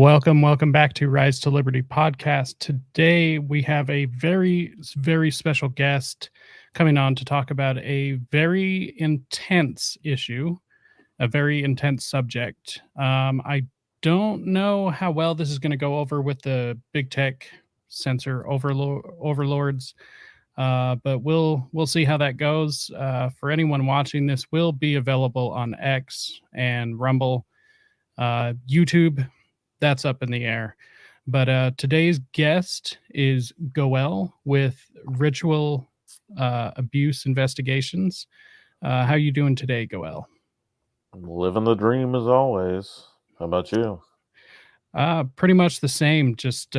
Welcome back to Rise to Liberty podcast. Today we have a very special guest coming on to talk about a very intense issue, a very intense subject. I don't know how well this is going to go over with the big tech censor overlords, but we'll see how that goes. For anyone watching, this will be available on X and Rumble, YouTube. That's up in the air. But today's guest is Goel with Ritual Abuse Investigations. How you doing today, Goel? Living the dream as always. How about you? Pretty much the same. Just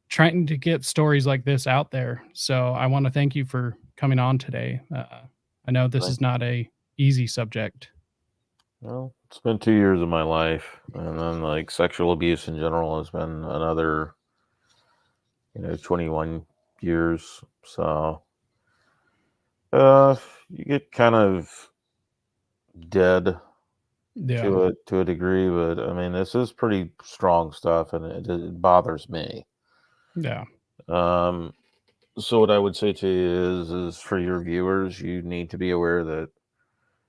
trying to get stories like this out there. So I want to thank you for coming on today. I know this is not a easy subject. Well, it's been 2 years of my life, and then like sexual abuse in general has been another, 21 years. So, you get kind of dead Yeah. to a degree, but I mean, this is pretty strong stuff, and it bothers me. Yeah. So what I would say to you is for your viewers, you need to be aware that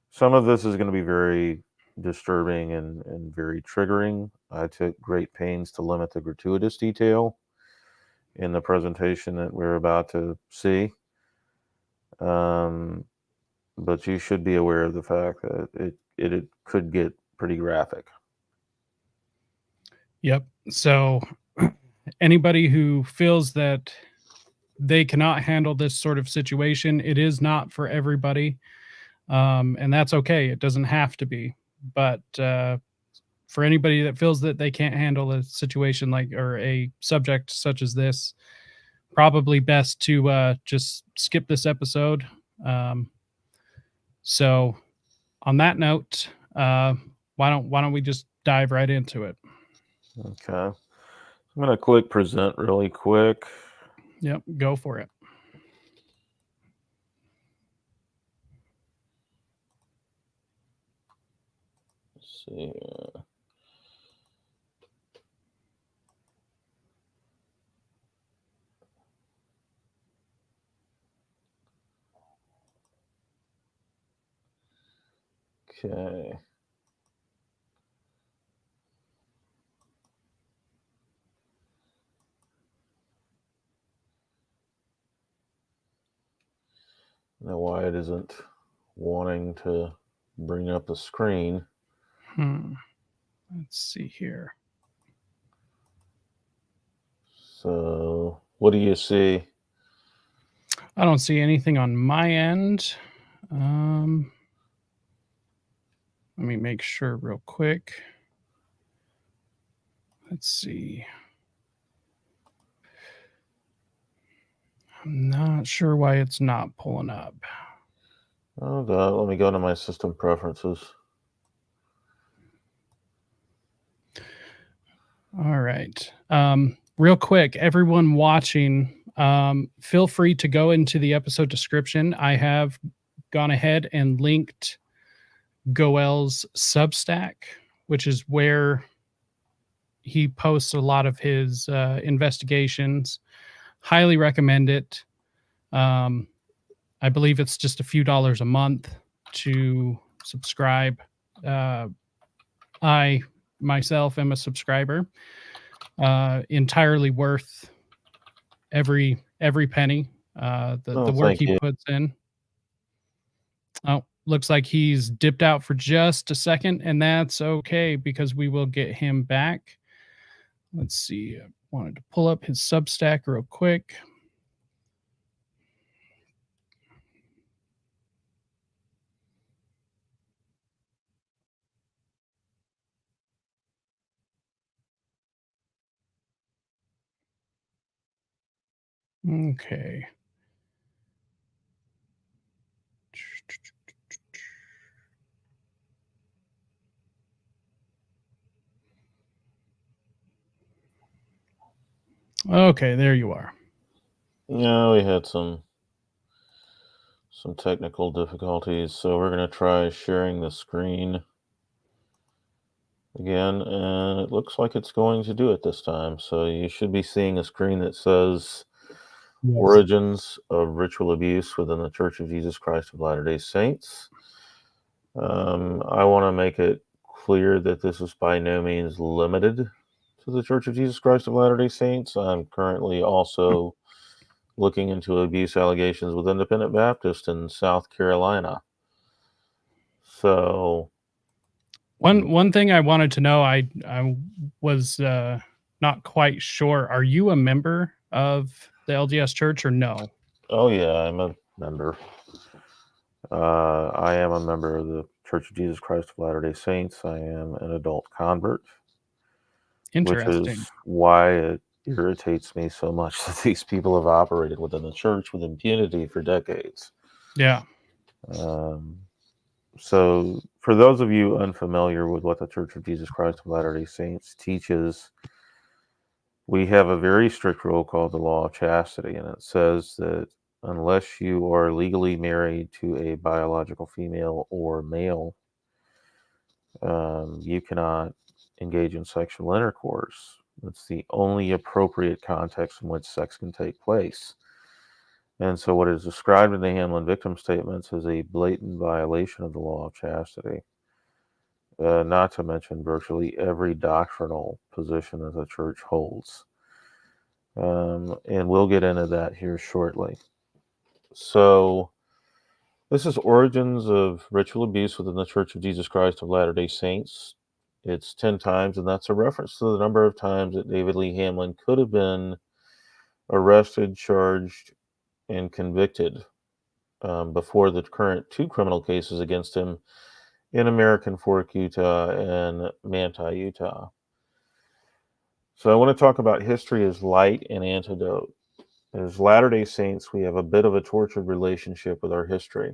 some of this is going to be very disturbing and very triggering. I took great pains to limit the gratuitous detail in the presentation that we're about to see. But you should be aware of the fact that it could get pretty graphic. Yep. So anybody who feels that they cannot handle this sort of situation, it is not for everybody. And that's okay. It doesn't have to be. But for anybody that feels that they can't handle a situation like or a subject such as this, probably best to just skip this episode. So, on that note, why don't we just dive right into it? Okay, I'm gonna click present really quick. Yep, go for it. Let's see here. Okay. Now, why it isn't wanting to bring up the screen? Let's see here. So, what do you see? I don't see anything on my end. Let me make sure real quick. Let's see. I'm not sure why it's not pulling up. Oh God, let me go to my system preferences. All right. Real quick, everyone watching, feel free to go into the episode description. I have gone ahead and linked Goel's Substack, which is where he posts a lot of his investigations. Highly recommend it. I believe it's just a few dollars a month to subscribe. I myself am a subscriber. Entirely worth every penny. The work he puts in. Oh, looks like he's dipped out for just a second, and that's okay because we will get him back. Let's see. I wanted to pull up his Substack real quick. Okay. Okay, there you are. Yeah, we had some technical difficulties, so we're going to try sharing the screen again, and it looks like it's going to do it this time. So you should be seeing a screen that says Yes. Origins of Ritual Abuse within the Church of Jesus Christ of Latter-day Saints. I want to make it clear that this is by no means limited to the Church of Jesus Christ of Latter-day Saints. I'm currently also looking into abuse allegations with Independent Baptist in South Carolina. So One thing I wanted to know, I was not quite sure. Are you a member of the LDS Church or no? oh yeah, I'm a member. I am a member of the Church of Jesus Christ of Latter-day Saints. I am an adult convert, which Interesting. is why it irritates me so much that these people have operated within the church with impunity for decades. Yeah. So, for those of you unfamiliar with what the Church of Jesus Christ of Latter-day Saints teaches, we have a very strict rule called the law of chastity, and it says that unless you are legally married to a biological female or male, you cannot engage in sexual intercourse. It's the only appropriate context in which sex can take place. And so, what is described in the Hamlin victim statements is a blatant violation of the law of chastity. Not to mention virtually every doctrinal position that the church holds. And we'll get into that here shortly. So, this is Origins of Ritual Abuse within the Church of Jesus Christ of Latter-day Saints. It's 10 times, and that's a reference to the number of times that David Lee Hamlin could have been arrested, charged, and convicted before the current 2 criminal cases against him in American Fork, Utah, and Manti, Utah. So I want to talk about history as light and antidote. As Latter-day Saints, we have a bit of a tortured relationship with our history.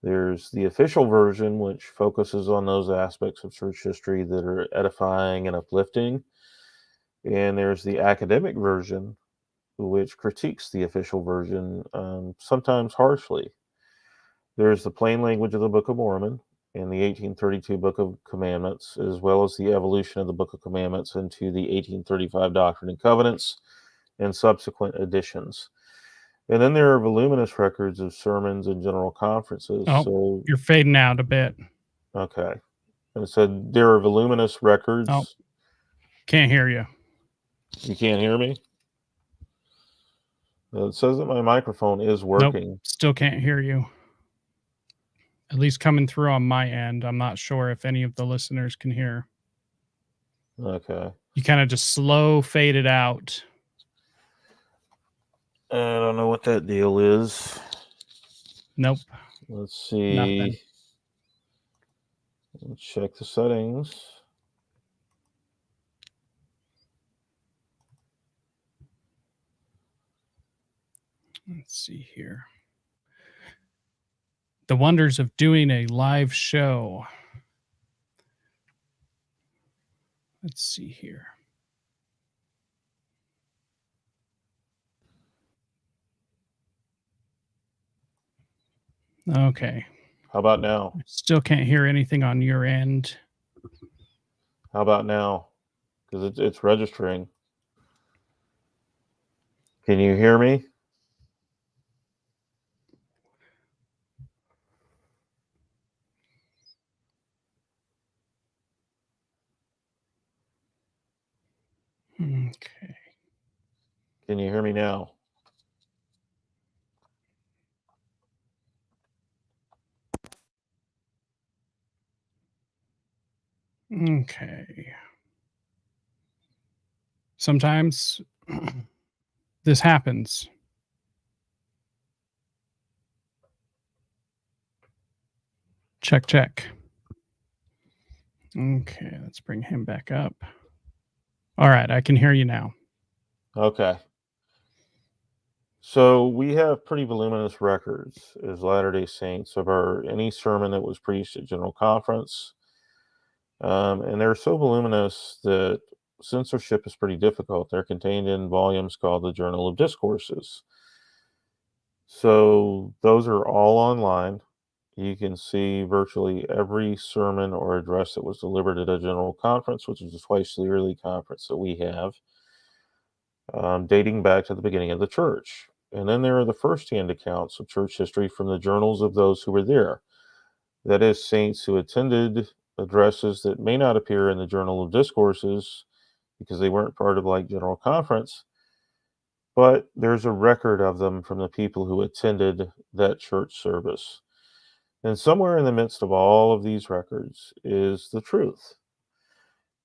There's the official version, which focuses on those aspects of church history that are edifying and uplifting. And there's the academic version, which critiques the official version, sometimes harshly. There's the plain language of the Book of Mormon and the 1832 Book of Commandments, as well as the evolution of the Book of Commandments into the 1835 Doctrine and Covenants and subsequent editions. And then there are voluminous records of sermons and general conferences. Oh, so you're fading out a bit. Okay. And so there are voluminous records. Oh, can't hear you. You can't hear me? It says that my microphone is working. Nope, still can't hear you. At least coming through on my end. I'm not sure if any of the listeners can hear. Okay. You kind of just slow faded out. I don't know what that deal is. Nope. Let's see. Nothing. Let's check the settings. Let's see here. The wonders of doing a live show. Let's see here. Okay. How about now? Still can't hear anything on your end. How about now? Because it's registering. Can you hear me? Okay. Can you hear me now? Okay. Sometimes this happens. Check, check. Okay, let's bring him back up. All right, I can hear you now. Okay. So we have pretty voluminous records as Latter-day Saints of any sermon that was preached at General Conference. And they're so voluminous that censorship is pretty difficult. They're contained in volumes called the Journal of Discourses. So those are all online. you can see virtually every sermon or address that was delivered at a general conference, which is a twice yearly conference that we have, dating back to the beginning of the church. And then there are the first-hand accounts of church history from the journals of those who were there. That is, saints who attended addresses that may not appear in the Journal of Discourses because they weren't part of like General Conference, but there's a record of them from the people who attended that church service. And somewhere in the midst of all of these records is the truth.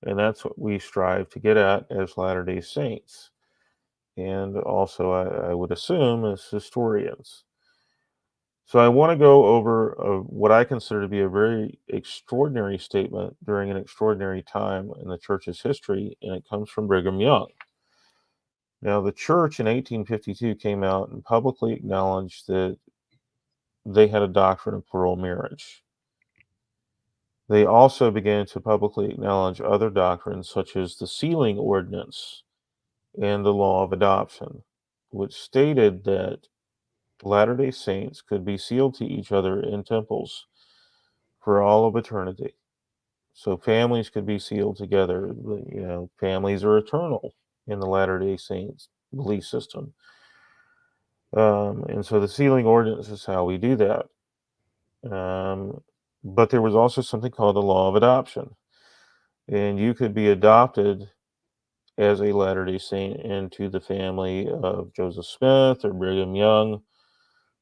And that's what we strive to get at as Latter-day Saints. And also, I would assume, as historians. So I want to go over what I consider to be a very extraordinary statement during an extraordinary time in the church's history, and it comes from Brigham Young. Now, the church in 1852 came out and publicly acknowledged that they had a doctrine of plural marriage. They also began to publicly acknowledge other doctrines such as the sealing ordinance and the law of adoption, which stated that Latter-day Saints could be sealed to each other in temples for all of eternity. So families could be sealed together. Families are eternal in the Latter-day Saints belief system. And so the sealing ordinance is how we do that. But there was also something called the law of adoption. And you could be adopted as a Latter-day Saint into the family of Joseph Smith or Brigham Young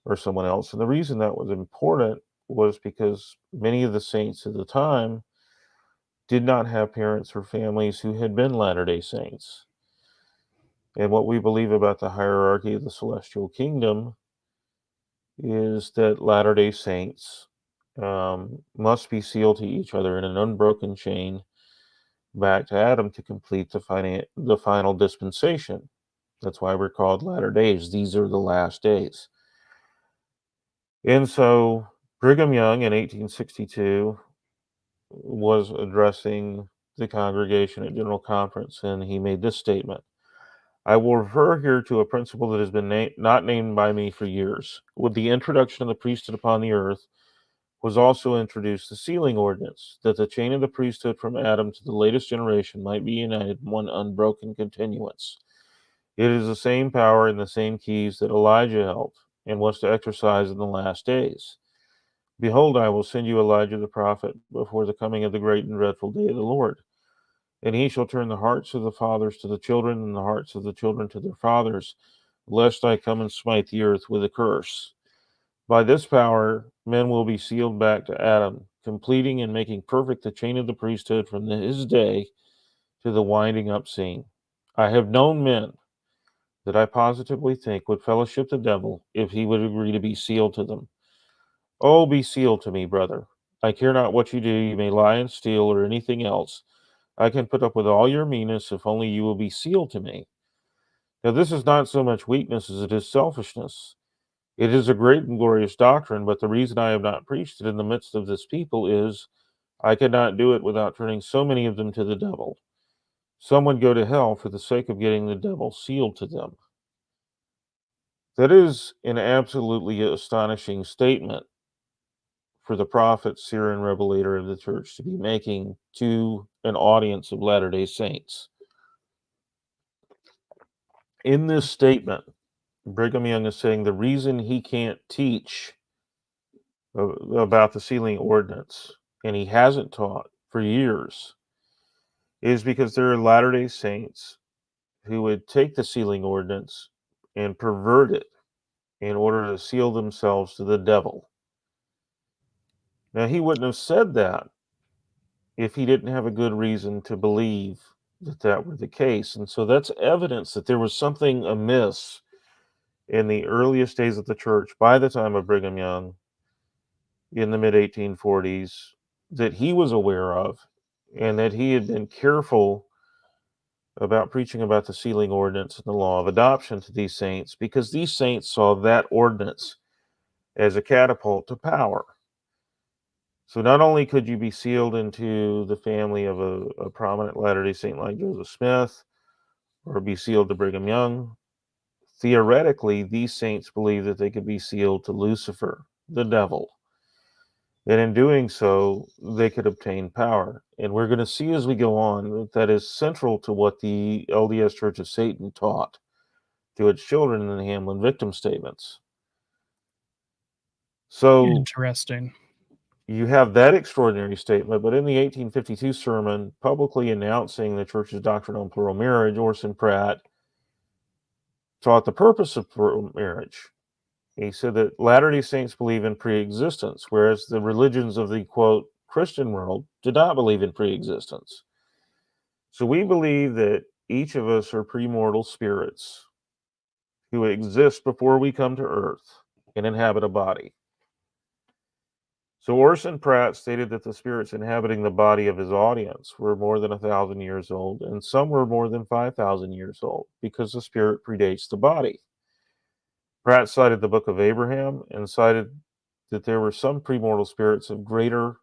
or someone else. And the reason that was important was because many of the saints at the time did not have parents or families who had been Latter-day Saints. And what we believe about the hierarchy of the celestial kingdom is that Latter-day Saints must be sealed to each other in an unbroken chain back to Adam to complete the final dispensation. That's why we're called Latter Days. These are the last days. And so Brigham Young in 1862 was addressing the congregation at General Conference, and he made this statement. I will refer here to a principle that has been not named by me for years. With the introduction of the priesthood upon the earth was also introduced the sealing ordinance, that the chain of the priesthood from Adam to the latest generation might be united in one unbroken continuance. It is the same power and the same keys that Elijah held and was to exercise in the last days. Behold, I will send you Elijah the prophet before the coming of the great and dreadful day of the Lord. And he shall turn the hearts of the fathers to the children, and the hearts of the children to their fathers, lest I come and smite the earth with a curse. By this power, men will be sealed back to Adam, completing and making perfect the chain of the priesthood from his day to the winding up scene. I have known men that I positively think would fellowship the devil if he would agree to be sealed to them. Oh, be sealed to me, brother. I care not what you do. You may lie and steal or anything else. I can put up with all your meanness if only you will be sealed to me. Now, this is not so much weakness as it is selfishness. It is a great and glorious doctrine, but the reason I have not preached it in the midst of this people is I could not do it without turning so many of them to the devil. Some would go to hell for the sake of getting the devil sealed to them. That is an absolutely astonishing statement for the prophet, seer, and revelator of the church to be making to an audience of Latter-day Saints. In this statement, Brigham Young is saying the reason he can't teach about the sealing ordinance, and he hasn't taught for years, is because there are Latter-day Saints who would take the sealing ordinance and pervert it in order to seal themselves to the devil. Now, he wouldn't have said that if he didn't have a good reason to believe that that were the case. And so that's evidence that there was something amiss in the earliest days of the church by the time of Brigham Young in the mid 1840s that he was aware of, and that he had been careful about preaching about the sealing ordinance and the law of adoption to these saints, because these saints saw that ordinance as a catapult to power. So not only could you be sealed into the family of a prominent Latter-day Saint like Joseph Smith, or be sealed to Brigham Young, theoretically, these saints believed that they could be sealed to Lucifer, the devil. And in doing so, they could obtain power. And we're going to see as we go on that is central to what the LDS Church of Satan taught to its children in the Hamlin victim statements. So Interesting. you have that extraordinary statement, but in the 1852 sermon publicly announcing the church's doctrine on plural marriage, Orson Pratt taught the purpose of plural marriage. He said that Latter-day Saints believe in pre-existence, whereas the religions of the, quote, Christian world did not believe in pre-existence. So we believe that each of us are premortal spirits who exist before we come to earth and inhabit a body. So Orson Pratt stated that the spirits inhabiting the body of his audience were more than 1,000 years old, and some were more than 5,000 years old, because the spirit predates the body. Pratt cited the Book of Abraham and cited that there were some premortal spirits of greater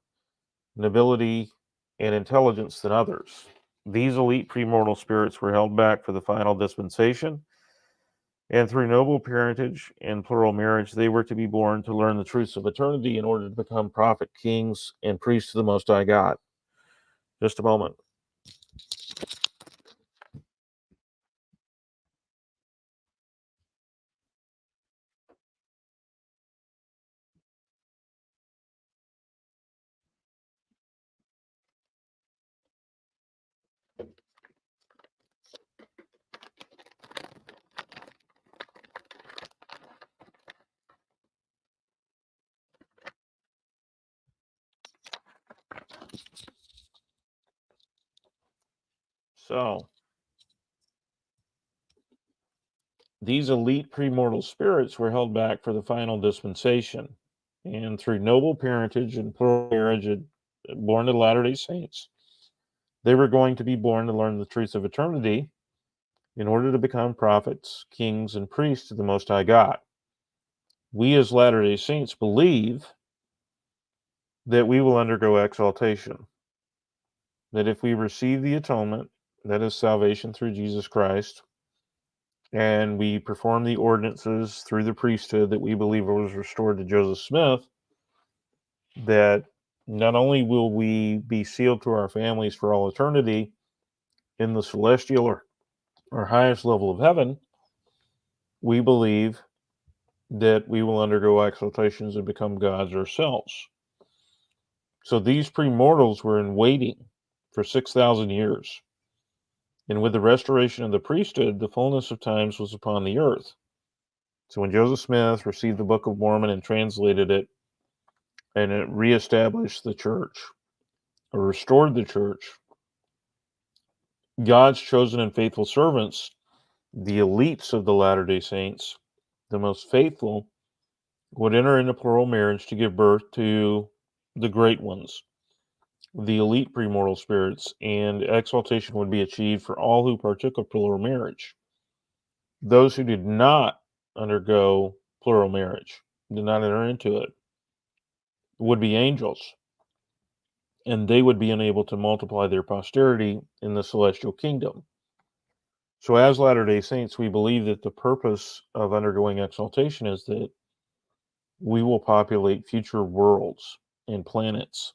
nobility and intelligence than others. These elite premortal spirits were held back for the final dispensation, and through noble parentage and plural marriage, they were to be born to learn the truths of eternity in order to become prophet, kings, and priests of the Most High God. Just a moment. So, these elite premortal spirits were held back for the final dispensation, and through noble parentage and plural marriage, born to Latter-day Saints, they were going to be born to learn the truths of eternity in order to become prophets, kings, and priests of the Most High God. We as Latter-day Saints believe that we will undergo exaltation, that if we receive the atonement, that is salvation through Jesus Christ, and we perform the ordinances through the priesthood that we believe was restored to Joseph Smith, that not only will we be sealed to our families for all eternity in the celestial or highest level of heaven, we believe that we will undergo exaltations and become gods ourselves. So these premortals were in waiting for 6,000 years. And with the restoration of the priesthood, the fullness of times was upon the earth. So when Joseph Smith received the Book of Mormon and translated it, and it reestablished the church, or restored the church, God's chosen and faithful servants, the elites of the Latter-day Saints, the most faithful, would enter into plural marriage to give birth to the great ones, the elite premortal spirits, and exaltation would be achieved for all who partook of plural marriage. Those who did not undergo plural marriage, did not enter into it, would be angels, and they would be unable to multiply their posterity in the celestial kingdom. So, as Latter day Saints, we believe that the purpose of undergoing exaltation is that we will populate future worlds and planets,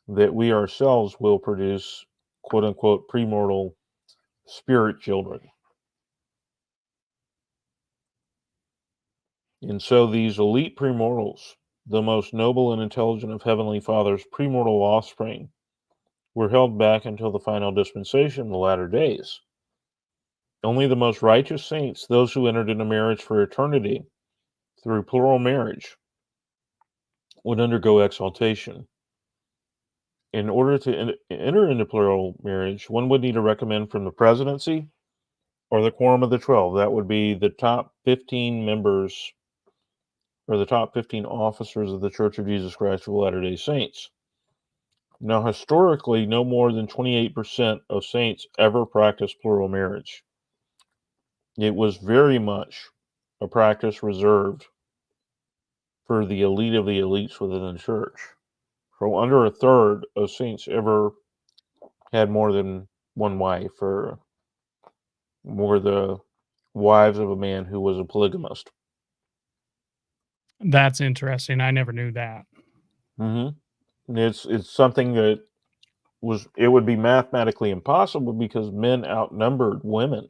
that we ourselves will produce quote unquote premortal spirit children. And so these elite premortals, the most noble and intelligent of Heavenly Father's premortal offspring, were held back until the final dispensation in the latter days. Only the most righteous saints, those who entered into marriage for eternity through plural marriage, would undergo exaltation. In order to enter into plural marriage, one would need to recommend from the presidency or the quorum of the 12. That would be the top 15 members or the top 15 officers of the Church of Jesus Christ of Latter-day Saints. Now, historically, no more than 28% of saints ever practiced plural marriage. It was very much a practice reserved for the elite of the elites within the church. So under a third of saints ever had more than one wife or were the wives of a man who was a polygamist. That's interesting. I never knew that. Mm-hmm. It's something that it would be mathematically impossible because men outnumbered women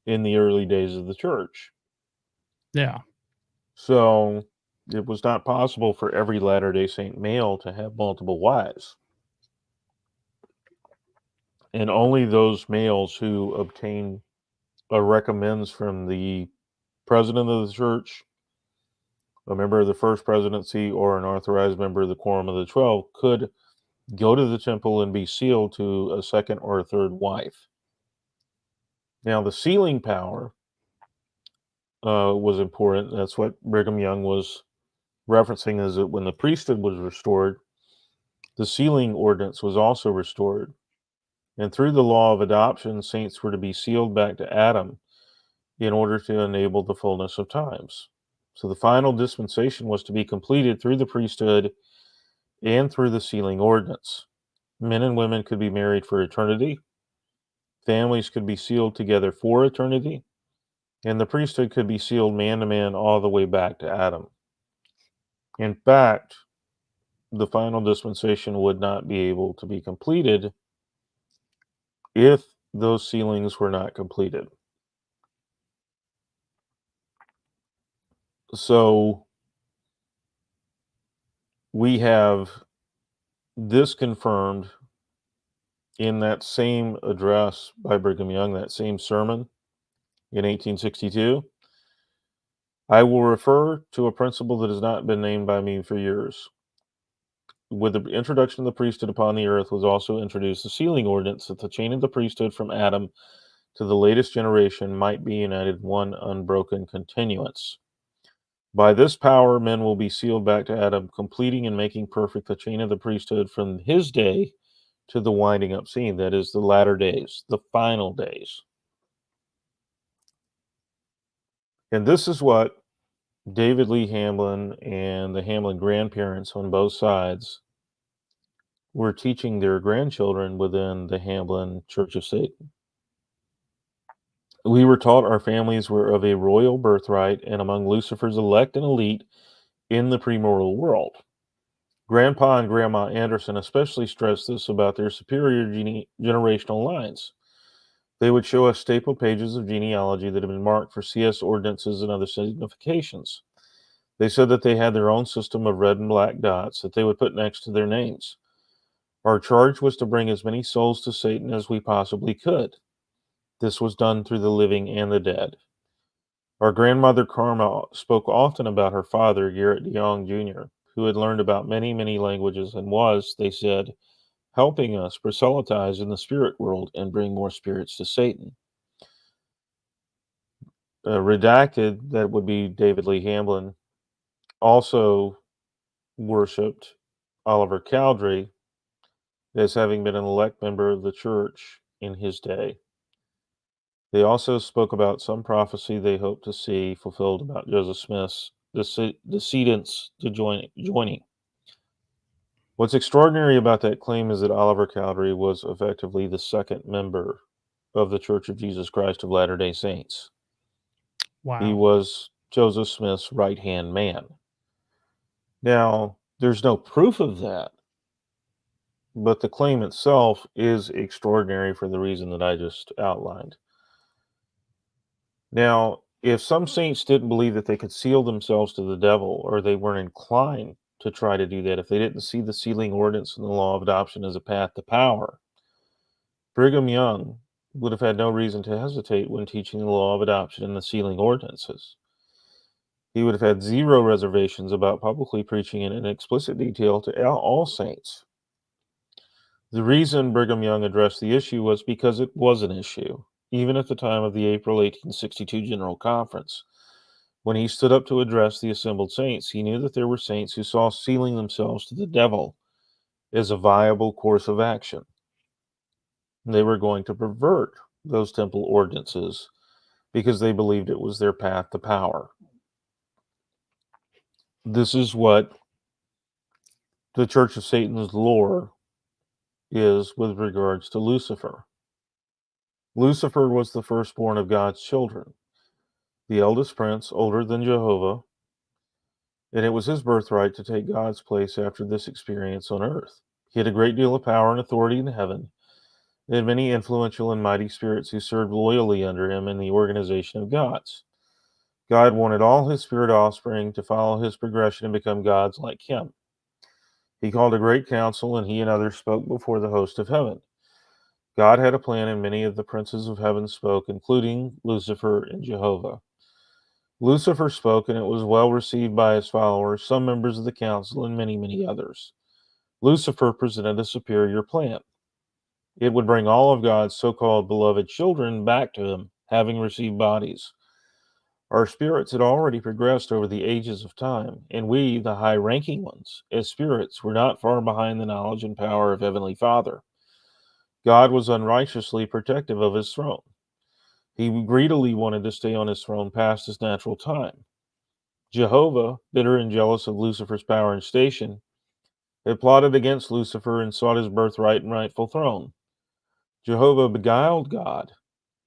in the early days of the church. Yeah. So it was not possible for every Latter-day Saint male to have multiple wives. And only those males who obtain a recommends from the president of the church, a member of the first presidency, or an authorized member of the Quorum of the 12 could go to the temple and be sealed to a second or a third wife. Now, the sealing power was important. That's what Brigham Young was referencing, is that when the priesthood was restored, the sealing ordinance was also restored. And through the law of adoption, saints were to be sealed back to Adam in order to enable the fullness of times. So the final dispensation was to be completed through the priesthood and through the sealing ordinance. Men and women could be married for eternity, families could be sealed together for eternity, and the priesthood could be sealed man to man all the way back to Adam. In fact, the final dispensation would not be able to be completed if those sealings were not completed. So we have this confirmed in that same address by Brigham Young, that same sermon in 1862. I will refer to a principle that has not been named by me for years. With the introduction of the priesthood upon the earth was also introduced the sealing ordinance that the chain of the priesthood from Adam to the latest generation might be united in one unbroken continuance. By this power, men will be sealed back to Adam, completing and making perfect the chain of the priesthood from his day to the winding up scene, that is, the latter days, the final days. And this is what David Lee Hamlin and the Hamlin grandparents on both sides were teaching their grandchildren within the Hamlin Church of Satan. We were taught our families were of a royal birthright and among Lucifer's elect and elite in the premortal world. Grandpa and Grandma Anderson especially stressed this about their superior generational lines. They would show us staple pages of genealogy that had been marked for CS ordinances and other significations. They said that they had their own system of red and black dots that they would put next to their names. Our charge was to bring as many souls to Satan as we possibly could. This was done through the living and the dead. Our grandmother Karma spoke often about her father, Garrett DeYoung Jr., who had learned about many, many languages and was, they said, helping us proselytize in the spirit world and bring more spirits to Satan. Redacted, that would be David Lee Hamlin, also worshipped Oliver Cowdery as having been an elect member of the church in his day. They also spoke about some prophecy they hoped to see fulfilled about Joseph Smith's decedents to joining. What's extraordinary about that claim is that Oliver Cowdery was effectively the second member of the Church of Jesus Christ of Latter-day Saints. Wow. He was Joseph Smith's right-hand man. Now, there's no proof of that, but the claim itself is extraordinary for the reason that I just outlined. Now, if some saints didn't believe that they could seal themselves to the devil, or they weren't inclined to try to do that, if they didn't see the sealing ordinance and the law of adoption as a path to power, Brigham Young would have had no reason to hesitate when teaching the law of adoption and the sealing ordinances. He would have had zero reservations about publicly preaching it in explicit detail to all saints. The reason Brigham Young addressed the issue was because it was an issue, even at the time of the April 1862 General Conference. When he stood up to address the assembled saints, he knew that there were saints who saw sealing themselves to the devil as a viable course of action. They were going to pervert those temple ordinances because they believed it was their path to power. This is what the Church of Satan's lore is with regards to Lucifer. Lucifer was the firstborn of God's children, the eldest prince, older than Jehovah, and it was his birthright to take God's place after this experience on earth. He had a great deal of power and authority in heaven, and had many influential and mighty spirits who served loyally under him in the organization of gods. God wanted all his spirit offspring to follow his progression and become gods like him. He called a great council, and he and others spoke before the host of heaven. God had a plan, and many of the princes of heaven spoke, including Lucifer and Jehovah. Lucifer spoke, and it was well received by his followers, some members of the council, and many, many others. Lucifer presented a superior plan. It would bring all of God's so-called beloved children back to him, having received bodies. Our spirits had already progressed over the ages of time, and we, the high-ranking ones, as spirits, were not far behind the knowledge and power of Heavenly Father. God was unrighteously protective of his throne. He greedily wanted to stay on his throne past his natural time. Jehovah, bitter and jealous of Lucifer's power and station, had plotted against Lucifer and sought his birthright and rightful throne. Jehovah beguiled God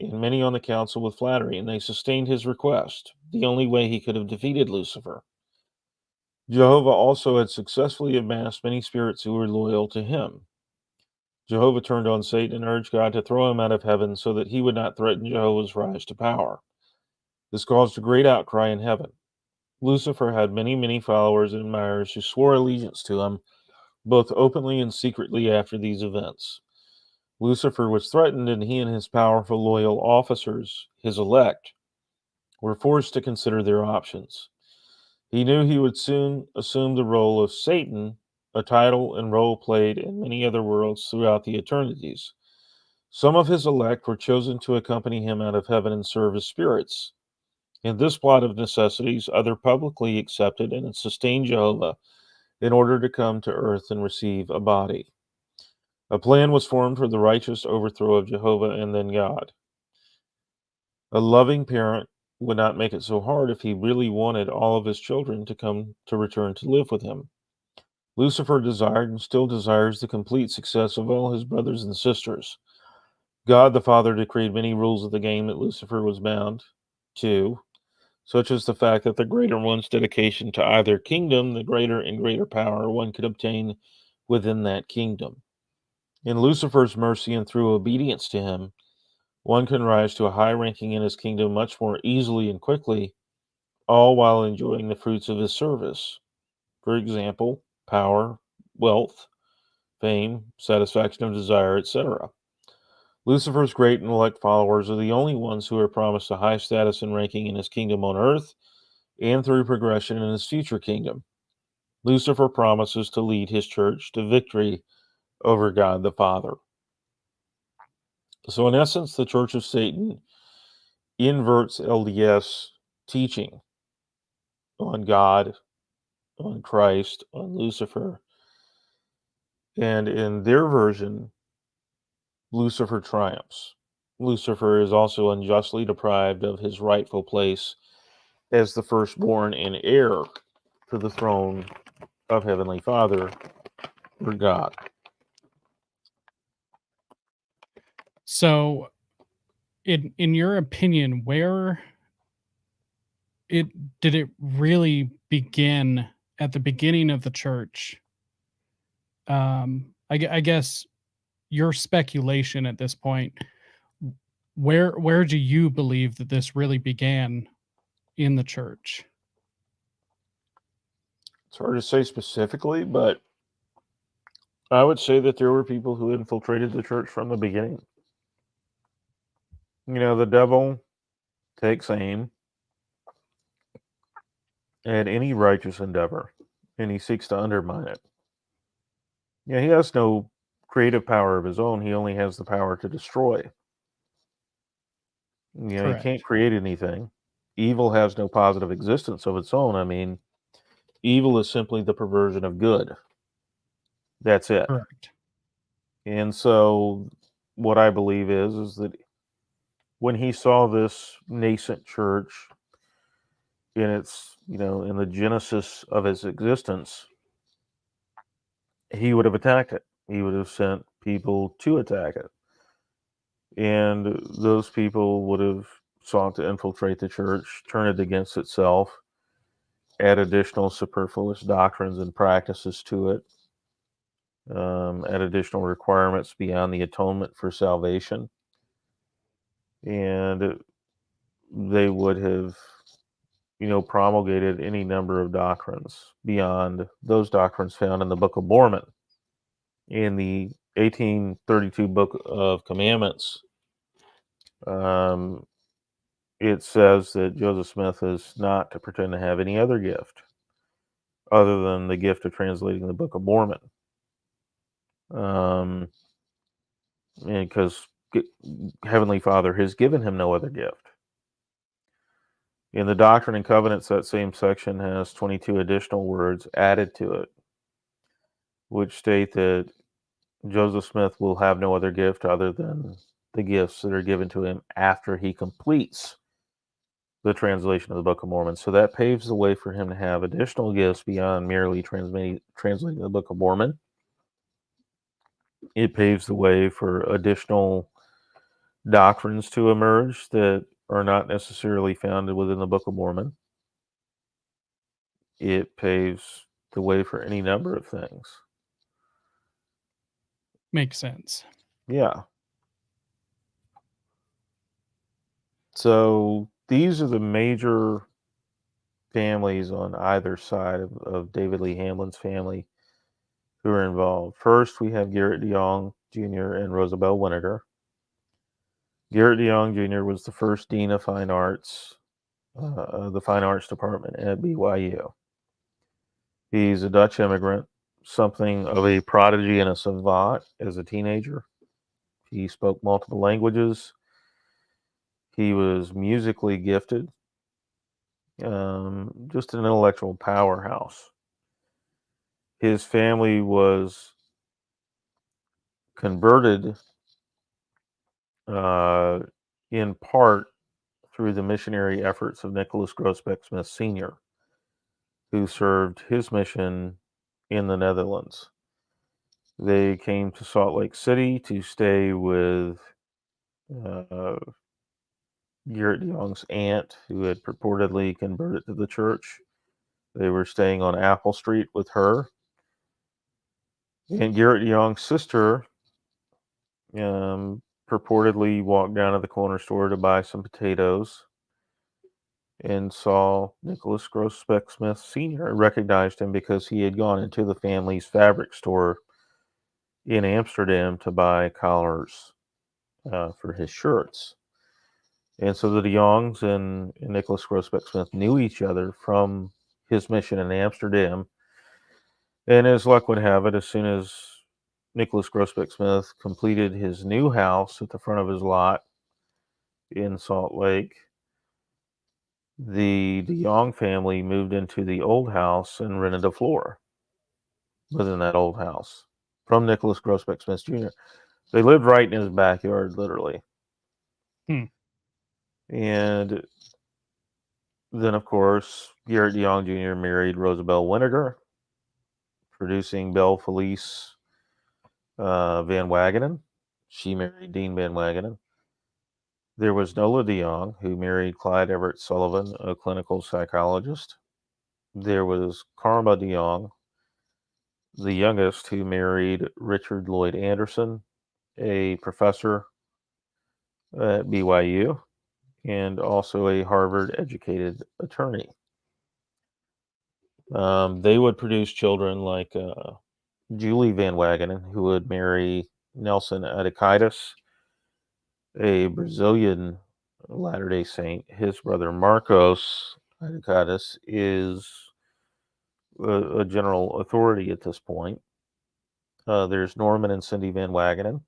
and many on the council with flattery, and they sustained his request, the only way he could have defeated Lucifer. Jehovah also had successfully amassed many spirits who were loyal to him. Jehovah turned on Satan and urged God to throw him out of heaven so that he would not threaten Jehovah's rise to power. This caused a great outcry in heaven. Lucifer had many, many followers and admirers who swore allegiance to him, both openly and secretly after these events. Lucifer was threatened, and he and his powerful, loyal officers, his elect, were forced to consider their options. He knew he would soon assume the role of Satan, a title and role played in many other worlds throughout the eternities. Some of his elect were chosen to accompany him out of heaven and serve as spirits. In this plot of necessities, others publicly accepted and sustained Jehovah in order to come to earth and receive a body. A plan was formed for the righteous overthrow of Jehovah and then God. A loving parent would not make it so hard if he really wanted all of his children to return to live with him. Lucifer desired and still desires the complete success of all his brothers and sisters. God the Father decreed many rules of the game that Lucifer was bound to, such as the fact that the greater one's dedication to either kingdom, the greater and greater power one could obtain within that kingdom. In Lucifer's mercy and through obedience to him, one can rise to a high ranking in his kingdom much more easily and quickly, all while enjoying the fruits of his service. For example, power, wealth, fame, satisfaction of desire, etc. Lucifer's great and elect followers are the only ones who are promised a high status and ranking in his kingdom on earth and through progression in his future kingdom. Lucifer promises to lead his church to victory over God the Father. So, in essence, the Church of Satan inverts LDS teaching on God, on Christ, on Lucifer. And in their version, Lucifer triumphs. Lucifer is also unjustly deprived of his rightful place as the firstborn and heir to the throne of Heavenly Father or God. So, in your opinion, where did it really begin at the beginning of the church? I guess your speculation at this point. Where do you believe that this really began in the church? It's hard to say specifically, but I would say that there were people who infiltrated the church from the beginning. You know, the devil takes aim at any righteous endeavor, and he seeks to undermine it. Yeah, he has no creative power of his own. He only has the power to destroy. You know, he Correct. can't create anything. Evil has no positive existence of its own. I mean, evil is simply the perversion of good. That's it. Correct. And so what I believe is that when he saw this nascent church in its, you know, in the genesis of its existence, he would have attacked it. He would have sent people to attack it. And those people would have sought to infiltrate the church, turn it against itself, add additional superfluous doctrines and practices to it, add additional requirements beyond the atonement for salvation. And they would have, promulgated any number of doctrines beyond those doctrines found in the Book of Mormon. In the 1832 Book of Commandments, it says that Joseph Smith is not to pretend to have any other gift other than the gift of translating the Book of Mormon. Because Heavenly Father has given him no other gift. In the Doctrine and Covenants, that same section has 22 additional words added to it, which state that Joseph Smith will have no other gift other than the gifts that are given to him after he completes the translation of the Book of Mormon. So that paves the way for him to have additional gifts beyond merely translating the Book of Mormon. It paves the way for additional doctrines to emerge that are not necessarily found within the Book of Mormon. It paves the way for any number of things. Makes sense. Yeah. So these are the major families on either side of David Lee Hamlin's family who are involved. First, we have Garrett DeYoung Jr. and Rosabelle Winiger. Garrett DeYoung Jr. was the first dean of fine arts, the fine arts department at BYU. He's a Dutch immigrant, something of a prodigy and a savant as a teenager. He spoke multiple languages. He was musically gifted, just an intellectual powerhouse. His family was converted in part through the missionary efforts of Nicholas Grosbeck Smith Sr., who served his mission in the Netherlands. They came to Salt Lake City to stay with Garrett DeYoung's aunt, who had purportedly converted to the church. They were staying on Apple Street with her. And Garrett DeYoung's sister purportedly walked down to the corner store to buy some potatoes and saw Nicholas Grosbeck Smith Sr. and recognized him because he had gone into the family's fabric store in Amsterdam to buy collars for his shirts. And so the DeYoungs and Nicholas Grosbeck Smith knew each other from his mission in Amsterdam. And as luck would have it, as soon as Nicholas Grosbeck Smith completed his new house at the front of his lot in Salt Lake, the DeYoung family moved into the old house and rented a floor within that old house from Nicholas Grosbeck Smith Jr. They lived right in his backyard, literally. And then, of course, Garrett DeYoung Jr. married Rosabelle Winiger, producing Belle Felice Van Wagenen. She married Dean Van Wagenen. There was Nola DeYoung, who married Clyde Everett Sullivan, a clinical psychologist. There was Karma DeYoung, the youngest, who married Richard Lloyd Anderson, a professor at BYU, and also a Harvard-educated attorney. They would produce children like Julie Van Wagenen, who would marry Nelson Adekaitis, a Brazilian Latter-day Saint. His brother Marcos Adekaitis is a general authority at this point. There's Norman and Cindy Van Wagenen.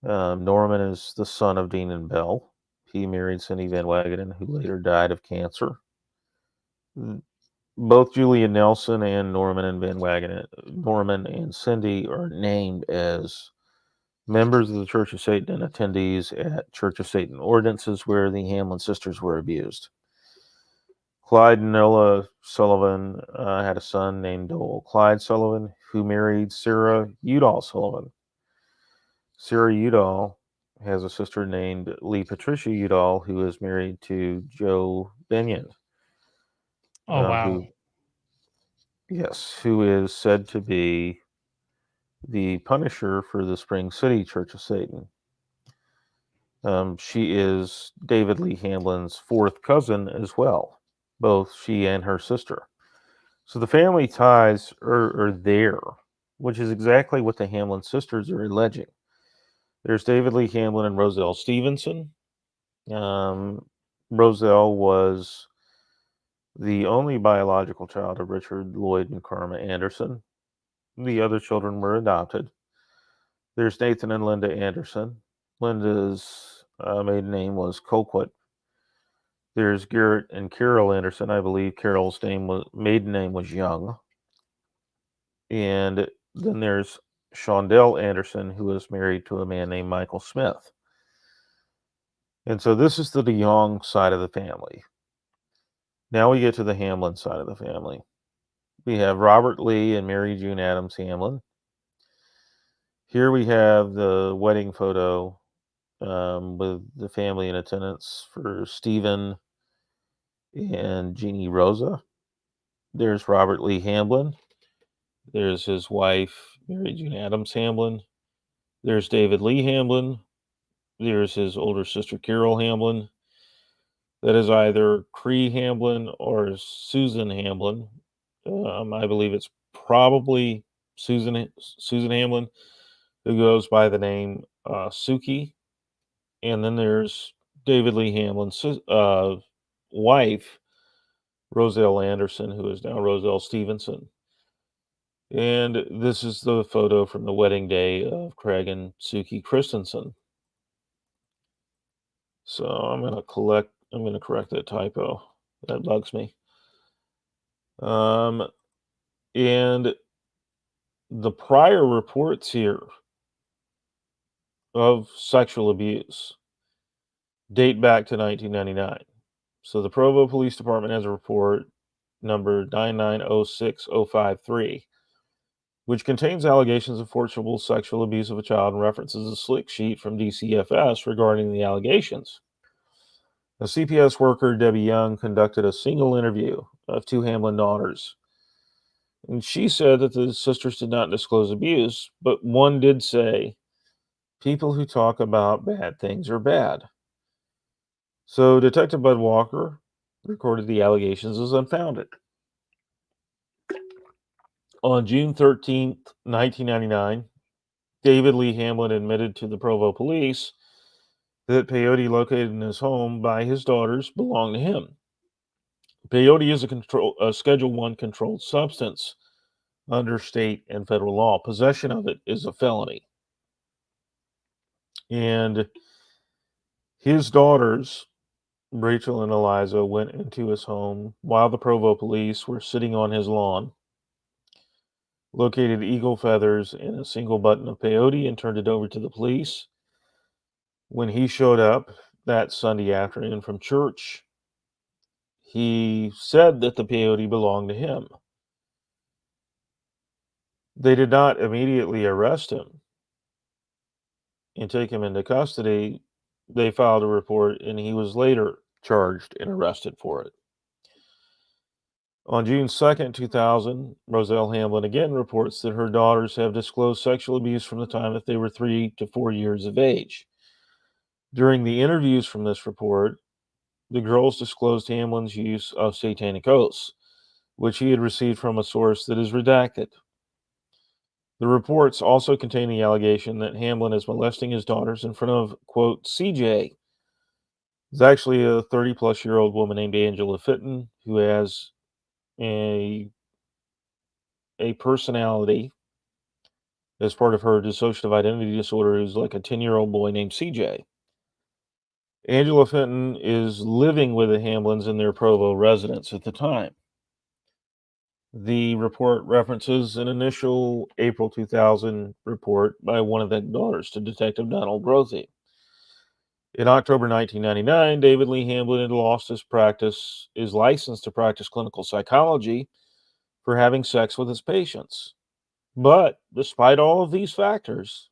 Norman is the son of Dean and Belle. He married Cindy Van Wagenen, who later died of cancer. Both Julia Nelson and Norman and Cindy are named as members of the Church of Satan and attendees at Church of Satan ordinances where the Hamlin sisters were abused. Clyde and Nola Sullivan had a son named Dole Clyde Sullivan, who married Sarah Udall Sullivan. Sarah Udall has a sister named Lee Patricia Udall, who is married to Joe Benyon. Oh, wow. who is said to be the Punisher for the Spring City Church of Satan. She is David Lee Hamlin's fourth cousin as well, both she and her sister. So the family ties are there, which is exactly what the Hamlin sisters are alleging. There's David Lee Hamlin and Roselle Stevenson. Roselle was the only biological child of Richard Lloyd and Karma Anderson. The other children were adopted. There's Nathan and Linda Anderson. Linda's maiden name was Colquitt. There's Garrett and Carol Anderson. I believe Carol's maiden name was Young. And then there's Shondell Anderson, who is married to a man named Michael Smith. And so this is the DeYoung side of the family. Now we get to the Hamlin side of the family. We have Robert Lee and Mary June Adams Hamlin. Here we have the wedding photo with the family in attendance for Stephen and Jeannie Rosa. There's Robert Lee Hamlin. There's his wife, Mary June Adams Hamlin. There's David Lee Hamlin. There's his older sister, Carol Hamlin. That is either Cree Hamlin or Susan Hamlin. I believe it's probably Susan Hamlin, who goes by the name Suki. And then there's David Lee Hamlin's wife, Roselle Anderson, who is now Roselle Stevenson. And this is the photo from the wedding day of Craig and Suki Christensen. So I'm going to correct that typo. That bugs me. And the prior reports here of sexual abuse date back to 1999. So the Provo Police Department has a report number 9906053, which contains allegations of forcible sexual abuse of a child and references a slick sheet from DCFS regarding the allegations. A CPS worker, Debbie Young, conducted a single interview of two Hamlin daughters. And she said that the sisters did not disclose abuse, but one did say, people who talk about bad things are bad. So Detective Bud Walker recorded the allegations as unfounded. On June 13th, 1999, David Lee Hamlin admitted to the Provo police that peyote located in his home by his daughters belonged to him. Peyote is a Schedule I controlled substance under state and federal law. Possession of it is a felony. And his daughters, Rachel and Eliza, went into his home while the Provo police were sitting on his lawn, located eagle feathers and a single button of peyote, and turned it over to the police. When he showed up that Sunday afternoon from church, he said that the peyote belonged to him. They did not immediately arrest him and take him into custody. They filed a report, and he was later charged and arrested for it. On June 2nd, 2000, Roselle Hamlin again reports that her daughters have disclosed sexual abuse from the time that they were 3 to 4 years of age. During the interviews from this report, the girls disclosed Hamlin's use of satanic oaths, which he had received from a source that is redacted. The reports also contain the allegation that Hamlin is molesting his daughters in front of, quote, CJ. It's actually a 30-plus-year-old woman named Angela Fitton, who has a personality as part of her dissociative identity disorder, who's like a 10-year-old boy named CJ. Angela Fenton is living with the Hamlins in their Provo residence at the time. The report references an initial April 2000 report by one of the daughters to Detective Donald Grothe. In October 1999, David Lee Hamlin had lost his license to practice clinical psychology for having sex with his patients. But despite all of these factors,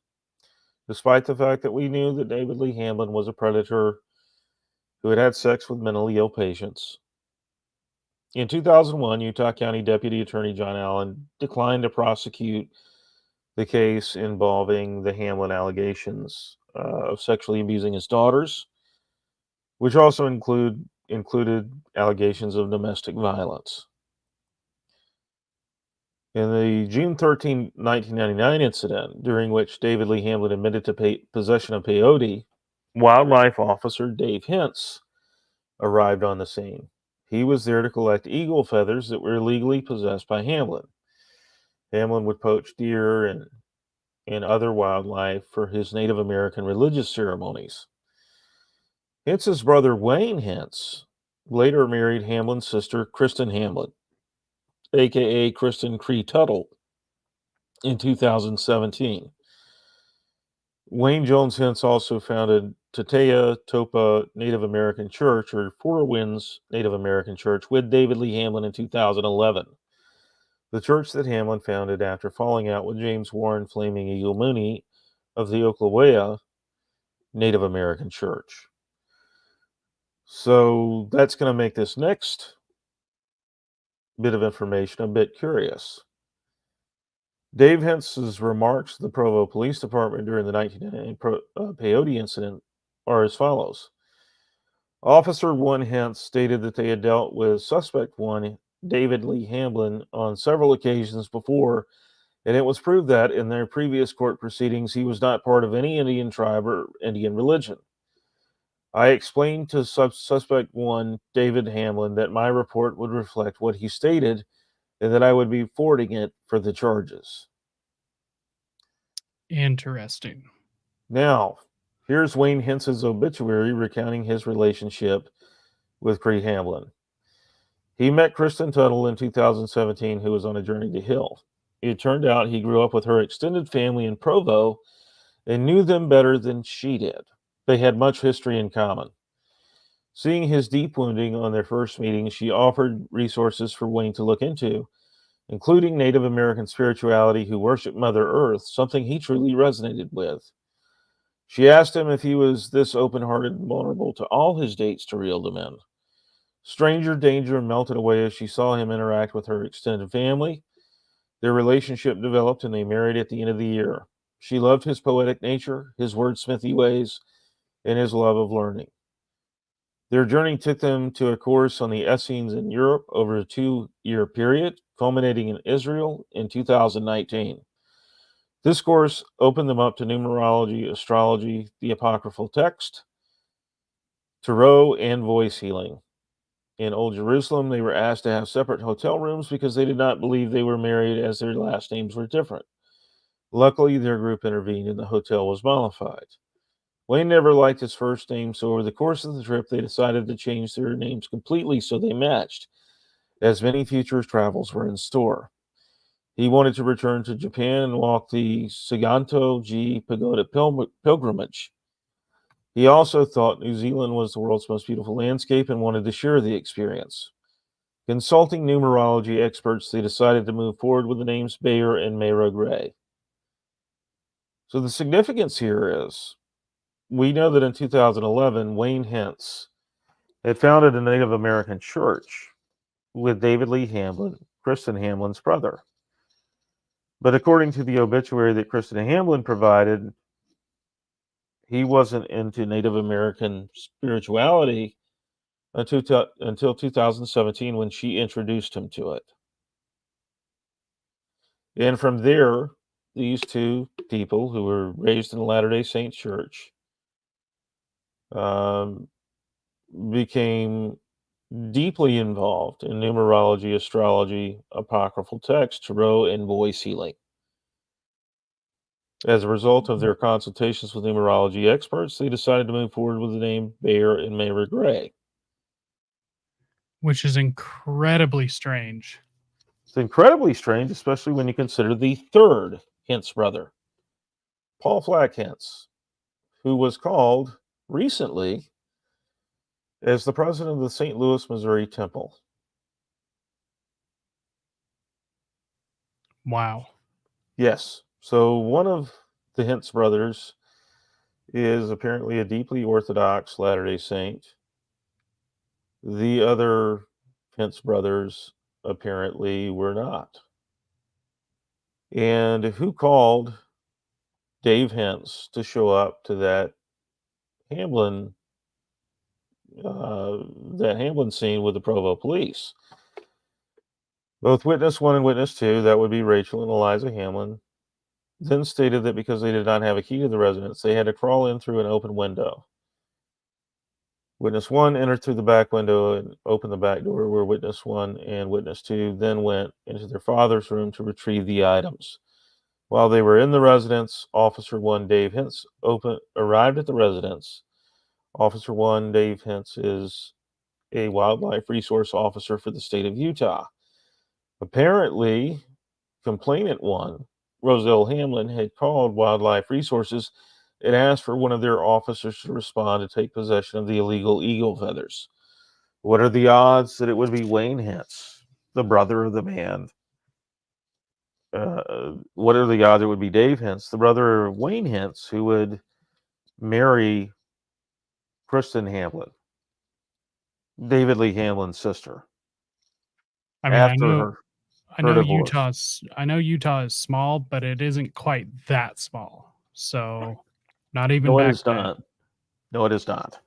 despite the fact that we knew that David Lee Hamlin was a predator who had had sex with mentally ill patients, In 2001, Utah County Deputy Attorney John Allen declined to prosecute the case involving the Hamlin allegations of sexually abusing his daughters, which also included allegations of domestic violence. In the June 13, 1999 incident, during which David Lee Hamlin admitted to possession of peyote, wildlife officer Dave Hintz arrived on the scene. He was there to collect eagle feathers that were illegally possessed by Hamlin. Hamlin would poach deer and other wildlife for his Native American religious ceremonies. Hintz's brother Wayne Hintz later married Hamlin's sister Kristen Hamlin, aka Kristen Cree Tuttle, in 2017. Wayne Jones Hintz also founded Tatea Topa Native American Church, or Four Winds Native American Church, with David Lee Hamlin in 2011. The church that Hamlin founded after falling out with James Warren Flaming Eagle Mooney of the Oklahoma Native American Church. So that's going to make this next bit of information a bit curious. Dave Hentz's remarks to the Provo Police Department during the 1999 peyote incident are as follows. Officer 1 Hentz stated that they had dealt with Suspect 1, David Lee Hamlin, on several occasions before, and it was proved that in their previous court proceedings he was not part of any Indian tribe or Indian religion. I explained to Suspect 1, David Hamlin, that my report would reflect what he stated and that I would be forwarding it for the charges. Interesting. Now, here's Wayne Hentz's obituary recounting his relationship with Cree Hamlin. He met Kristen Tuttle in 2017, who was on a journey to Hill. It turned out he grew up with her extended family in Provo and knew them better than she did. They had much history in common. Seeing his deep wounding on their first meeting, she offered resources for Wayne to look into, including Native American spirituality who worship Mother Earth, something he truly resonated with. She asked him if he was this open-hearted and vulnerable to all his dates to reel them in. Stranger danger melted away as she saw him interact with her extended family. Their relationship developed and they married at the end of the year. She loved his poetic nature, his wordsmithy ways, and his love of learning. Their journey took them to a course on the Essenes in Europe over a 2-year period, culminating in Israel in 2019. This course opened them up to numerology, astrology, the apocryphal text, tarot, and voice healing. In Old Jerusalem, they were asked to have separate hotel rooms because they did not believe they were married as their last names were different. Luckily, their group intervened and the hotel was mollified. Wayne never liked his first name, so over the course of the trip, they decided to change their names completely so they matched, as many future travels were in store. He wanted to return to Japan and walk the Saganto-ji Pagoda pilgrimage. He also thought New Zealand was the world's most beautiful landscape and wanted to share the experience. Consulting numerology experts, they decided to move forward with the names Bayer and Mayra Gray. So the significance here is, we know that in 2011, Wayne Hentz had founded a Native American church with David Lee Hamlin, Kristen Hamlin's brother. But according to the obituary that Kristen Hamlin provided, he wasn't into Native American spirituality until 2017 when she introduced him to it. And from there, these two people who were raised in the Latter-day Saint Church became deeply involved in numerology, astrology, apocryphal text, tarot, and voice healing. As a result of their consultations with numerology experts, they decided to move forward with the name Bayer and Mayra Gray. Which is incredibly strange. It's incredibly strange, especially when you consider the third Hintz brother, Paul Flack Hintz, who was called recently as the president of the St. Louis, Missouri Temple. Wow. Yes. So one of the Hintz brothers is apparently a deeply Orthodox Latter-day Saint. The other Hence brothers apparently were not. And who called Dave Hentz to show up to Hamlin that Hamlin scene with the Provo police? Both witness 1 and witness 2, that would be Rachel and Eliza Hamlin, then stated that because they did not have a key to the residence, they had to crawl in through an open window. Witness 1 entered through the back window and opened the back door, where witness 1 and witness 2 then went into their father's room to retrieve the items. While they were in the residence, Officer 1 Dave Hentz arrived at the residence. Officer 1 Dave Hentz is a wildlife resource officer for the state of Utah. Apparently, complainant 1, Roselle Hamlin, had called Wildlife Resources and asked for one of their officers to respond to take possession of the illegal eagle feathers. What are the odds that it would be Wayne Hentz, the brother of the man? What are the odds it would be Dave Hentz, the brother of Wayne Hentz, who would marry Kristen Hamlin, David Lee Hamlin's sister, I mean, after her divorce? I know Utah is small, but it isn't quite that small. So not even No, it back is then. not. No, it is not.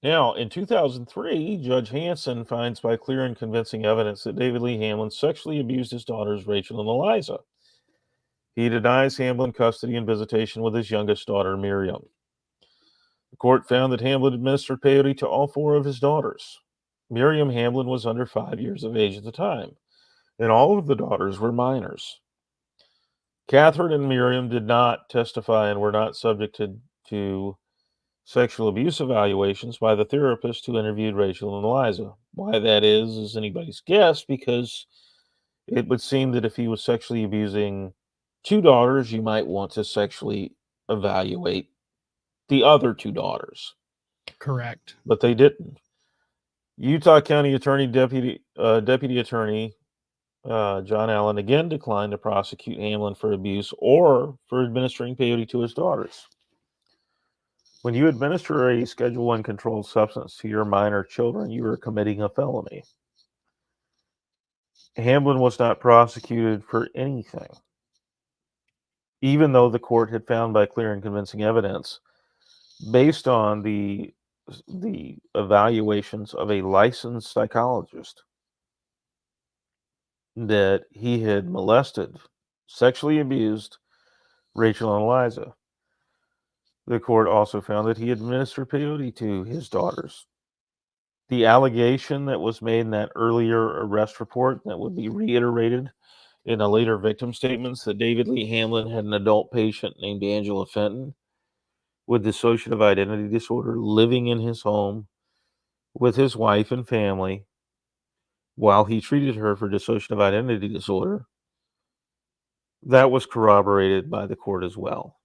Now, in 2003, Judge Hanson finds by clear and convincing evidence that David Lee Hamlin sexually abused his daughters, Rachel and Eliza. He denies Hamlin custody and visitation with his youngest daughter, Miriam. The court found that Hamlin administered peyote to all 4 of his daughters. Miriam Hamlin was under 5 years of age at the time, and all of the daughters were minors. Catherine and Miriam did not testify and were not subjected to sexual abuse evaluations by the therapist who interviewed Rachel and Eliza. Why that is anybody's guess, because it would seem that if he was sexually abusing 2 daughters, you might want to sexually evaluate the other 2 daughters. Correct. But they didn't. Utah County Attorney Deputy Attorney John Allen again declined to prosecute Hamlin for abuse or for administering peyote to his daughters. When you administer a Schedule 1 controlled substance to your minor children, you are committing a felony. Hamlin was not prosecuted for anything, even though the court had found by clear and convincing evidence, based on the evaluations of a licensed psychologist, that he had molested, sexually abused Rachel and Eliza. The court also found that he administered peyote to his daughters. The allegation that was made in that earlier arrest report that would be reiterated in a later victim statements, that David Lee Hamlin had an adult patient named Angela Fenton with dissociative identity disorder living in his home with his wife and family while he treated her for dissociative identity disorder, that was corroborated by the court as well.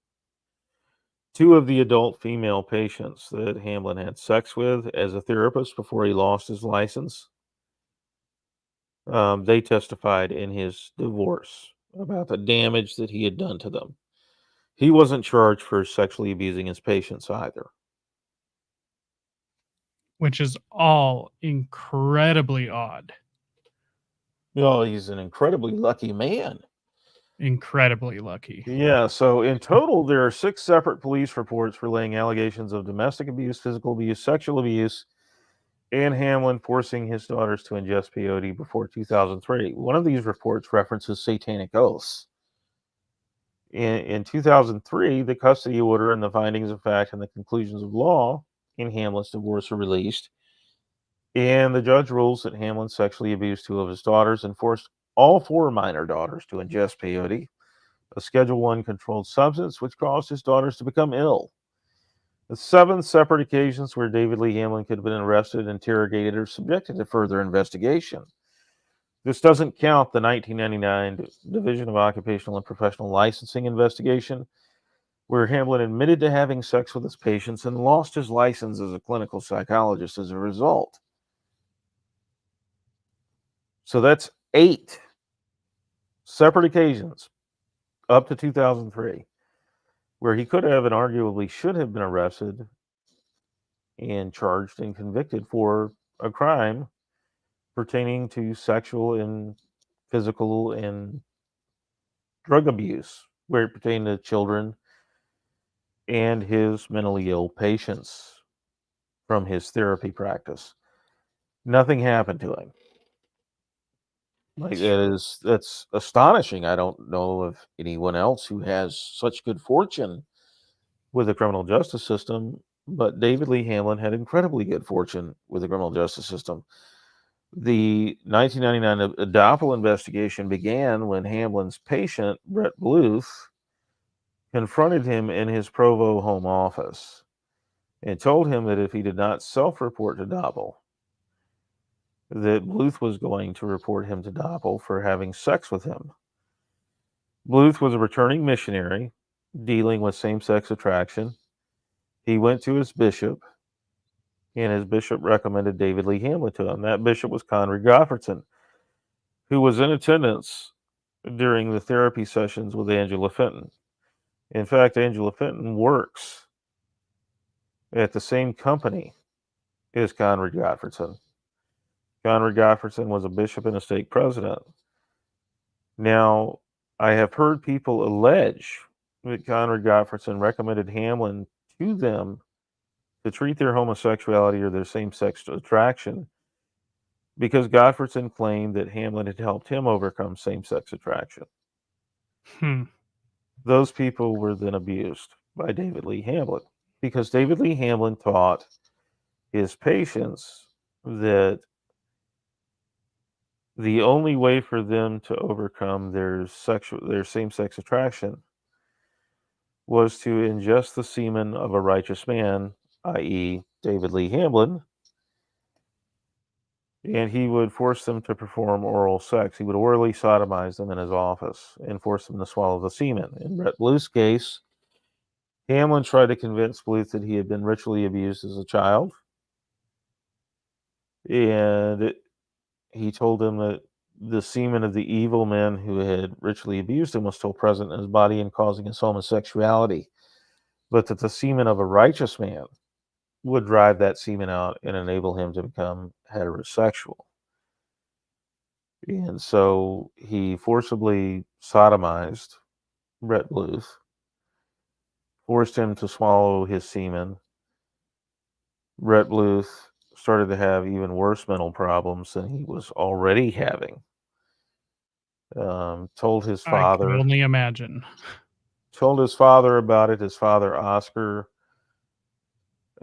2 of the adult female patients that Hamlin had sex with as a therapist before he lost his license, they testified in his divorce about the damage that he had done to them. He wasn't charged for sexually abusing his patients either. Which is all incredibly odd. Oh, he's an incredibly lucky man. Incredibly lucky. Yeah, so in total, there are 6 separate police reports relaying allegations of domestic abuse, physical abuse, sexual abuse, and Hamlin forcing his daughters to ingest peyote before 2003. One of these reports references satanic oaths. In 2003, the custody order and the findings of fact and the conclusions of law in Hamlin's divorce are released, and the judge rules that Hamlin sexually abused 2 of his daughters and forced all 4 minor daughters to ingest peyote, a Schedule 1 controlled substance which caused his daughters to become ill. The 7 separate occasions where David Lee Hamlin could have been arrested, interrogated, or subjected to further investigation. This doesn't count the 1999 Division of Occupational and Professional Licensing investigation, where Hamlin admitted to having sex with his patients and lost his license as a clinical psychologist as a result. So that's 8 separate occasions up to 2003 where he could have and arguably should have been arrested and charged and convicted for a crime pertaining to sexual and physical and drug abuse, where it pertained to children and his mentally ill patients from his therapy practice. Nothing happened to him. Like that's astonishing. I don't know of anyone else who has such good fortune with the criminal justice system, but David Lee Hamlin had incredibly good fortune with the criminal justice system. The 1999 Doppel investigation began when Hamlin's patient, Brett Bluth, confronted him in his Provo home office and told him that if he did not self-report to Doppel, that Bluth was going to report him to Doppel for having sex with him. Bluth was a returning missionary dealing with same-sex attraction. He went to his bishop, and his bishop recommended David Lee Hamlin to him. That bishop was Conrad Gottfredson, who was in attendance during the therapy sessions with Angela Fenton. In fact, Angela Fenton works at the same company as Conrad Gottfredson. Conrad Gottfredson was a bishop and a stake president. Now, I have heard people allege that Conrad Gottfredson recommended Hamlin to them to treat their homosexuality or their same-sex attraction because Gottfredson claimed that Hamlin had helped him overcome same-sex attraction. Those people were then abused by David Lee Hamlin because David Lee Hamlin taught his patients that the only way for them to overcome their same-sex attraction was to ingest the semen of a righteous man, i.e., David Lee Hamlin, and he would force them to perform oral sex. He would orally sodomize them in his office and force them to swallow the semen. In Brett Bluth's case, Hamlin tried to convince Bluth that he had been ritually abused as a child, and he told him that the semen of the evil men who had ritually abused him was still present in his body and causing his homosexuality, but that the semen of a righteous man would drive that semen out and enable him to become heterosexual. And so he forcibly sodomized Brett Bluth, forced him to swallow his semen. Brett Bluth started to have even worse mental problems than he was already having. Told his I can father only imagine. about it. His father, Oscar,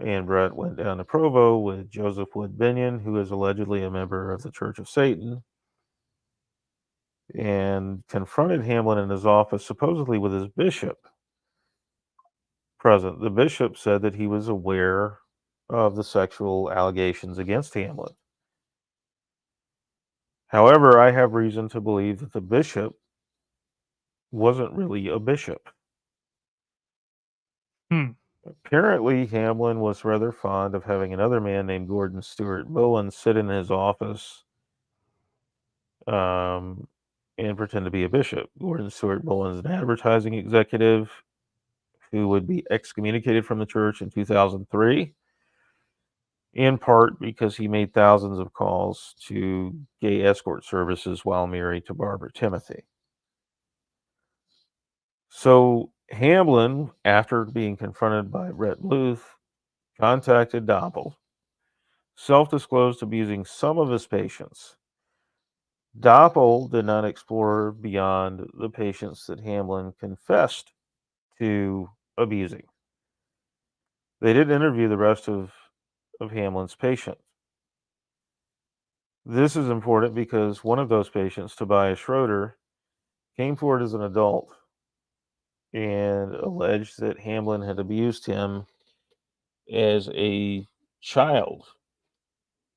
and Brett went down to Provo with Joseph Wood Binion, who is allegedly a member of the Church of Satan, and confronted Hamlin in his office, supposedly with his bishop present. The bishop said that he was aware of the sexual allegations against Hamlin. However, I have reason to believe that the bishop wasn't really a bishop. Apparently, Hamlin was rather fond of having another man named Gordon Stewart Bowen sit in his office and pretend to be a bishop. Gordon Stewart Bowen is an advertising executive who would be excommunicated from the church in 2003, in part because he made thousands of calls to gay escort services while married to Barbara Timothy. So Hamlin, after being confronted by Brett Bluth, contacted Doppel, self-disclosed abusing some of his patients. Doppel did not explore beyond the patients that Hamlin confessed to abusing. They didn't interview the rest of Hamlin's patients. This is important because one of those patients, Tobias Schroeder, came forward as an adult and alleged that Hamlin had abused him as a child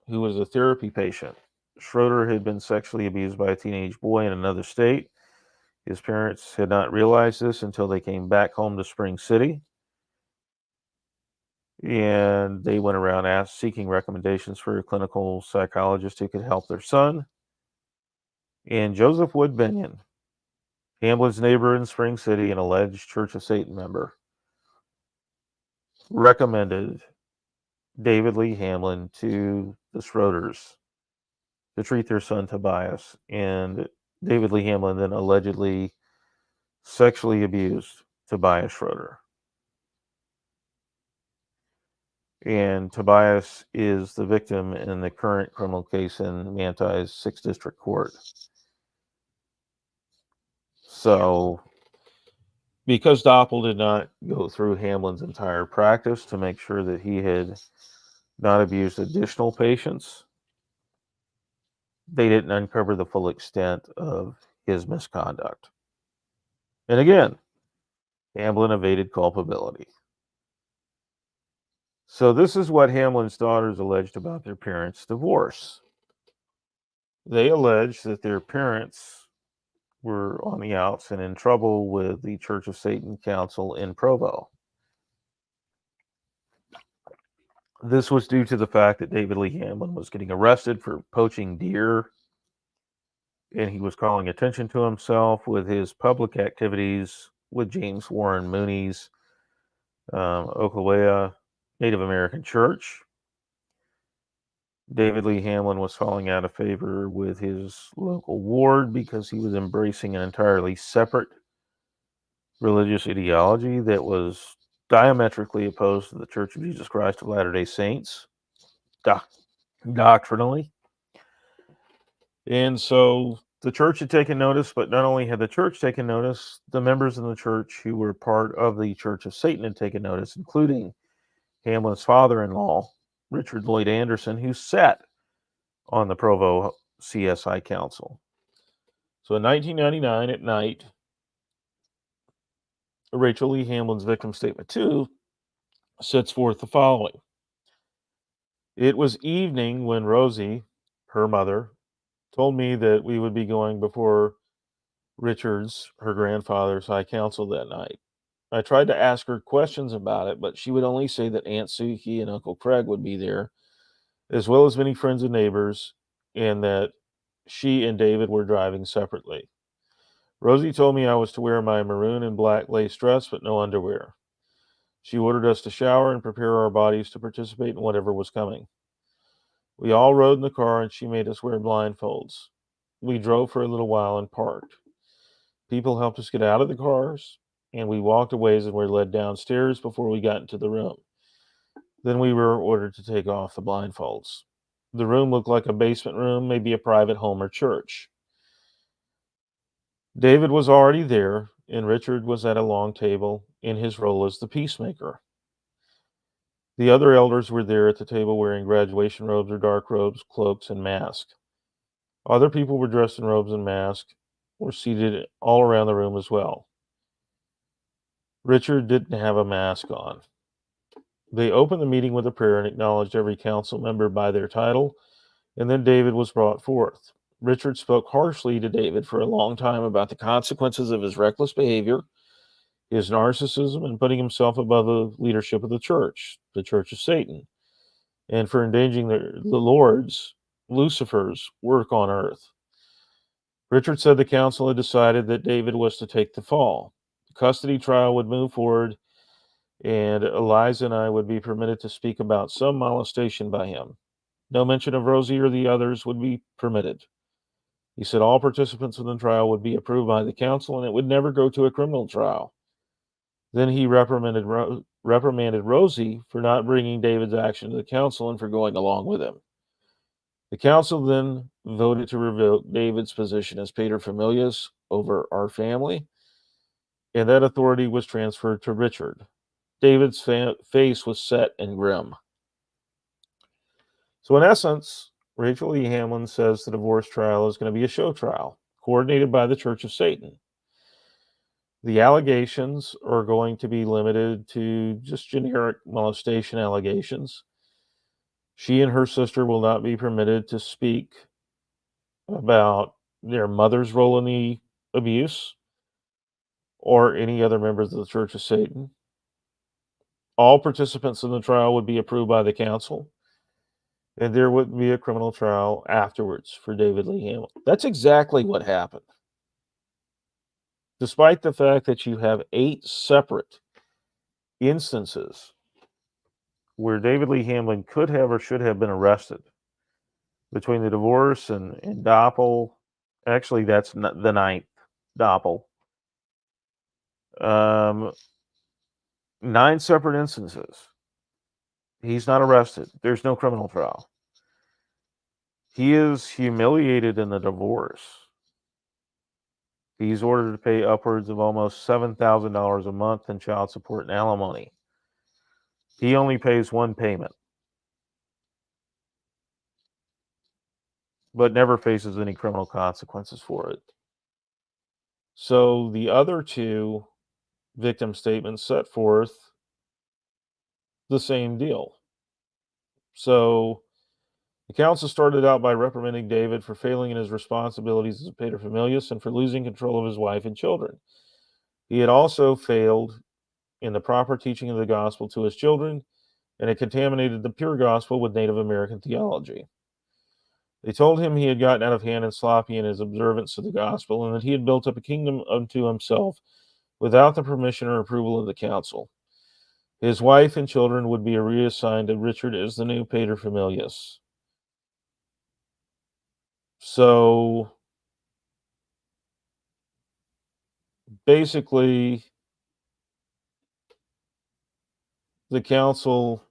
who was a therapy patient. Schroeder had been sexually abused by a teenage boy in another state. His parents had not realized this until they came back home to Spring City. And they went around seeking recommendations for a clinical psychologist who could help their son. And Joseph Wood Binion, Hamlin's neighbor in Spring City, an alleged Church of Satan member, recommended David Lee Hamlin to the Schroeders to treat their son Tobias, and David Lee Hamlin then allegedly sexually abused Tobias Schroeder. And Tobias is the victim in the current criminal case in Manti's 6th District Court. So, because Doppel did not go through Hamlin's entire practice to make sure that he had not abused additional patients, they didn't uncover the full extent of his misconduct. And again, Hamlin evaded culpability. So this is what Hamlin's daughters alleged about their parents' divorce. They alleged that their parents were on the outs and in trouble with the Church of Satan Council in Provo. This was due to the fact that David Lee Hamlin was getting arrested for poaching deer, and he was calling attention to himself with his public activities with James Warren Mooney's Oklahoma Native American Church. David Lee Hamlin was falling out of favor with his local ward because he was embracing an entirely separate religious ideology that was diametrically opposed to the Church of Jesus Christ of Latter-day Saints, doctrinally. And so the church had taken notice, but not only had the church taken notice, the members in the church who were part of the Church of Satan had taken notice, including Hamlin's father-in-law, Richard Lloyd Anderson, who sat on the Provo CSI Council. So in 1999 at night, Rachel Lee Hamlin's victim statement 2 sets forth the following. It was evening when Rosie, her mother, told me that we would be going before Richard's, her grandfather's, high council that night. I tried to ask her questions about it, but she would only say that Aunt Suki and Uncle Craig would be there, as well as many friends and neighbors, and that she and David were driving separately. Rosie told me I was to wear my maroon and black lace dress, but no underwear. She ordered us to shower and prepare our bodies to participate in whatever was coming. We all rode in the car, and she made us wear blindfolds. We drove for a little while and parked. People helped us get out of the cars, and we walked a ways and were led downstairs before we got into the room. Then we were ordered to take off the blindfolds. The room looked like a basement room, maybe a private home or church. David was already there, and Richard was at a long table in his role as the peacemaker. The other elders were there at the table wearing graduation robes or dark robes, cloaks, and masks. Other people were dressed in robes and masks, were seated all around the room as well. Richard didn't have a mask on. They opened the meeting with a prayer and acknowledged every council member by their title, and then David was brought forth. Richard spoke harshly to David for a long time about the consequences of his reckless behavior, his narcissism, and putting himself above the leadership of the Church of Satan, and for endangering the Lord's, Lucifer's, work on earth. Richard said the council had decided that David was to take the fall. The custody trial would move forward, and Eliza and I would be permitted to speak about some molestation by him. No mention of Rosie or the others would be permitted. He said all participants in the trial would be approved by the council, and it would never go to a criminal trial. Then he reprimanded Rosie for not bringing David's action to the council and for going along with him. The council then voted to revoke David's position as paterfamilias over our family, and that authority was transferred to Richard. David's face was set and grim. So in essence, Rachel E. Hamlin says the divorce trial is going to be a show trial, coordinated by the Church of Satan. The allegations are going to be limited to just generic molestation allegations. She and her sister will not be permitted to speak about their mother's role in the abuse or any other members of the Church of Satan. All participants in the trial would be approved by the council, and there would be a criminal trial afterwards for David Lee Hamlin. That's exactly what happened. Despite the fact that you have 8 separate instances where David Lee Hamlin could have or should have been arrested, between the divorce and Doppel. Actually, that's the ninth Doppel. 9 separate instances. He's not arrested. There's no criminal trial. He is humiliated in the divorce. He's ordered to pay upwards of almost $7,000 a month in child support and alimony. He only pays one payment, but never faces any criminal consequences for it. So the other 2 victim statements set forth the same deal. So the council started out by reprimanding David for failing in his responsibilities as a paterfamilias and for losing control of his wife and children. He had also failed in the proper teaching of the gospel to his children, and had contaminated the pure gospel with Native American theology. They told him he had gotten out of hand and sloppy in his observance of the gospel, and that he had built up a kingdom unto himself without the permission or approval of the council. His wife and children would be reassigned to Richard as the new paterfamilias. So basically, the council,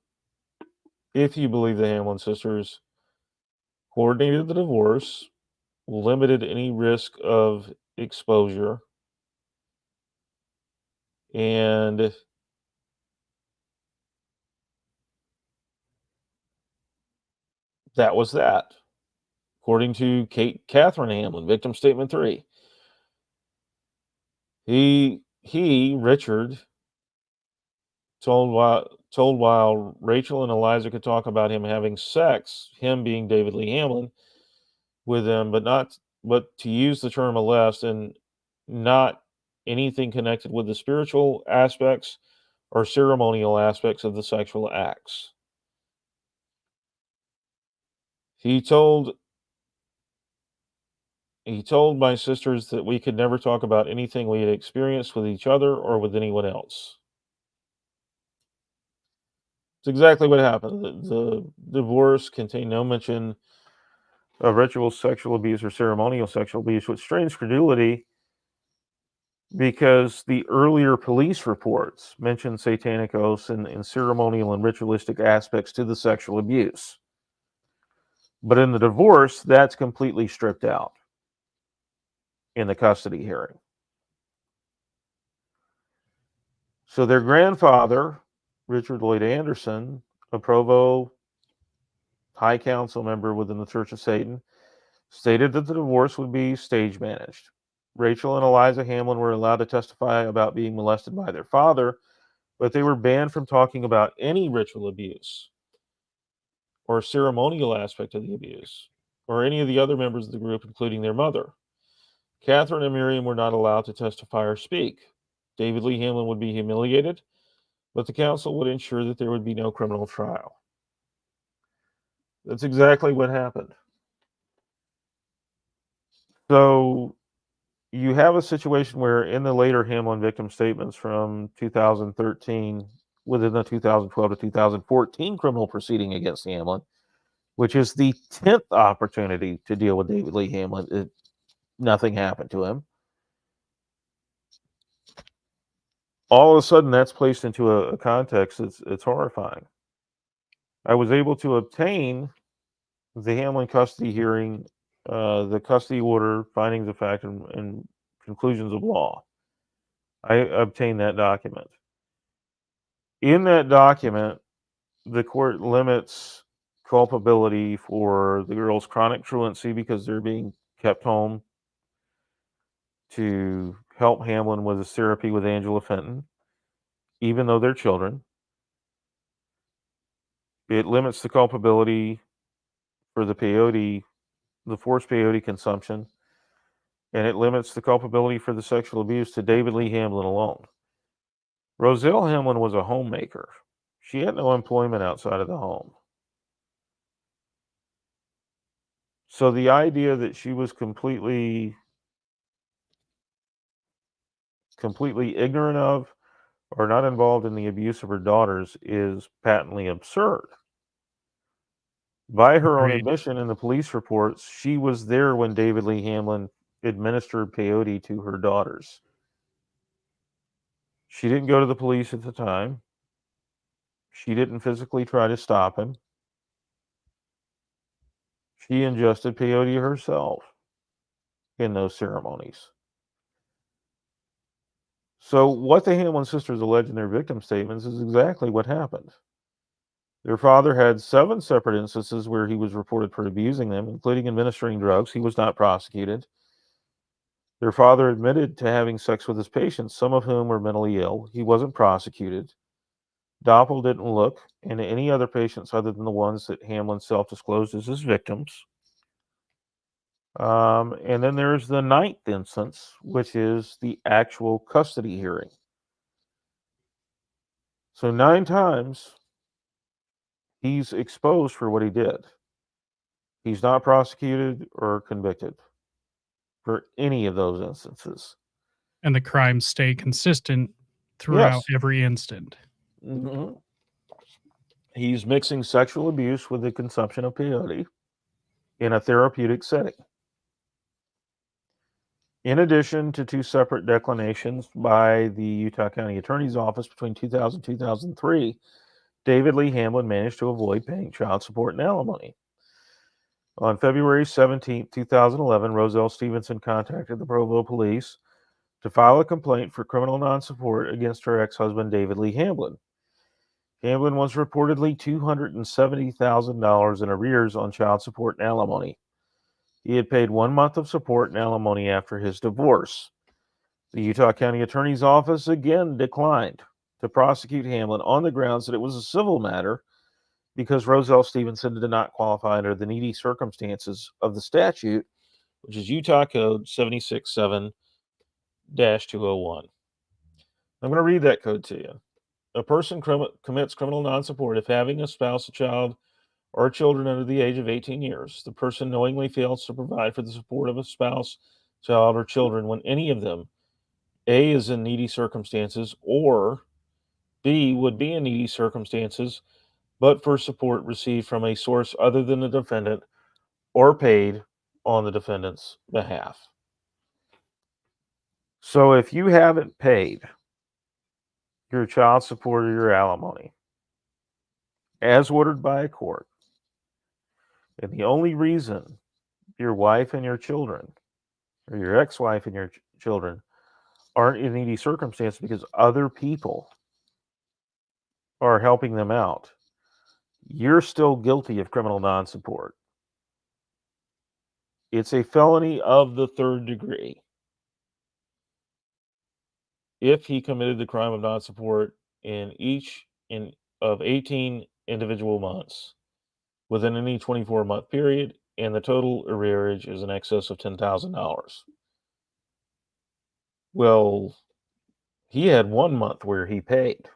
if you believe the Hamlin sisters, coordinated the divorce, limited any risk of exposure, and that was that. According to Catherine Hamlin, victim statement 3. Richard, told while Rachel and Eliza could talk about him having sex, him being David Lee Hamlin, with them, but to use the term molest and not anything connected with the spiritual aspects or ceremonial aspects of the sexual acts. He told my sisters that we could never talk about anything we had experienced with each other or with anyone else. It's exactly what happened. The divorce contained no mention of ritual sexual abuse or ceremonial sexual abuse, which strains credulity because the earlier police reports mentioned satanic oaths and ceremonial and ritualistic aspects to the sexual abuse. But in the divorce, that's completely stripped out in the custody hearing. So their grandfather, Richard Lloyd Anderson, a Provo High Council member within the Church of Satan, stated that the divorce would be stage managed. Rachel and Eliza Hamlin were allowed to testify about being molested by their father, but they were banned from talking about any ritual abuse or ceremonial aspect of the abuse or any of the other members of the group, including their mother. Catherine and Miriam were not allowed to testify or speak. David Lee Hamlin would be humiliated, but the council would ensure that there would be no criminal trial. That's exactly what happened. So you have a situation where in the later Hamlin victim statements from 2013, within the 2012 to 2014 criminal proceeding against Hamlin, which is the 10th opportunity to deal with David Lee Hamlin, nothing happened to him. All of a sudden, that's placed into a context it's horrifying. I was able to obtain the Hamlin custody hearing, the custody order, findings of fact, and conclusions of law. I obtained that document. In that document, the court limits culpability for the girl's chronic truancy because they're being kept home to help Hamlin with his therapy with Angela Fenton, even though they're children. It limits the culpability for the peyote, the forced peyote consumption, and it limits the culpability for the sexual abuse to David Lee Hamlin alone. Roselle Hamlin was a homemaker. She had no employment outside of the home. So the idea that she was completely ignorant of or not involved in the abuse of her daughters is patently absurd. By her own Agreed. admission in the police reports, she was there when David Lee Hamlin administered peyote to her daughters. She didn't go to the police at the time. She didn't physically try to stop him. She ingested peyote herself in those ceremonies. So, what the Hamlin sisters allege in their victim statements is exactly what happened. Their father had 7 separate instances where he was reported for abusing them, including administering drugs. He was not prosecuted. Their father admitted to having sex with his patients, some of whom were mentally ill. He wasn't prosecuted. Doppel didn't look into any other patients other than the ones that Hamlin self-disclosed as his victims. And then there's the 9th instance, which is the actual custody hearing. So 9 times he's exposed for what he did. He's not prosecuted or convicted for any of those instances. And the crimes stay consistent throughout Yes. every instant. Mhm. He's mixing sexual abuse with the consumption of peyote in a therapeutic setting. In addition to 2 separate declinations by the Utah County Attorney's Office between 2000 and 2003, David Lee Hamlin managed to avoid paying child support and alimony. On February 17, 2011, Roselle Stevenson contacted the Provo police to file a complaint for criminal non-support against her ex-husband, David Lee Hamlin. Hamlin was reportedly $270,000 in arrears on child support and alimony. He had paid 1 month of support and alimony after his divorce. The Utah County Attorney's Office again declined to prosecute Hamlin on the grounds that it was a civil matter because Roselle Stevenson did not qualify under the needy circumstances of the statute, which is Utah Code 767-201. I'm going to read that code to you. A person commits criminal non-support if having a spouse, a child, or children under the age of 18 years, the person knowingly fails to provide for the support of a spouse, child, or children when any of them, A, is in needy circumstances, or B, would be in needy circumstances, but for support received from a source other than the defendant or paid on the defendant's behalf. So if you haven't paid your child support or your alimony as ordered by a court, and the only reason your wife and your children or your ex-wife and your children aren't in needy circumstances because other people are helping them out, you're still guilty of criminal non-support. It's a felony of the 3rd degree. If he committed the crime of non-support in each of 18 individual months within any 24-month period, and the total arrearage is in excess of $10,000. Well, he had 1 month where he paid,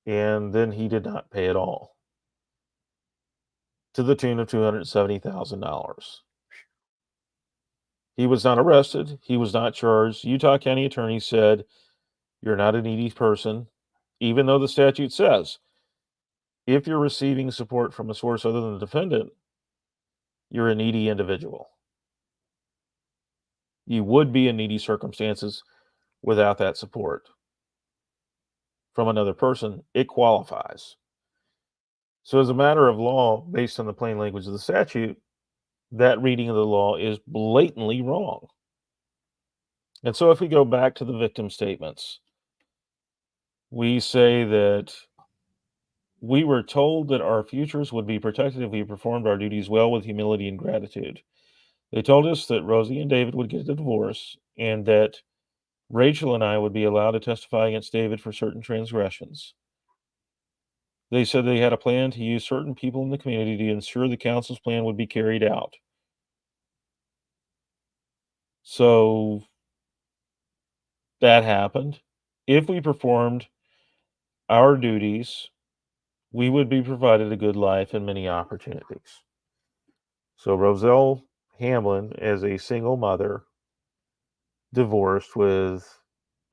and then he did not pay at all, to the tune of $270,000. He was not arrested. He was not charged. Utah County Attorney said, "You're not a needy person," even though the statute says if you're receiving support from a source other than the defendant, you're a needy individual. You would be in needy circumstances without that support from another person. It qualifies. So, as a matter of law, based on the plain language of the statute, that reading of the law is blatantly wrong. And so, if we go back to the victim statements, we say that we were told that our futures would be protected if we performed our duties well with humility and gratitude. They told us that Rosie and David would get a divorce and that Rachel and I would be allowed to testify against David for certain transgressions. They said they had a plan to use certain people in the community to ensure the council's plan would be carried out. So that happened. If we performed our duties, we would be provided a good life and many opportunities. So Roselle Hamlin, as a single mother, divorced with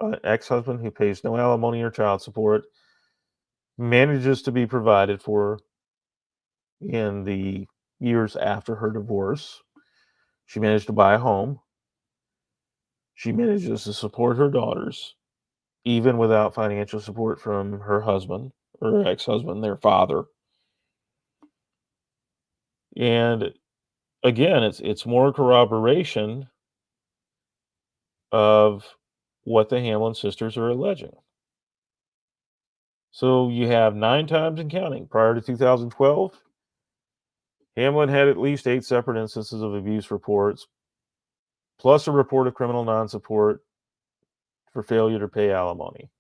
an ex-husband who pays no alimony or child support, manages to be provided for in the years after her divorce. She managed to buy a home. She manages to support her daughters, even without financial support from her husband or her ex-husband, their father. And again, it's more corroboration of what the Hamlin sisters are alleging. So you have 9 times and counting. Prior to 2012, Hamlin had at least 8 separate instances of abuse reports, plus a report of criminal non-support for failure to pay alimony.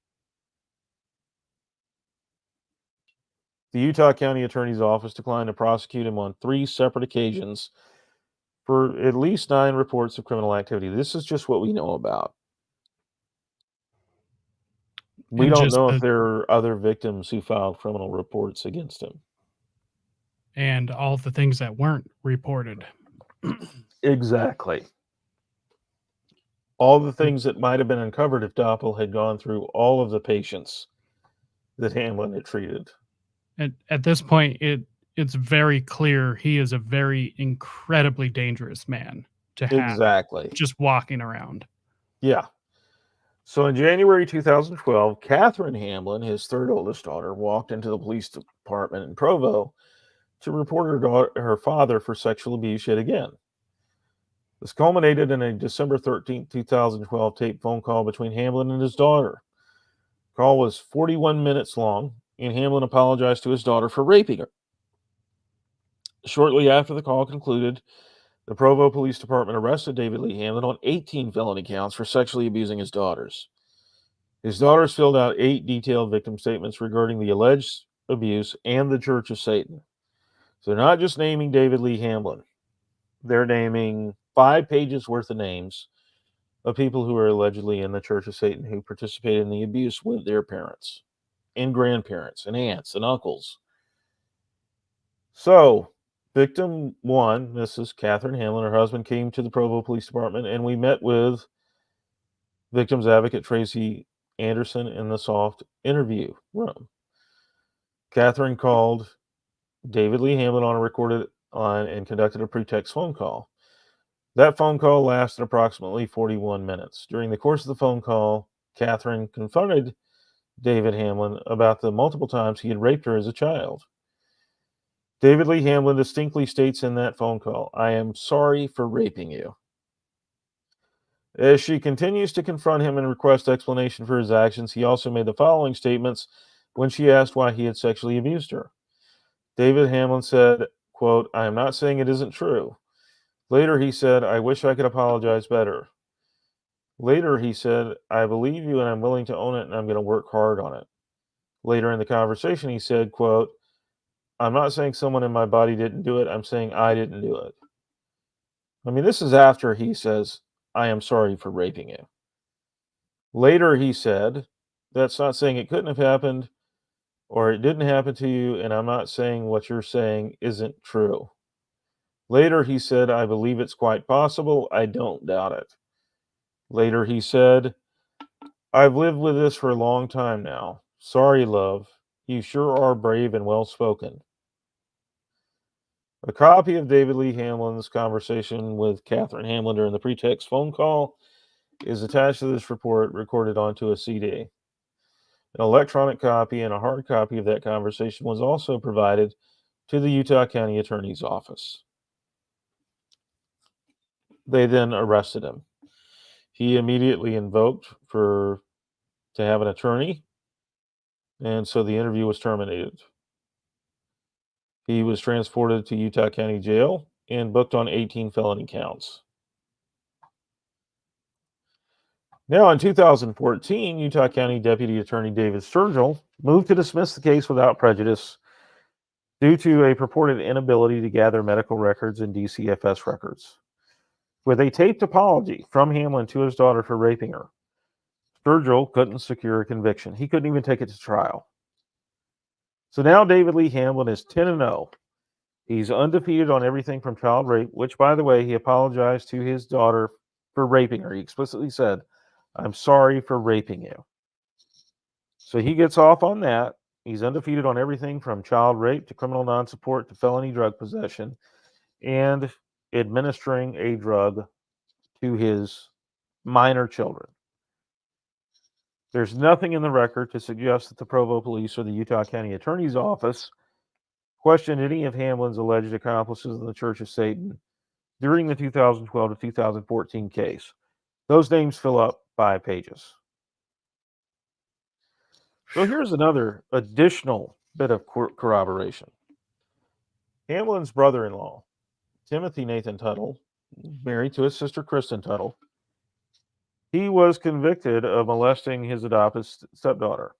The Utah County Attorney's Office declined to prosecute him on 3 separate occasions for at least 9 reports of criminal activity. This is just what we know about. We And don't just know if there are other victims who filed criminal reports against him. and all the things that weren't reported. Exactly. All the things that might have been uncovered if Doppel had gone through all of the patients that Hamlin had treated. At this point, it's very clear he is a very incredibly dangerous man to have Exactly. just walking around. Yeah. So in January 2012, Catherine Hamlin, his third oldest daughter, walked into the police department in Provo to report her father for sexual abuse yet again. This culminated in a December 13th, 2012 taped phone call between Hamlin and his daughter. The call was 41 minutes long, and Hamlin apologized to his daughter for raping her. Shortly after the call concluded, the Provo Police Department arrested David Lee Hamlin on 18 felony counts for sexually abusing his daughters. His daughters filled out 8 detailed victim statements regarding the alleged abuse and the Church of Satan. So they're not just naming David Lee Hamlin. They're naming 5 pages worth of names of people who are allegedly in the Church of Satan who participated in the abuse with their parents and grandparents and aunts and uncles. So, victim 1, Mrs. Catherine Hamlin, her husband came to the Provo Police Department, and we met with victim's advocate Tracy Anderson in the soft interview room. Catherine called David Lee Hamlin on a recorded line and conducted a pretext phone call. That phone call lasted approximately 41 minutes. During the course of the phone call, Catherine confronted David Hamlin about the multiple times he had raped her as a child. David Lee Hamlin distinctly states in that phone call, "I am sorry for raping you." As she continues to confront him and request explanation for his actions, he also made the following statements when she asked why he had sexually abused her. David Hamlin said, quote, "I am not saying it isn't true." Later, he said, "I wish I could apologize better." Later, he said, "I believe you and I'm willing to own it and I'm going to work hard on it." Later in the conversation, he said, quote, "I'm not saying someone in my body didn't do it. I'm saying I didn't do it." I mean, this is after he says, "I am sorry for raping you." Later, he said, "That's not saying it couldn't have happened or it didn't happen to you, and I'm not saying what you're saying isn't true." Later, he said, "I believe it's quite possible. I don't doubt it." Later, he said, "I've lived with this for a long time now. Sorry, love. You sure are brave and well spoken." A copy of David Lee Hamlin's conversation with Catherine Hamlin during the pretext phone call is attached to this report recorded onto a CD. An electronic copy and a hard copy of that conversation was also provided to the Utah County Attorney's Office. They then arrested him. He immediately invoked to have an attorney, and so the interview was terminated. He was transported to Utah County Jail and booked on 18 felony counts. Now, in 2014, Utah County Deputy Attorney David Sturgill moved to dismiss the case without prejudice due to a purported inability to gather medical records and DCFS records. With a taped apology from Hamlin to his daughter for raping her, Sturgill couldn't secure a conviction. He couldn't even take it to trial. So now David Lee Hamlin is 10-0. He's undefeated on everything from child rape, which, by the way, he apologized to his daughter for raping her. He explicitly said, "I'm sorry for raping you." So he gets off on that, He's undefeated on everything from child rape to criminal non-support to felony drug possession and administering a drug to his minor children. There's nothing in the record to suggest that the Provo Police or the Utah County Attorney's Office questioned any of Hamlin's alleged accomplices in the Church of Satan during the 2012 to 2014 case. Those names fill up 5 pages. So here's another additional bit of corroboration. Hamlin's brother-in-law, Timothy Nathan Tuttle, married to his sister Kristen Tuttle, he was convicted of molesting his adopted stepdaughter.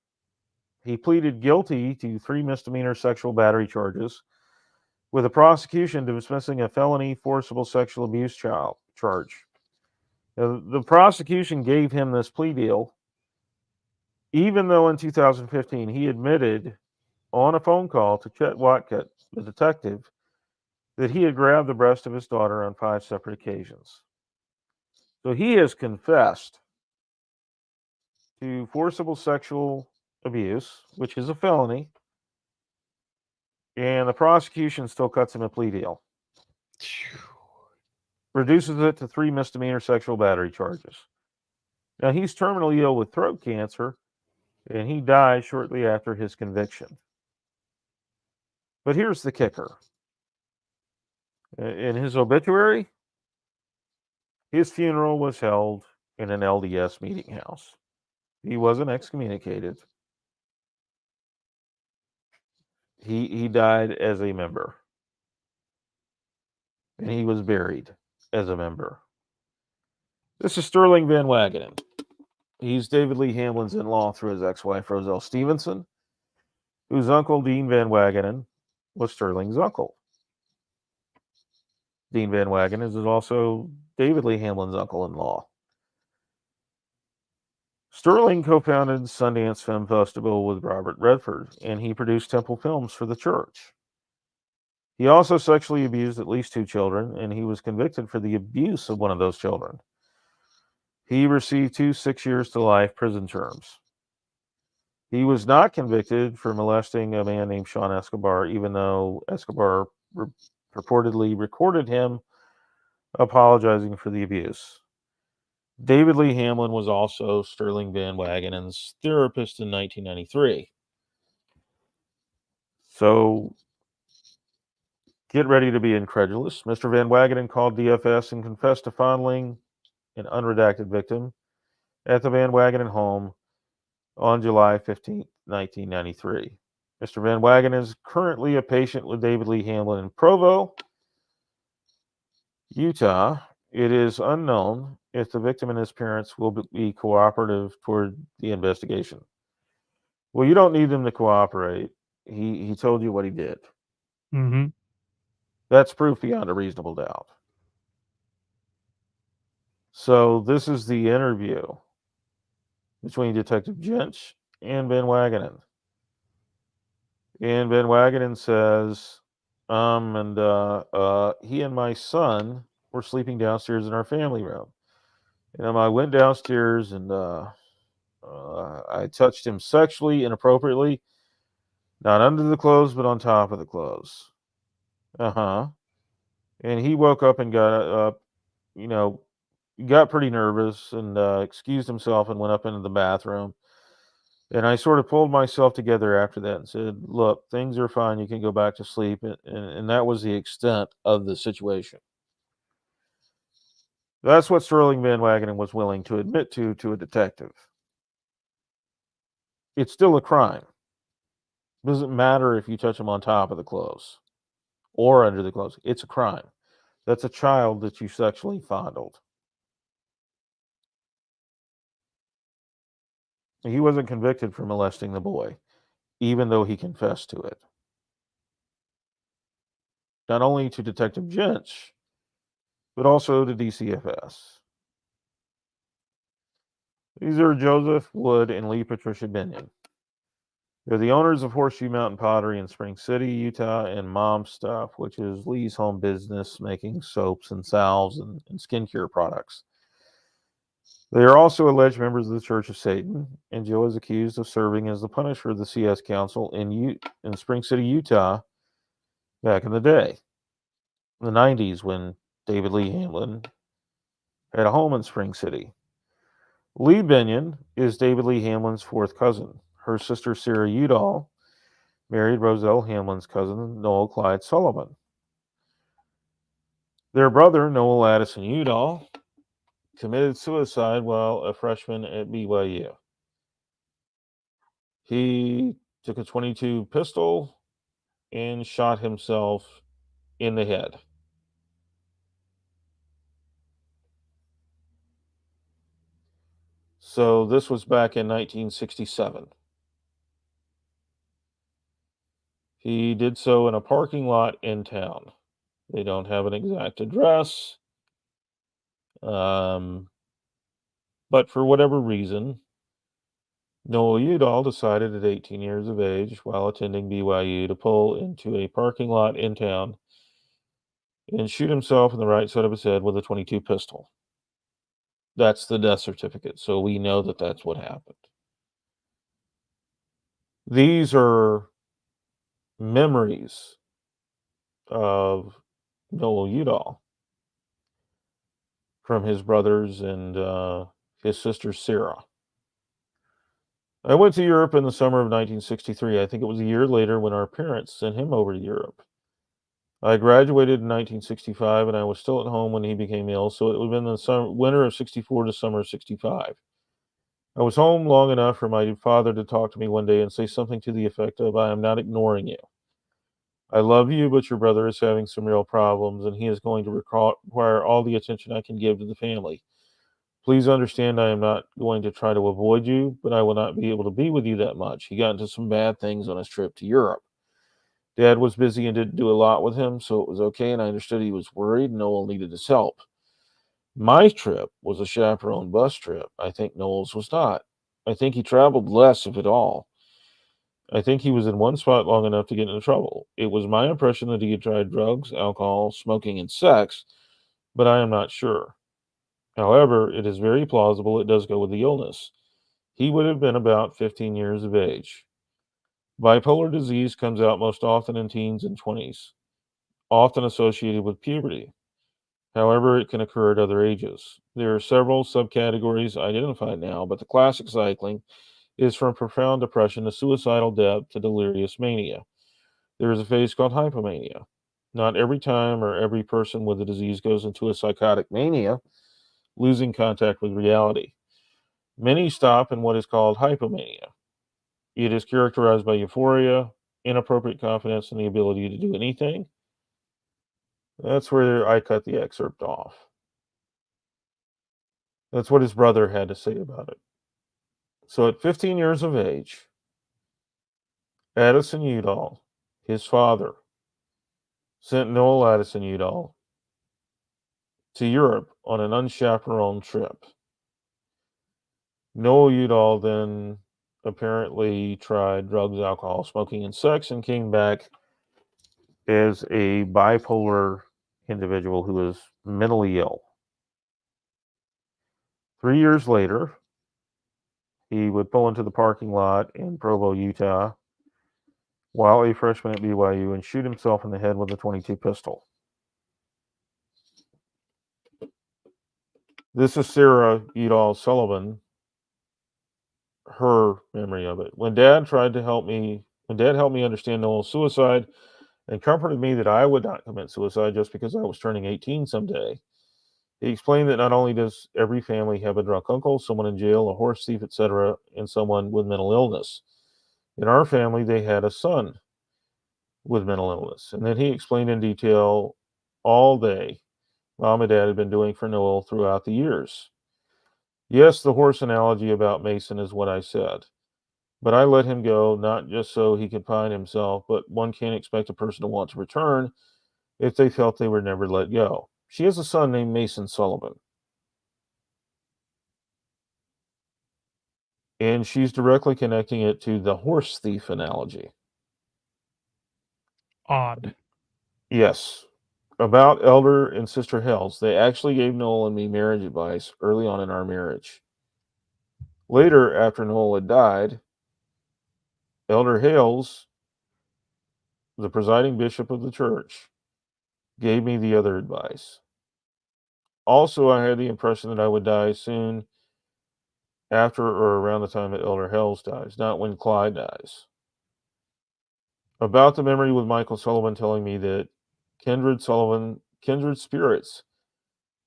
He pleaded guilty to 3 misdemeanor sexual battery charges, with the prosecution dismissing a felony forcible sexual abuse charge. The prosecution gave him this plea deal, even though in 2015 he admitted on a phone call to Chet Watcutt, the detective, that he had grabbed the breast of his daughter on 5 separate occasions. So he has confessed to forcible sexual abuse, which is a felony, and the prosecution still cuts him a plea deal. Reduces it to 3 misdemeanor sexual battery charges. Now, he's terminally ill with throat cancer, and he died shortly after his conviction. But here's the kicker. In his obituary, his funeral was held in an LDS meeting house. He wasn't excommunicated. He died as a member. And he was buried as a member. This is Sterling Van Wagenen. He's David Lee Hamlin's in-law through his ex-wife, Roselle Stevenson, whose uncle, Dean Van Wagenen, was Sterling's uncle. Dean Van Wagenen is also David Lee Hamlin's uncle-in-law. Sterling co-founded Sundance Film Festival with Robert Redford, and he produced Temple Films for the church. He also sexually abused at least 2 children, and he was convicted for the abuse of one of those children. He received 2 6-years-to-life prison terms. He was not convicted for molesting a man named Sean Escobar, even though Escobar purportedly recorded him apologizing for the abuse. David Lee Hamlin was also Sterling Van Wagenen's therapist in 1993. So get ready to be incredulous. Mr. Van Wagenen called DFS and confessed to fondling an unredacted victim at the Van Wagenen home on July 15, 1993. Mr. Van Wagenen is currently a patient with David Lee Hamlin in Provo, Utah. It is unknown if the victim and his parents will be cooperative toward the investigation. Well, you don't need them to cooperate. He told you what he did. Mm-hmm. That's proof beyond a reasonable doubt. So this is the interview between Detective Jench and Van Wagenen. And Van Wagenen says, he and my son were sleeping downstairs in our family room. And I went downstairs and I touched him sexually, inappropriately, not under the clothes, but on top of the clothes. And he woke up and got up, got pretty nervous and excused himself and went up into the bathroom. And I sort of pulled myself together after that and said, look, things are fine. You can go back to sleep. And that was the extent of the situation. That's what Sterling Van Wagenen was willing to admit to a detective. It's still a crime. It doesn't matter if you touch him on top of the clothes or under the clothes. It's a crime. That's a child that you sexually fondled. He wasn't convicted for molesting the boy, even though he confessed to it. Not only to Detective Jench, but also to DCFS. These are Joseph Wood and Lee Patricia Binion. They're the owners of Horseshoe Mountain Pottery in Spring City, Utah, and Mom Stuff, which is Lee's home business making soaps and salves and skincare products. They are also alleged members of the Church of Satan, and Joe is accused of serving as the Punisher of the CS Council in Spring City, Utah, back in the day, in the 90s, when David Lee Hamlin had a home in Spring City. Lee Binion is David Lee Hamlin's fourth cousin. Her sister, Sarah Udall, married Roselle Hamlin's cousin, Noel Clyde Sullivan. Their brother, Noel Addison Udall, committed suicide while a freshman at BYU. He took a .22 pistol and shot himself in the head. So this was back in 1967. He did so in a parking lot in town. They don't have an exact address. But for whatever reason, Noel Udall decided at 18 years of age, while attending BYU, to pull into a parking lot in town and shoot himself in the right side of his head with a .22 pistol. That's the death certificate, so we know that that's what happened. These are memories of Noel Udall from his brothers and his sister Sarah. I went to Europe in the summer of 1963. I think it was a year later when our parents sent him over to Europe. I graduated in 1965, and I was still at home when he became ill, so it would have been the winter of 64 to summer of 65. I was home long enough for my father to talk to me one day and say something to the effect of, "I am not ignoring you. I love you, but your brother is having some real problems, and he is going to require all the attention I can give to the family. Please understand I am not going to try to avoid you, but I will not be able to be with you that much." He got into some bad things on his trip to Europe. Dad was busy and didn't do a lot with him, so it was okay, and I understood he was worried. Noel needed his help. My trip was a chaperone bus trip. I think Noel's was not. I think he traveled less, if at all. I think he was in one spot long enough to get into trouble. It was my impression that he had tried drugs, alcohol, smoking, and sex, but I am not sure. However, it is very plausible it does go with the illness. He would have been about 15 years of age. Bipolar disease comes out most often in teens and 20s, often associated with puberty. However, it can occur at other ages. There are several subcategories identified now, but the classic cycling is from profound depression to suicidal depth to delirious mania. There is a phase called hypomania. Not every time or every person with the disease goes into a psychotic mania, losing contact with reality. Many stop in what is called hypomania. It is characterized by euphoria, inappropriate confidence, and the ability to do anything. That's where I cut the excerpt off. That's what his brother had to say about it. So at 15 years of age, Addison Udall, his father, sent Noel Addison Udall to Europe on an unchaperoned trip. Noel Udall then apparently tried drugs, alcohol, smoking, and sex and came back as a bipolar individual who was mentally ill. 3 years later, he would pull into the parking lot in Provo, Utah, while a freshman at BYU, and shoot himself in the head with a .22 pistol. This is Sarah Udall Sullivan, her memory of it. When Dad helped me understand Noel's suicide and comforted me that I would not commit suicide just because I was turning 18 someday, he explained that not only does every family have a drunk uncle, someone in jail, a horse thief, etc., and someone with mental illness. In our family, they had a son with mental illness. And then he explained in detail all day Mom and Dad had been doing for Noel throughout the years. Yes, the horse analogy about Mason is what I said. But I let him go, not just so he could find himself, but one can't expect a person to want to return if they felt they were never let go. She has a son named Mason Sullivan. And she's directly connecting it to the horse thief analogy. Odd. Yes. About Elder and Sister Hales, they actually gave Noel and me marriage advice early on in our marriage. Later, after Noel had died, Elder Hales, the presiding bishop of the church, gave me the other advice. Also, I had the impression that I would die soon after or around the time that Elder Hales dies, not when Clyde dies. About the memory with Michael Sullivan telling me that kindred spirits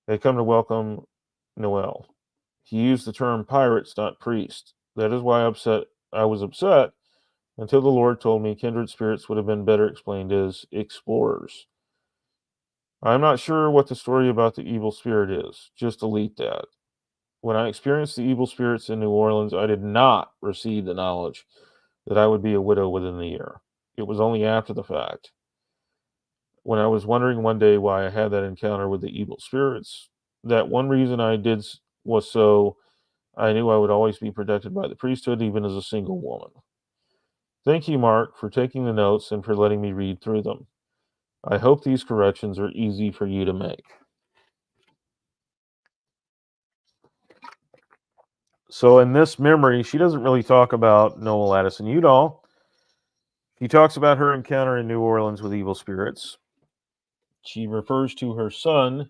had come to welcome Noel. He used the term pirates, not priests. That is why I was upset until the Lord told me kindred spirits would have been better explained as explorers. I'm not sure what the story about the evil spirit is. Just delete that. When I experienced the evil spirits in New Orleans, I did not receive the knowledge that I would be a widow within the year. It was only after the fact. When I was wondering one day why I had that encounter with the evil spirits, that one reason I did was so I knew I would always be protected by the priesthood, even as a single woman. Thank you, Mark, for taking the notes and for letting me read through them. I hope these corrections are easy for you to make. So in this memory, she doesn't really talk about Noel Addison Udall. She talks about her encounter in New Orleans with evil spirits. She refers to her son,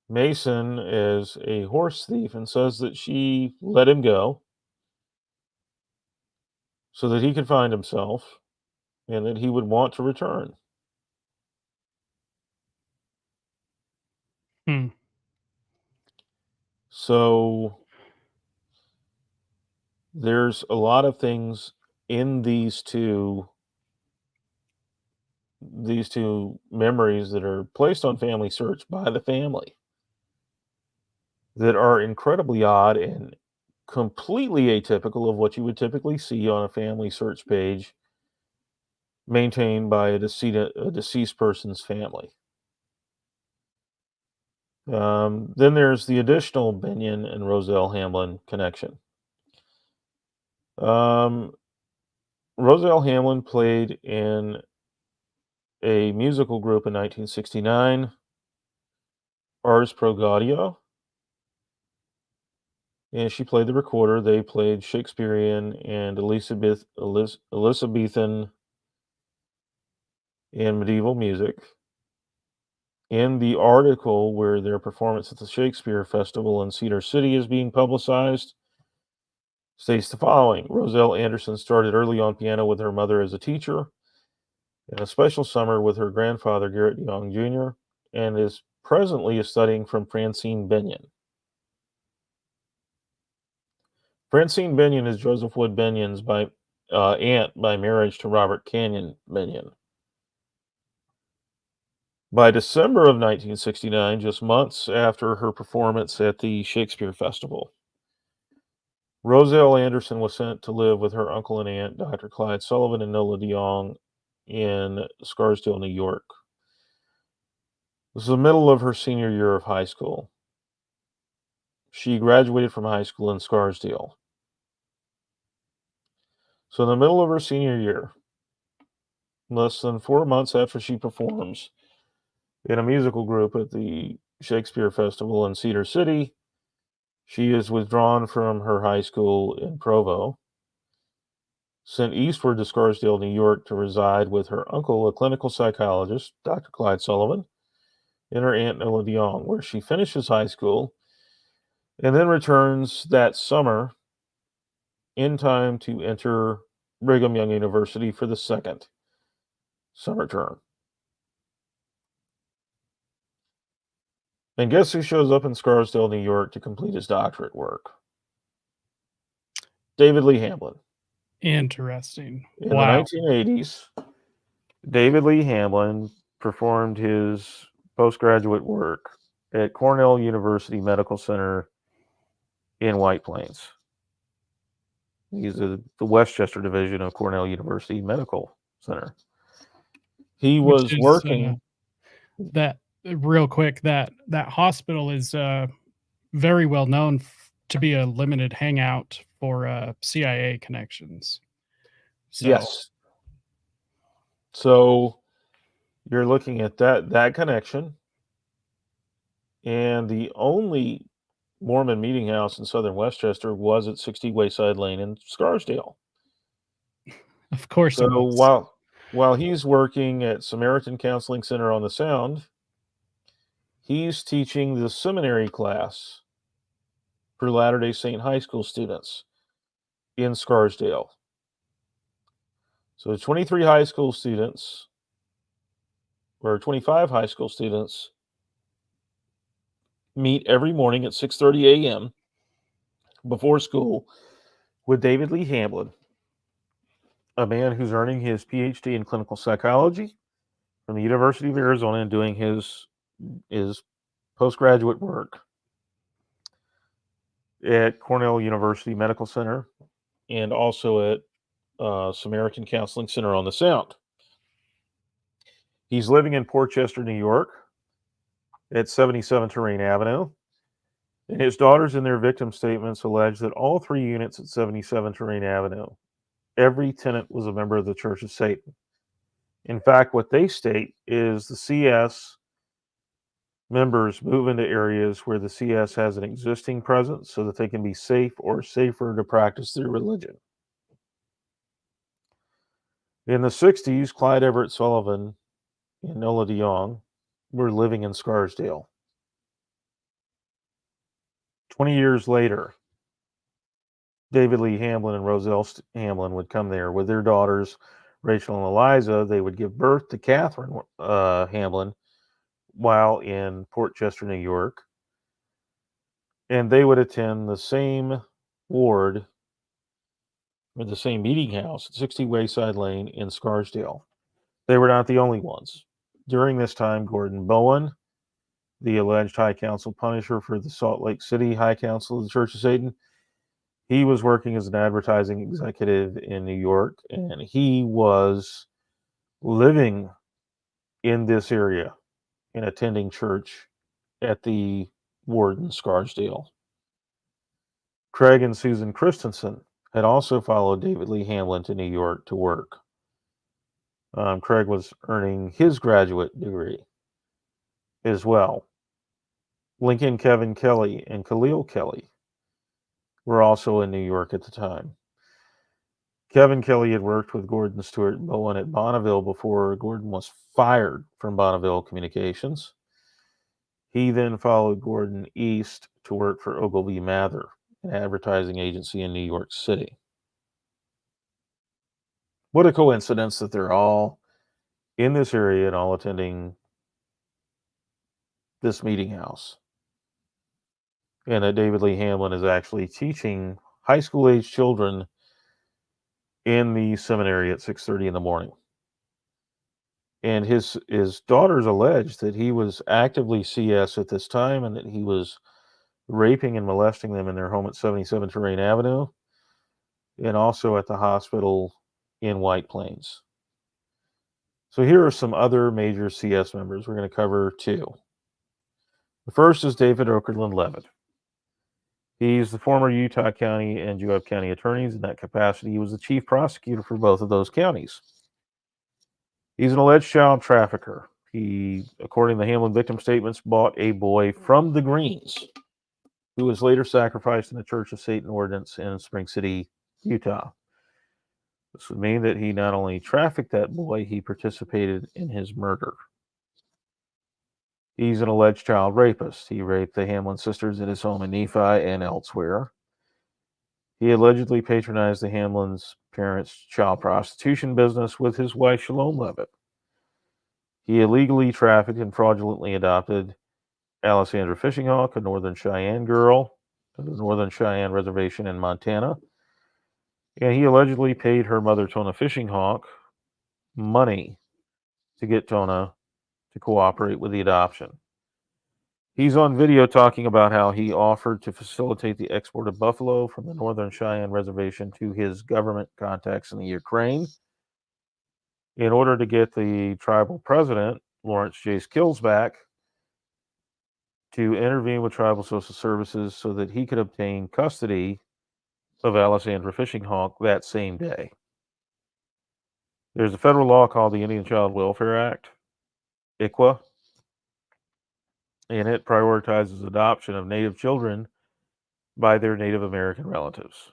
Mason, as a horse thief and says that she let him go so that he could find himself and that he would want to return. Hmm. So there's a lot of things in these two memories that are placed on Family Search by the family that are incredibly odd and completely atypical of what you would typically see on a Family Search page maintained by a deceased person's family. Then there's the additional Benyon and Roselle Hamlin connection. Roselle Hamlin played in a musical group in 1969, Ars Pro Gaudio, and she played the recorder. They played Shakespearean and Elizabethan and medieval music. In the article where their performance at the Shakespeare Festival in Cedar City is being publicized, states the following: Roselle Anderson started early on piano with her mother as a teacher, in a special summer with her grandfather, Garrett Young Jr., and is presently studying from Francine Benyon. Francine Benyon is Joseph Wood Benyon's aunt by marriage to Robert Canyon Benyon. By December of 1969, just months after her performance at the Shakespeare Festival, Roselle Anderson was sent to live with her uncle and aunt, Dr. Clyde Sullivan and Nola DeYoung, in Scarsdale, New York. This is the middle of her senior year of high school. She graduated from high school in Scarsdale. So in the middle of her senior year, less than 4 months after she performs in a musical group at the Shakespeare Festival in Cedar City, she is withdrawn from her high school in Provo, sent eastward to Scarsdale, New York to reside with her uncle, a clinical psychologist, Dr. Clyde Sullivan, and her aunt Nola DeYoung, where she finishes high school and then returns that summer in time to enter Brigham Young University for the second summer term. And guess who shows up in Scarsdale, New York to complete his doctorate work? David Lee Hamlin. Interesting. In Wow. the 1980s, David Lee Hamlin performed his postgraduate work at Cornell University Medical Center in White Plains. He's the Westchester division of Cornell University Medical Center. He was working. That real quick, that hospital is very well known to be a limited hangout for CIA connections. So. Yes. So You're looking at that connection, and the only Mormon meeting house in southern Westchester was at 60 Wayside Lane in Scarsdale. Of course it So was. while he's working at Samaritan Counseling Center on the Sound, he's teaching the seminary class for Latter-day Saint high school students in Scarsdale. So 23 high school students, or 25 high school students, meet every morning at 6:30 a.m. before school with David Lee Hamlin, a man who's earning his PhD in clinical psychology from the University of Arizona and doing his postgraduate work at Cornell University Medical Center and also at Samaritan Counseling Center on the Sound. He's living in Port Chester, New York at 77 Terrain Avenue. And his daughters, in their victim statements, allege that all 3 units at 77 Terrain Avenue, every tenant was a member of the Church of Satan. In fact, what they state is the CS members move into areas where the CS has an existing presence so that they can be safe or safer to practice their religion. In the 60s, Clyde Everett Sullivan and Nola DeYoung were living in Scarsdale. 20 years later, David Lee Hamlin and Roselle Hamlin would come there with their daughters, Rachel and Eliza. They would give birth to Catherine Hamlin while in Port Chester, New York. And they would attend the same ward or the same meeting house at 60 Wayside Lane in Scarsdale. They were not the only ones. During this time, Gordon Bowen, the alleged High Council Punisher for the Salt Lake City High Council of the Church of Satan, he was working as an advertising executive in New York, and he was living in this area and attending church at the ward in Scarsdale. Craig and Susan Christensen had also followed David Lee Hamlin to New York to work. Craig was earning his graduate degree as well. Lincoln Kevin Kelly and Khalil Kelly were also in New York at the time. Kevin Kelly had worked with Gordon Stewart Bowen at Bonneville before Gordon was fired from Bonneville Communications. He then followed Gordon east to work for Ogilvy Mather, an advertising agency in New York City. What a coincidence that they're all in this area and all attending this meeting house. And that David Lee Hamlin is actually teaching high school age children in the seminary at 6:30 in the morning. And his daughters allege that he was actively CS at this time and that he was raping and molesting them in their home at 77 Terrain Avenue and also at the hospital in White Plains. So here are some other major CS members. We're going to cover 2. The first is David Okerlund Levitt. He's the former Utah County and Juab County attorneys. In that capacity, he was the chief prosecutor for both of those counties. He's an alleged child trafficker. He, according to the Hamlin victim statements, bought a boy from the Greens, who was later sacrificed in the Church of Satan ordinance in Spring City, Utah. This would mean that he not only trafficked that boy, he participated in his murder. He's an alleged child rapist. He raped the Hamlin sisters at his home in Nephi and elsewhere. He allegedly patronized the Hamlin's parents' child prostitution business with his wife, Shalom Levitt. He illegally trafficked and fraudulently adopted Alessandra Fishing Hawk, a Northern Cheyenne girl, to the Northern Cheyenne Reservation in Montana. And he allegedly paid her mother, Tona Fishing Hawk, money to get Tona to cooperate with the adoption. He's on video talking about how he offered to facilitate the export of buffalo from the Northern Cheyenne Reservation to his government contacts in the Ukraine in order to get the tribal president, Lawrence J. Skills, back to intervene with tribal social services so that he could obtain custody of Alessandra Fishing Hawk that same day. There's a federal law called the Indian Child Welfare Act ICWA, and it prioritizes adoption of Native children by their Native American relatives.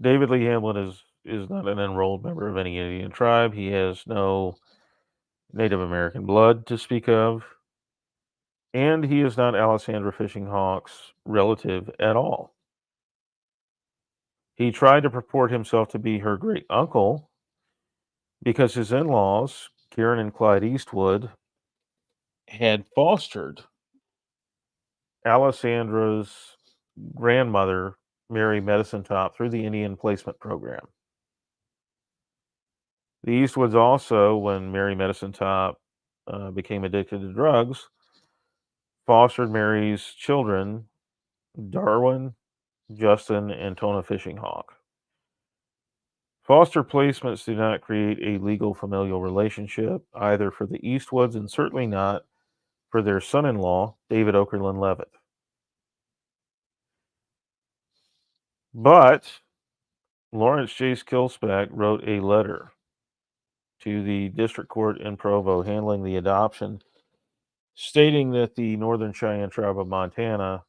David Lee Hamlin is not an enrolled member of any Indian tribe. He has no Native American blood to speak of, and he is not Alessandra Fishing Hawk's relative at all. He tried to purport himself to be her great uncle because his in laws, Karen and Clyde Eastwood, had fostered Alessandra's grandmother, Mary Medicine Top, through the Indian Placement Program. The Eastwoods also, when Mary Medicine Top became addicted to drugs, fostered Mary's children, Darwin, Justin, and Tona Fishing Hawk. Foster placements do not create a legal familial relationship either for the Eastwoods and certainly not for their son-in-law, David Okerlund Levitt. But Lawrence Chase Kilspack wrote a letter to the district court in Provo handling the adoption, stating that the Northern Cheyenne tribe of Montana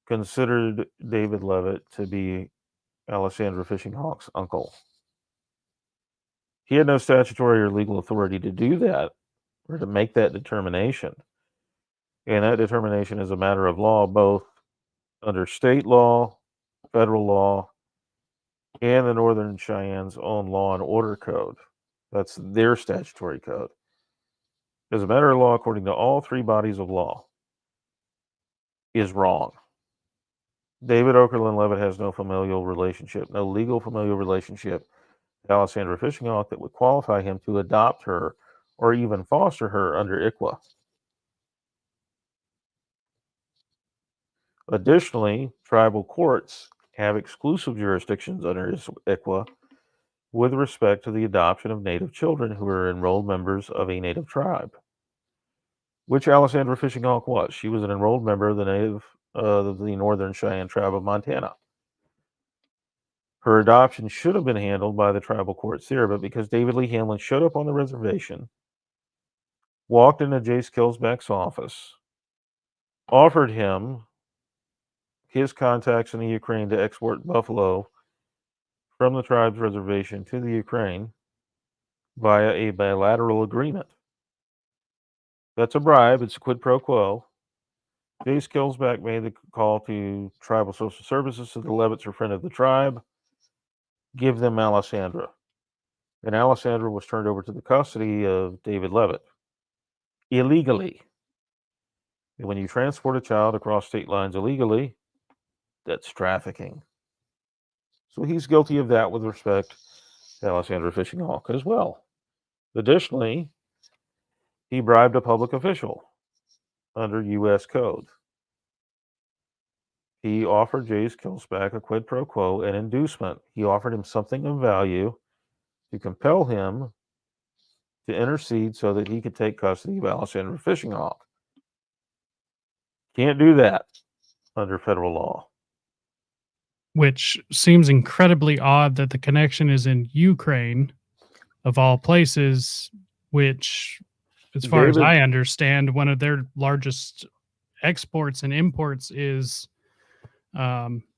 considered David Levitt to be Alessandra Fishing Hawk's uncle. He had no statutory or legal authority to do that or to make that determination. And that determination is a matter of law, both under state law, federal law, and the Northern Cheyenne's own law and order code. That's their statutory code. As a matter of law, according to all three bodies of law, is wrong. David Okerlund Levitt has no familial relationship, no legal familial relationship to Alessandra Fishing Hawk that would qualify him to adopt her or even foster her under ICWA. Additionally, tribal courts have exclusive jurisdictions under ICWA with respect to the adoption of Native children who are enrolled members of a Native tribe, which Alessandra Fishing Hawk was. She was an enrolled member of the Northern Cheyenne tribe of Montana. Her adoption should have been handled by the tribal courts there, but because David Lee Hamlin showed up on the reservation, walked into Jace Kilsback's office, offered him his contacts in the Ukraine to export buffalo from the tribe's reservation to the Ukraine via a bilateral agreement. That's a bribe. It's a quid pro quo. Jace Kilsback made the call to Tribal Social Services, so the Levitts are friend of the tribe. Give them Alessandra. And Alessandra was turned over to the custody of David Levitt illegally. And when you transport a child across state lines illegally, that's trafficking. So he's guilty of that with respect to Alessandra Fishing Hawk as well. Additionally, he bribed a public official under U.S. code. He offered Jace Kilsback a quid pro quo, an inducement. He offered him something of value to compel him to intercede so that he could take custody of Alessandra Fishing Hawk. Can't do that under federal law. Which seems incredibly odd that the connection is in Ukraine, of all places, which, as far as I understand, one of their largest exports and imports is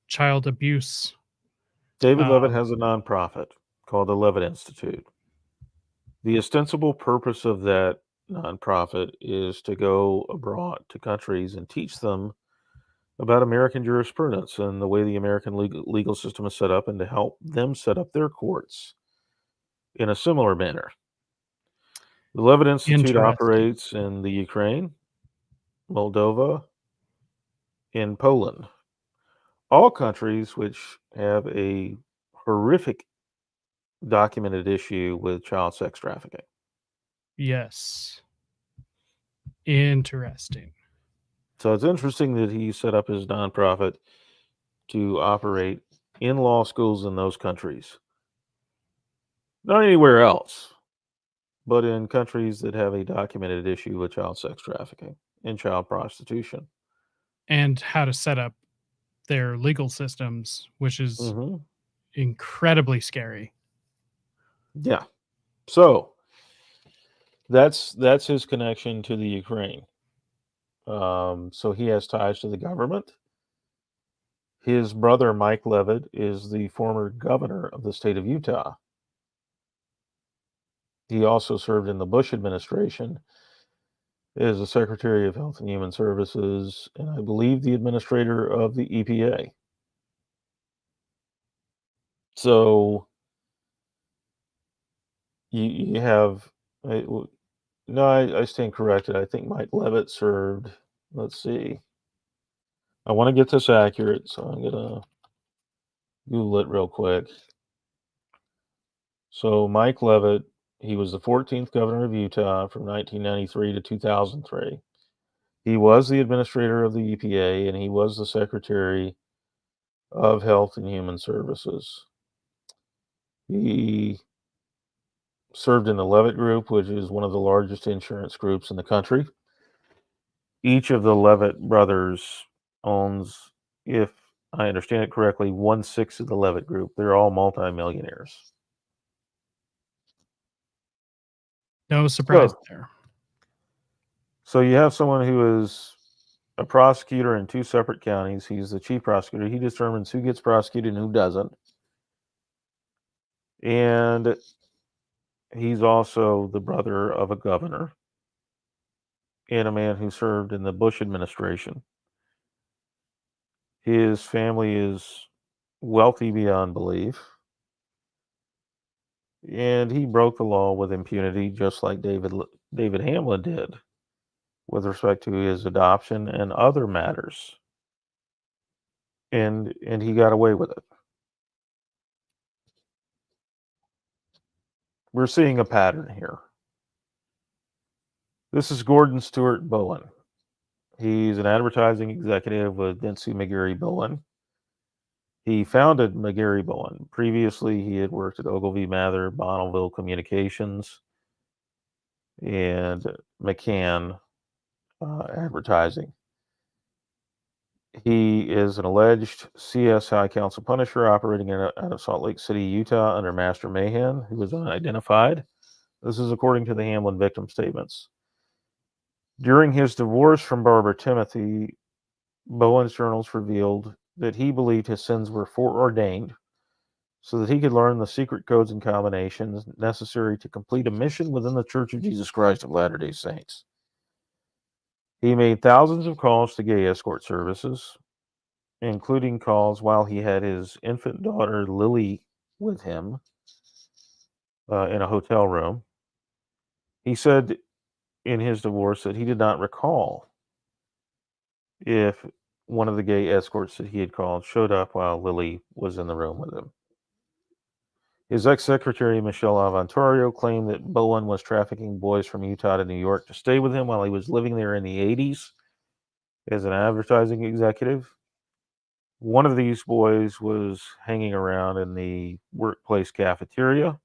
child abuse. David Levitt has a nonprofit called the Levitt Institute. The ostensible purpose of that nonprofit is to go abroad to countries and teach them about American jurisprudence and the way the American legal system is set up, and to help them set up their courts in a similar manner. The Levitt Institute operates in the Ukraine, Moldova, and Poland, all countries which have a horrific documented issue with child sex trafficking. Yes. Interesting. So it's interesting that he set up his nonprofit to operate in law schools in those countries. Not anywhere else, but in countries that have a documented issue with child sex trafficking and child prostitution. And how to set up their legal systems, which is incredibly scary. Yeah. So That's his connection to the Ukraine. So he has ties to the government. His brother, Mike Levitt, is the former governor of the state of Utah. He also served in the Bush administration as the Secretary of Health and Human Services, and I believe the administrator of the EPA. So you have, no, I stand corrected. I think Mike Levitt served, let's see. I want to get this accurate, so I'm going to Google it real quick. So Mike Levitt, he was the 14th governor of Utah from 1993 to 2003. He was the administrator of the EPA, and he was the Secretary of Health and Human Services. He served in the Levitt Group, which is one of the largest insurance groups in the country. Each of the Levitt brothers owns, if I understand it correctly, 1/6 of the Levitt Group. They're all multimillionaires. No surprise there. So you have someone who is a prosecutor in 2 separate counties. He's the chief prosecutor. He determines who gets prosecuted and who doesn't. And he's also the brother of a governor and a man who served in the Bush administration. His family is wealthy beyond belief. And he broke the law with impunity, just like David Hamlin did with respect to his adoption and other matters. And he got away with it. We're seeing a pattern here. This is Gordon Stewart Bowen. He's an advertising executive with Dentsu McGarry Bowen. He founded McGarry Bowen. Previously, he had worked at Ogilvy Mather, Bonneville Communications, and McCann Advertising. He is an alleged CS High Council Punisher operating out of Salt Lake City, Utah, under Master Mayhem, who was unidentified. This is according to the Hamlin victim statements. During his divorce from Barbara Timothy, Bowen's journals revealed that he believed his sins were foreordained so that he could learn the secret codes and combinations necessary to complete a mission within the Church of Jesus Christ of Latter-day Saints. He made thousands of calls to gay escort services, including calls while he had his infant daughter Lily with him in a hotel room. He said in his divorce that he did not recall if one of the gay escorts that he had called showed up while Lily was in the room with him. His ex-secretary, Michelle Avantorio, claimed that Bowen was trafficking boys from Utah to New York to stay with him while he was living there in the 80s as an advertising executive. One of these boys was hanging around in the workplace cafeteria.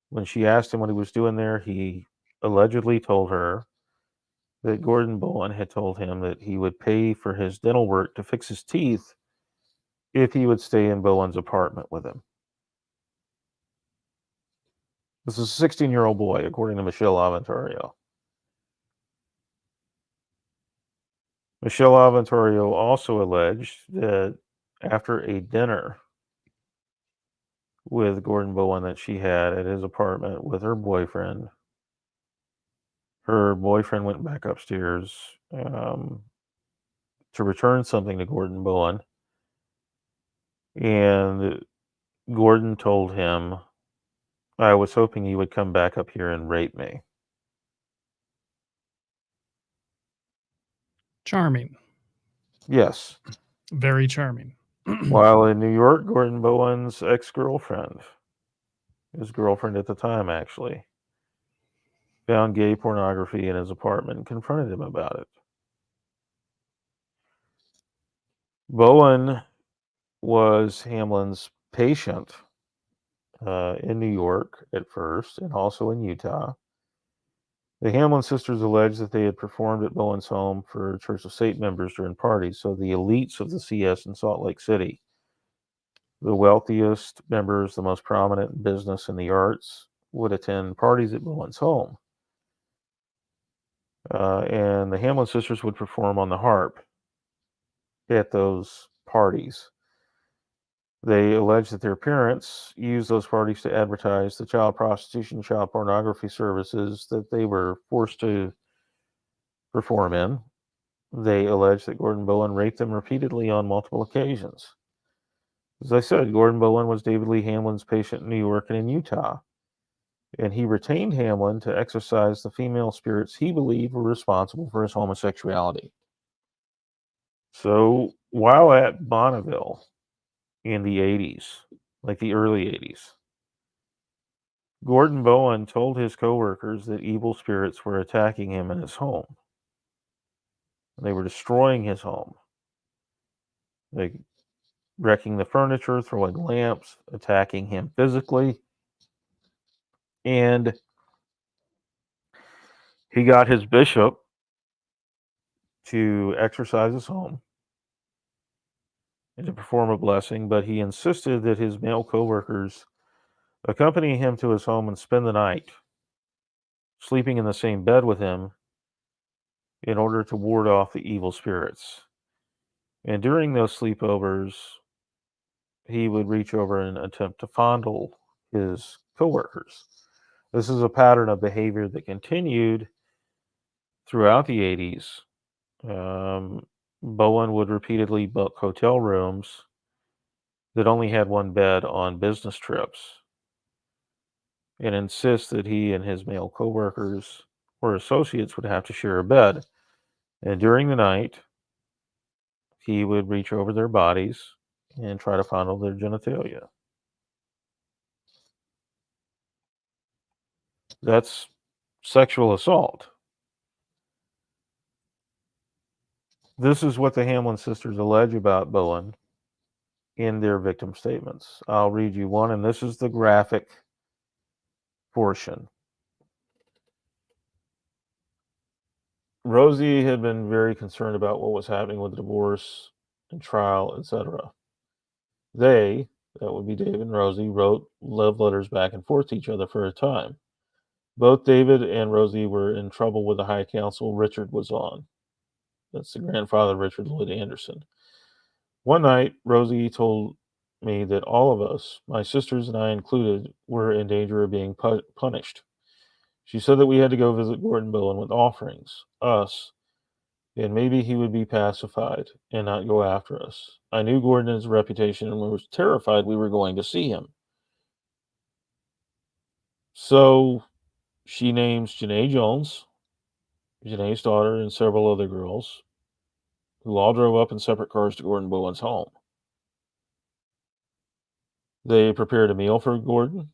When she asked him what he was doing there, he allegedly told her that Gordon Bowen had told him that he would pay for his dental work to fix his teeth if he would stay in Bowen's apartment with him. This is a 16-year-old boy, according to Michelle Avantorio. Michelle Avantorio also alleged that after a dinner with Gordon Bowen that she had at his apartment with her boyfriend went back upstairs to return something to Gordon Bowen. And Gordon told him, "I was hoping you would come back up here and rape me." Charming. Yes. Very charming. While in New York, Gordon Bowen's ex-girlfriend, his girlfriend at the time actually, found gay pornography in his apartment and confronted him about it. Bowen was Hamlin's patient in New York at first and also in Utah. The Hamlin sisters alleged that they had performed at Bowen's home for Church of Satan members during parties. So the elites of the CS in Salt Lake City, the wealthiest members, the most prominent in business and the arts, would attend parties at Bowen's home. And the Hamlin sisters would perform on the harp at those parties. They allege that their parents used those parties to advertise the child prostitution, child pornography services that they were forced to perform in. They allege that Gordon Bowen raped them repeatedly on multiple occasions. As I said, Gordon Bowen was David Lee Hamlin's patient in New York and in Utah, and he retained Hamlin to exorcise the female spirits he believed were responsible for his homosexuality. So while at Bonneville in the 80s, like the early 80s, Gordon Bowen told his coworkers that evil spirits were attacking him in his home. They were destroying his home, like wrecking the furniture, throwing lamps, attacking him physically. And he got his bishop to exorcise his home and to perform a blessing, but he insisted that his male coworkers accompany him to his home and spend the night sleeping in the same bed with him in order to ward off the evil spirits. And during those sleepovers, he would reach over and attempt to fondle his coworkers. This is a pattern of behavior that continued throughout the 80s. Bowen would repeatedly book hotel rooms that only had one bed on business trips and insist that he and his male coworkers or associates would have to share a bed. And during the night, he would reach over their bodies and try to fondle their genitalia. That's sexual assault. This is what the Hamlin sisters allege about Bowen in their victim statements. I'll read you one, and this is the graphic portion. Rosie had been very concerned about what was happening with the divorce and trial, etc. They, that would be David and Rosie, wrote love letters back and forth to each other for a time. Both David and Rosie were in trouble with the High Council Richard was on. That's the grandfather, Richard Lloyd Anderson. One night, Rosie told me that all of us, my sisters and I included, were in danger of being punished. She said that we had to go visit Gordon Bowen with offerings, us, and maybe he would be pacified and not go after us. I knew Gordon's reputation and was terrified we were going to see him. So she names Janae Jones, Janae's daughter, and several other girls, who all drove up in separate cars to Gordon Bowen's home. They prepared a meal for Gordon.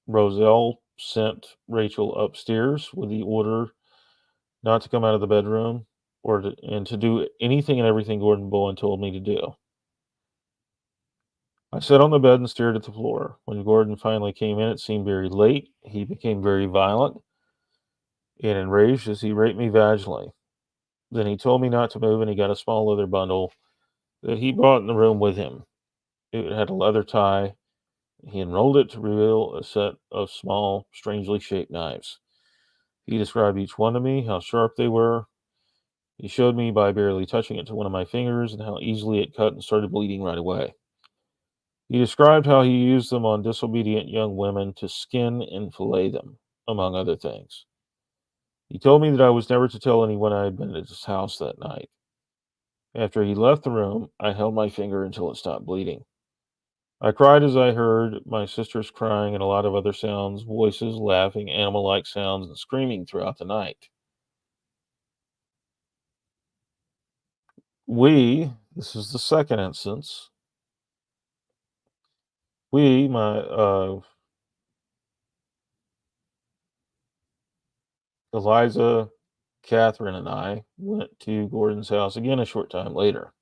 Roselle sent Rachel upstairs with the order not to come out of the bedroom and to do anything and everything Gordon Bowen told me to do. I sat on the bed and stared at the floor. When Gordon finally came in, it seemed very late. He became very violent and enraged as he raped me vaginally. Then he told me not to move, and he got a small leather bundle that he brought in the room with him. It had a leather tie. He unrolled it to reveal a set of small, strangely shaped knives. He described each one to me, how sharp they were. He showed me by barely touching it to one of my fingers and how easily it cut and started bleeding right away. He described how he used them on disobedient young women to skin and fillet them, among other things. He told me that I was never to tell anyone I had been at his house that night. After he left the room, I held my finger until it stopped bleeding. I cried as I heard my sisters crying and a lot of other sounds, voices, laughing, animal-like sounds, and screaming throughout the night. This is the second instance, Eliza, Catherine, and I went to Gordon's house again a short time later.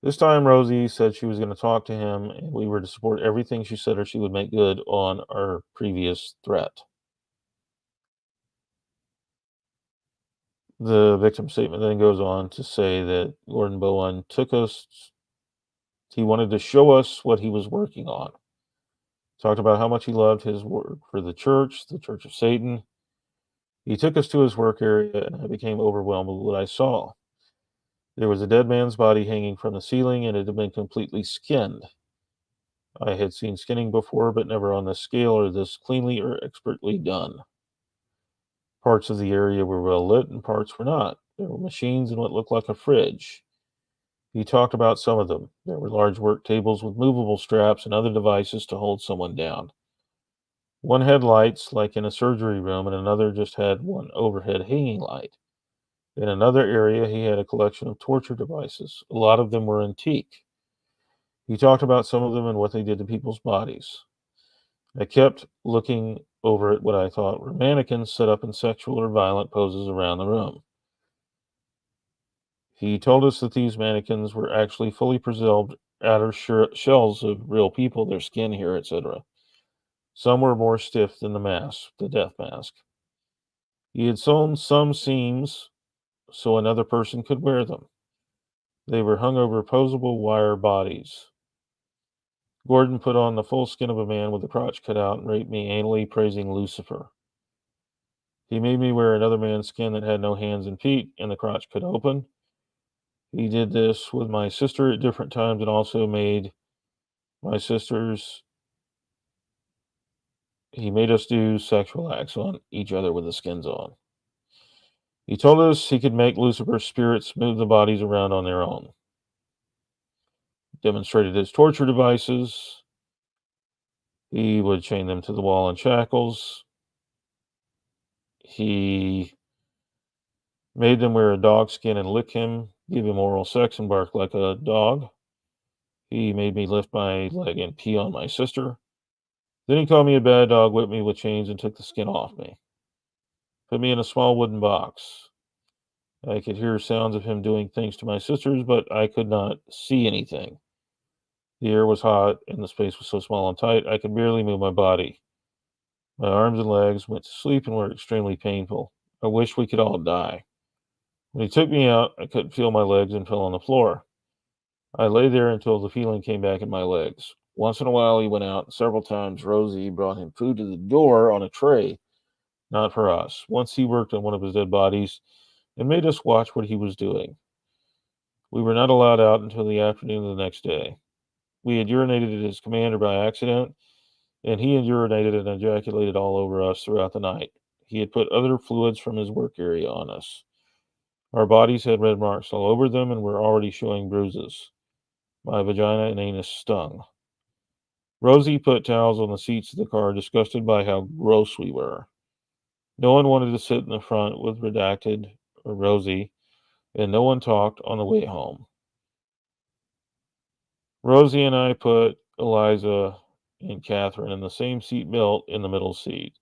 This time, Rosie said she was going to talk to him, and we were to support everything she said, or she would make good on our previous threat. The victim statement then goes on to say that Gordon Bowen he wanted to show us what he was working on. Talked about how much he loved his work for the Church of Satan. He took us to his work area, and I became overwhelmed with what I saw. There was a dead man's body hanging from the ceiling, and it had been completely skinned. I had seen skinning before, but never on this scale or this cleanly or expertly done. Parts of the area were well lit, and parts were not. There were machines and what looked like a fridge. He talked about some of them. There were large work tables with movable straps and other devices to hold someone down. One had lights, like in a surgery room, and another just had one overhead hanging light. In another area, he had a collection of torture devices. A lot of them were antique. He talked about some of them and what they did to people's bodies. I kept looking over at what I thought were mannequins set up in sexual or violent poses around the room. He told us that these mannequins were actually fully preserved outer shells of real people, their skin hair, etc. Some were more stiff than the mask, the death mask. He had sewn some seams so another person could wear them. They were hung over posable wire bodies. Gordon put on the full skin of a man with the crotch cut out and raped me anally, praising Lucifer. He made me wear another man's skin that had no hands and feet and the crotch cut open. He did this with my sister at different times and also made my sisters, he made us do sexual acts on each other with the skins on. He told us he could make Lucifer's spirits move the bodies around on their own. Demonstrated his torture devices. He would chain them to the wall in shackles. He made them wear a dog skin and lick him, give him oral sex and bark like a dog. He made me lift my leg and pee on my sister. Then he called me a bad dog, whipped me with chains, and took the skin off me. Put me in a small wooden box. I could hear sounds of him doing things to my sisters, but I could not see anything. The air was hot, and the space was so small and tight, I could barely move my body. My arms and legs went to sleep and were extremely painful. I wish we could all die. When he took me out, I couldn't feel my legs and fell on the floor. I lay there until the feeling came back in my legs. Once in a while, he went out, and several times Rosie brought him food to the door on a tray, not for us. Once he worked on one of his dead bodies and made us watch what he was doing. We were not allowed out until the afternoon of the next day. We had urinated at his commander by accident, and he had urinated and ejaculated all over us throughout the night. He had put other fluids from his work area on us. Our bodies had red marks all over them and were already showing bruises. My vagina and anus stung. Rosie put towels on the seats of the car, disgusted by how gross we were. No one wanted to sit in the front with Redacted or Rosie, and no one talked on the way home. Rosie and I put Eliza and Catherine in the same seat belt in the middle seat.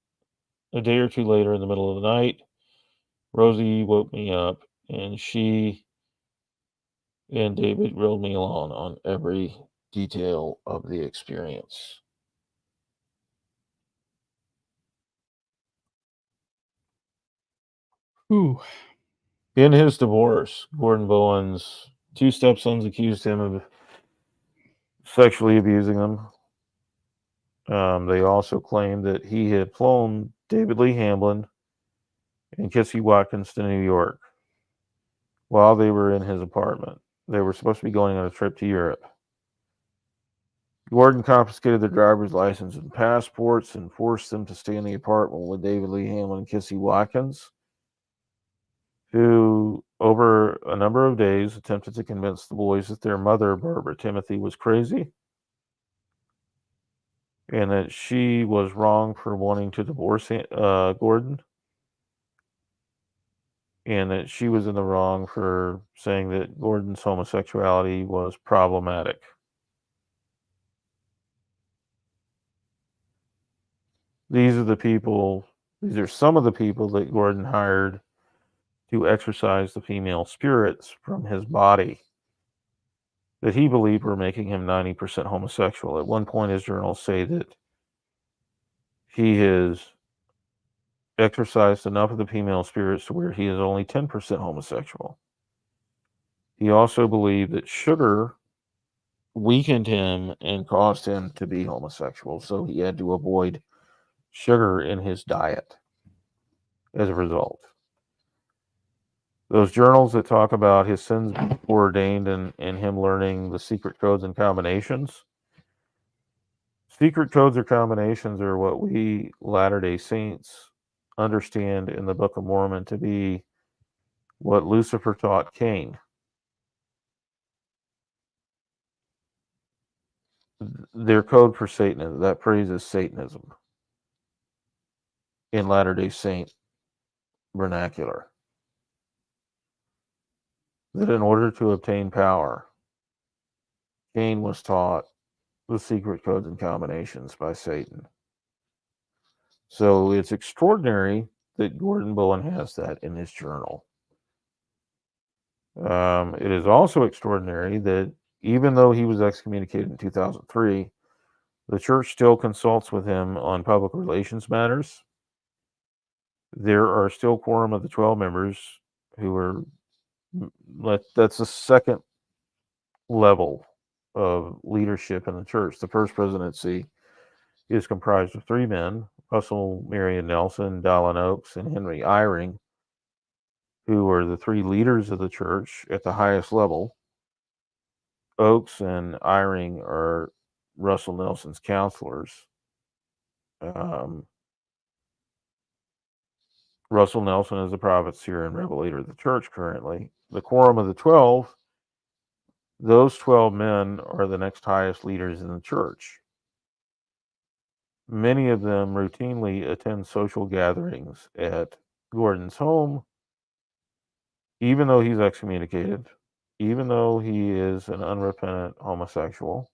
A day or two later, in the middle of the night, Rosie woke me up, and she and David grilled me along on every detail of the experience. Ooh. In his divorce, Gordon Bowen's two stepsons accused him of sexually abusing them. They also claimed that he had flown David Lee Hamlin and Kissy Watkins to New York while they were in his apartment. They were supposed to be going on a trip to Europe. Gordon confiscated their driver's license and passports and forced them to stay in the apartment with David Lee Hamlin and Kissy Watkins, who, over a number of days, attempted to convince the boys that their mother, Barbara Timothy, was crazy and that she was wrong for wanting to divorce Gordon, and that she was in the wrong for saying that Gordon's homosexuality was problematic. These are some of the people that Gordon hired to exorcise the female spirits from his body that he believed were making him 90% homosexual. At one point, his journals say that he has exorcised enough of the female spirits to where he is only 10% homosexual. He also believed that sugar weakened him and caused him to be homosexual. So he had to avoid sugar in his diet as a result. Those journals that talk about his sins were ordained and him learning the secret codes and combinations. Secret codes or combinations are what we Latter-day Saints understand in the Book of Mormon to be what Lucifer taught Cain. Their code for Satanism, that phrase is Satanism in Latter-day Saint vernacular. That in order to obtain power, Cain was taught the secret codes and combinations by Satan. So it's extraordinary that Gordon Bowen has that in his journal. It is also extraordinary that even though he was excommunicated in 2003, the church still consults with him on public relations matters. There are still quorum of the 12 members who are, that's the second level of leadership in the church. The first presidency is comprised of 3 men, Russell Marion Nelson, Dallin Oaks, and Henry Eyring, who are the 3 leaders of the church at the highest level. Oaks and Eyring are Russell Nelson's counselors. Russell Nelson is the prophet, seer, and revelator of the church currently. The quorum of the 12, those 12 men are the next highest leaders in the church. Many of them routinely attend social gatherings at Gordon's home, even though he's excommunicated, even though he is an unrepentant homosexual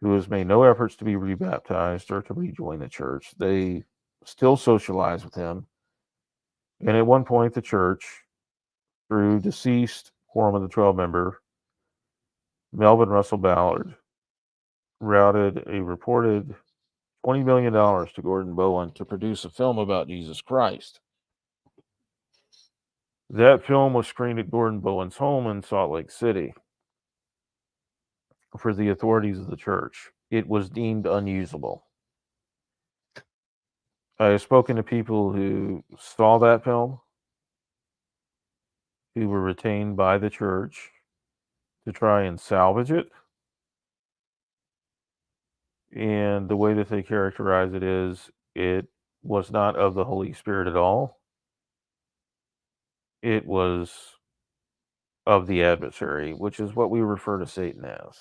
who has made no efforts to be rebaptized or to rejoin the church. They still socialize with him. And at one point, the church, through deceased quorum of the 12 member, Melvin Russell Ballard, routed a reported $20 million to Gordon Bowen to produce a film about Jesus Christ. That film was screened at Gordon Bowen's home in Salt Lake City for the authorities of the church. It was deemed unusable. I have spoken to people who saw that film, who were retained by the church to try and salvage it. And the way that they characterize it is it was not of the Holy Spirit at all. It was of the adversary, which is what we refer to Satan as.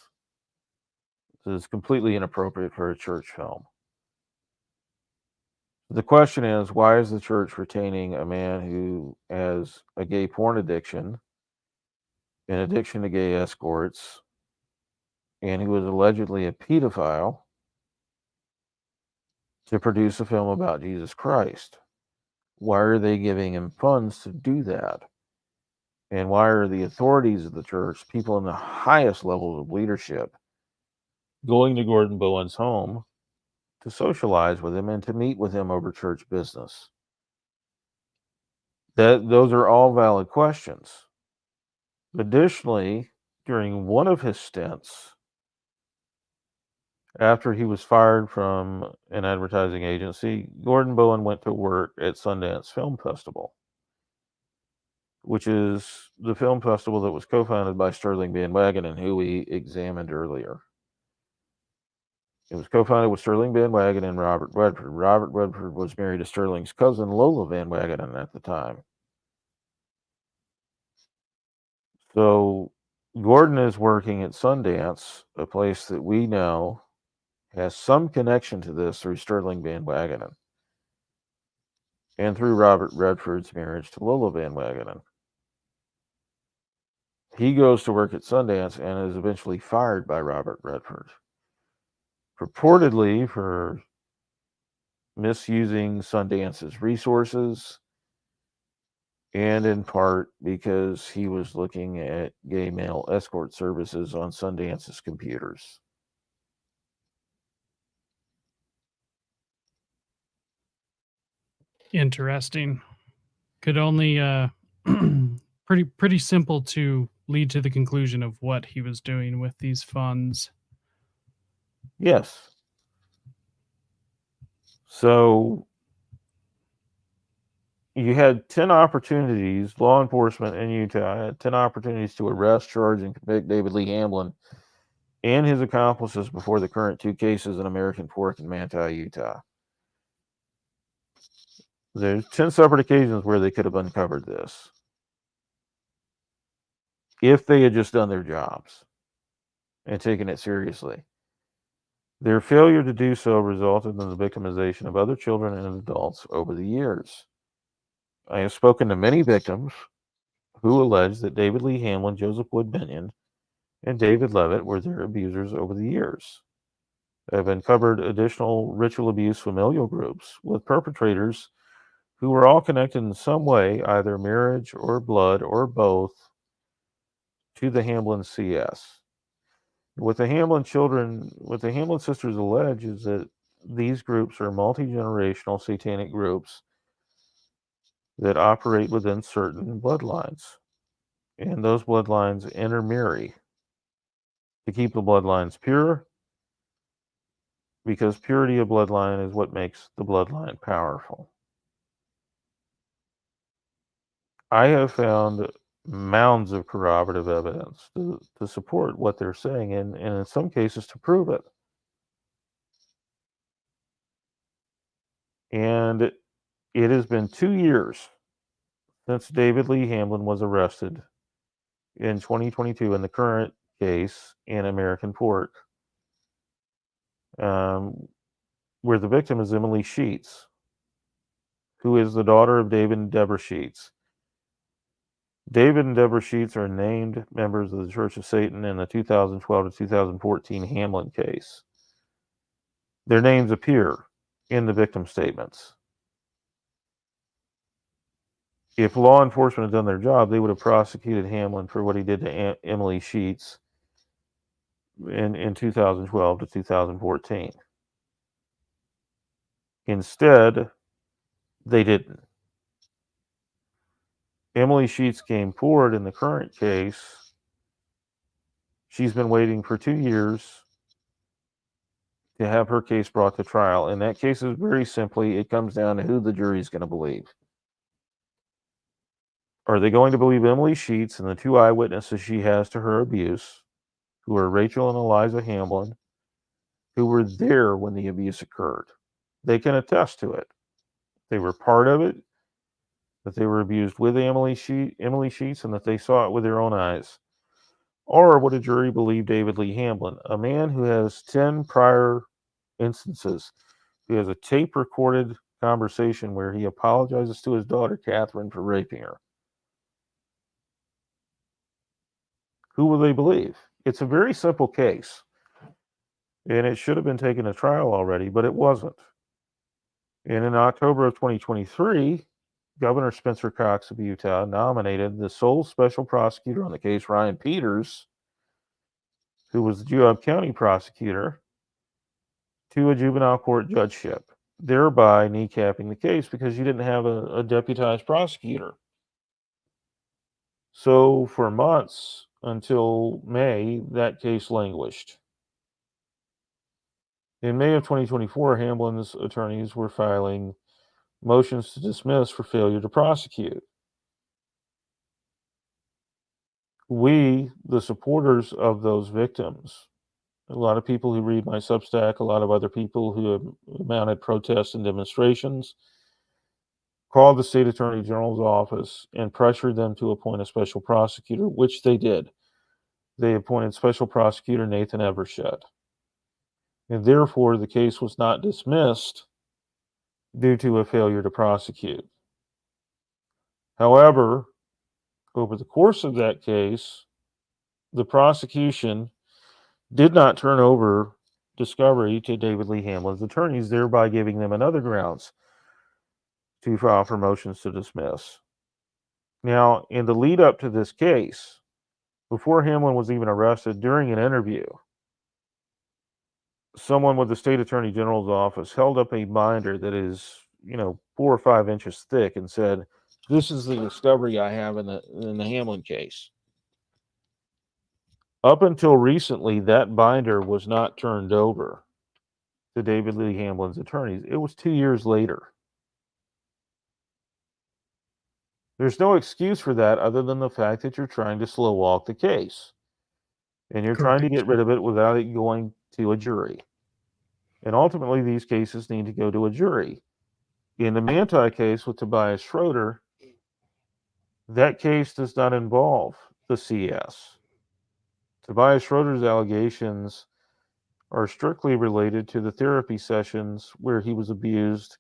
So it's completely inappropriate for a church film. The question is, why is the church retaining a man who has a gay porn addiction, an addiction to gay escorts, and who is allegedly a pedophile to produce a film about Jesus Christ? Why are they giving him funds to do that? And why are the authorities of the church, people in the highest levels of leadership, going to Gordon Bowen's home to socialize with him and to meet with him over church business? Those are all valid questions. Additionally, during one of his stints, after he was fired from an advertising agency, Gordon Bowen went to work at Sundance Film Festival, which is the film festival that was co-founded by Sterling Van Wagenen, who we examined earlier. It was co-founded with Sterling Van Wagenen and Robert Redford. Robert Redford was married to Sterling's cousin, Lola Van Wagenen, at the time. So Gordon is working at Sundance, a place that we know has some connection to this through Sterling Van Wagenen and through Robert Redford's marriage to Lola Van Wagenen. He goes to work at Sundance and is eventually fired by Robert Redford, purportedly for misusing Sundance's resources, and in part because he was looking at gay male escort services on Sundance's computers. Interesting. Could only pretty simple to lead to the conclusion of what he was doing with these funds. Yes. So you had 10 opportunities, law enforcement in Utah had 10 opportunities to arrest, charge, and convict David Lee Hamlin and his accomplices before the current 2 cases in American Fork and Manti, Utah. There's 10 separate occasions where they could have uncovered this if they had just done their jobs and taken it seriously. Their failure to do so resulted in the victimization of other children and adults over the years. I have spoken to many victims who allege that David Lee Hamlin, Joseph Wood Binion, and David Levitt were their abusers over the years. I have uncovered additional ritual abuse familial groups with perpetrators who were all connected in some way, either marriage or blood or both, to the Hamlin CS. What the Hamlin sisters allege is that these groups are multi-generational satanic groups that operate within certain bloodlines. And those bloodlines intermarry to keep the bloodlines pure, because purity of bloodline is what makes the bloodline powerful. I have found mounds of corroborative evidence to support what they're saying, and in some cases to prove it. And it has been 2 years since David Lee Hamlin was arrested in 2022 in the current case in American Fork, where the victim is Emily Sheets, who is the daughter of David and Deborah Sheets. David and Deborah Sheets are named members of the Church of Satan in the 2012 to 2014 Hamlin case. Their names appear in the victim statements. If law enforcement had done their job, they would have prosecuted Hamlin for what he did to Emily Sheets in 2012 to 2014. Instead, they didn't. Emily Sheets came forward in the current case. She's been waiting for 2 years to have her case brought to trial. And that case is very simply, it comes down to who the jury is going to believe. Are they going to believe Emily Sheets and the 2 eyewitnesses she has to her abuse, who are Rachel and Eliza Hamlin, who were there when the abuse occurred? They can attest to it. They were part of it, that they were abused with Emily Sheets, and that they saw it with their own eyes. Or would a jury believe David Lee Hamlin, a man who has 10 prior instances, who has a tape recorded conversation where he apologizes to his daughter Catherine for raping her? Who will they believe? It's a very simple case, and it should have been taken to trial already, but it wasn't. And in October of 2023, Governor Spencer Cox of Utah nominated the sole special prosecutor on the case, Ryan Peters, who was the Juab County prosecutor, to a juvenile court judgeship, thereby kneecapping the case because you didn't have a deputized prosecutor. So for months until May, that case languished. In May of 2024, Hamlin's attorneys were filing motions to dismiss for failure to prosecute. We, the supporters of those victims, a lot of people who read my Substack, a lot of other people who have mounted protests and demonstrations, called the state attorney general's office and pressured them to appoint a special prosecutor, which they did. They appointed special prosecutor Nathan Evershed. And therefore, the case was not dismissed due to a failure to prosecute. However, over the course of that case, the prosecution did not turn over discovery to David Lee Hamlin's attorneys, thereby giving them another grounds to file for motions to dismiss. Now, in the lead up to this case, before Hamlin was even arrested, during an interview, someone with the state attorney general's office held up a binder that is, 4 or 5 inches thick and said, "This is the discovery I have in the Hamlin case." Up until recently, that binder was not turned over to David Lee Hamlin's attorneys. It was 2 years later. There's no excuse for that other than the fact that you're trying to slow walk the case. And you're trying to get rid of it without it going to a jury. And ultimately, these cases need to go to a jury. In the Manti case with Tobias Schroeder, that case does not involve the CS. Tobias Schroeder's allegations are strictly related to the therapy sessions where he was abused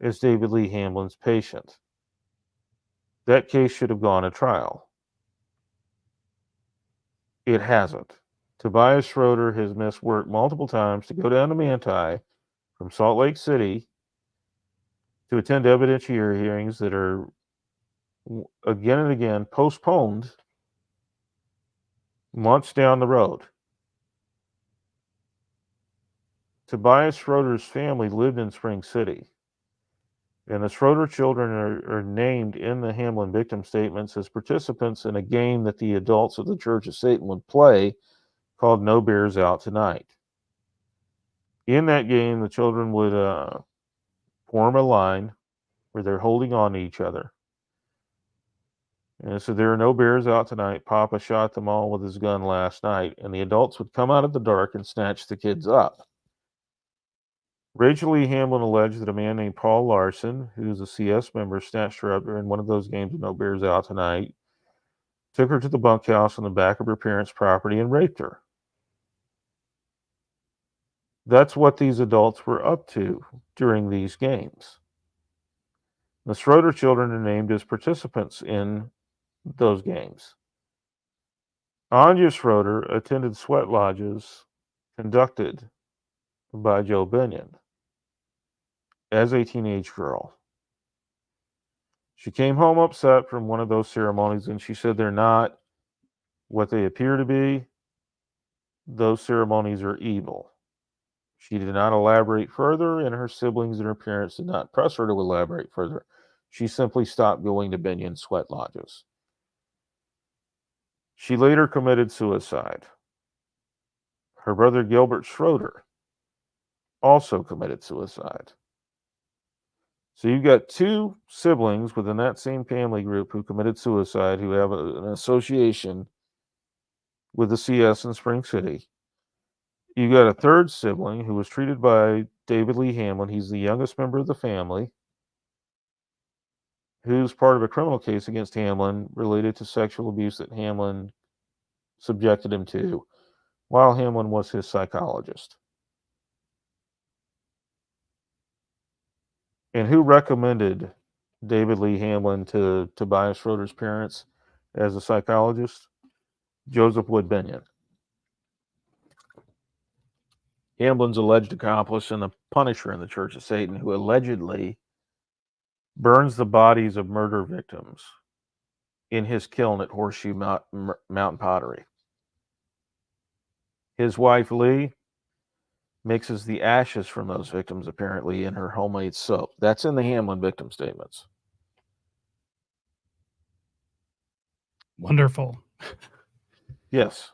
as David Lee Hamlin's patient. That case should have gone to trial. It hasn't. Tobias Schroeder has missed work multiple times to go down to Manti from Salt Lake City to attend evidentiary hearings that are again and again postponed months down the road. Tobias Schroeder's family lived in Spring City, and the Schroeder children are named in the Hamlin victim statements as participants in a game that the adults of the Church of Satan would play called No Bears Out Tonight. In that game, the children would form a line where they're holding on to each other. And so there are no bears out tonight. Papa shot them all with his gun last night, and the adults would come out of the dark and snatch the kids up. Rachel Lee Hamlin alleged that a man named Paul Larson, who's a CS member, snatched her up during one of those games of No Bears Out Tonight, took her to the bunkhouse on the back of her parents' property, and raped her. That's what these adults were up to during these games. The Schroeder children are named as participants in those games. Anya Schroeder attended sweat lodges conducted by Joe Binion as a teenage girl. She came home upset from one of those ceremonies, and she said they're not what they appear to be. Those ceremonies are evil. She did not elaborate further, and her siblings and her parents did not press her to elaborate further. She simply stopped going to Binion sweat lodges. She later committed suicide. Her brother Gilbert Schroeder also committed suicide. So you've got two siblings within that same family group who committed suicide, who have an association with the CS in Spring City. You got a third sibling who was treated by David Lee Hamlin. He's the youngest member of the family, who's part of a criminal case against Hamlin related to sexual abuse that Hamlin subjected him to while Hamlin was his psychologist. And who recommended David Lee Hamlin to Tobias Schroeder's parents as a psychologist? Joseph Wood Binion, Hamlin's alleged accomplice and the punisher in the Church of Satan, who allegedly burns the bodies of murder victims in his kiln at Horseshoe Mountain Pottery. His wife, Lee, mixes the ashes from those victims, apparently, in her homemade soap. That's in the Hamlin victim statements. Wonderful. Yes.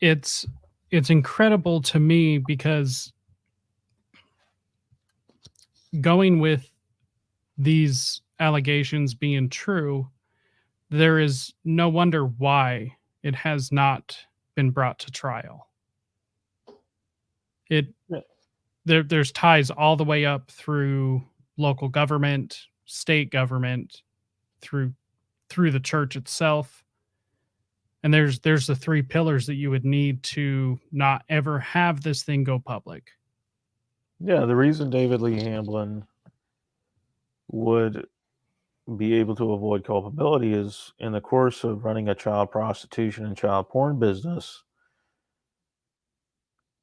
It's incredible to me because going with these allegations being true, there is no wonder why it has not been brought to trial. There's ties all the way up through local government, state government, through the church itself. And there's the three pillars that you would need to not ever have this thing go public. Yeah, the reason David Lee Hamlin would be able to avoid culpability is in the course of running a child prostitution and child porn business,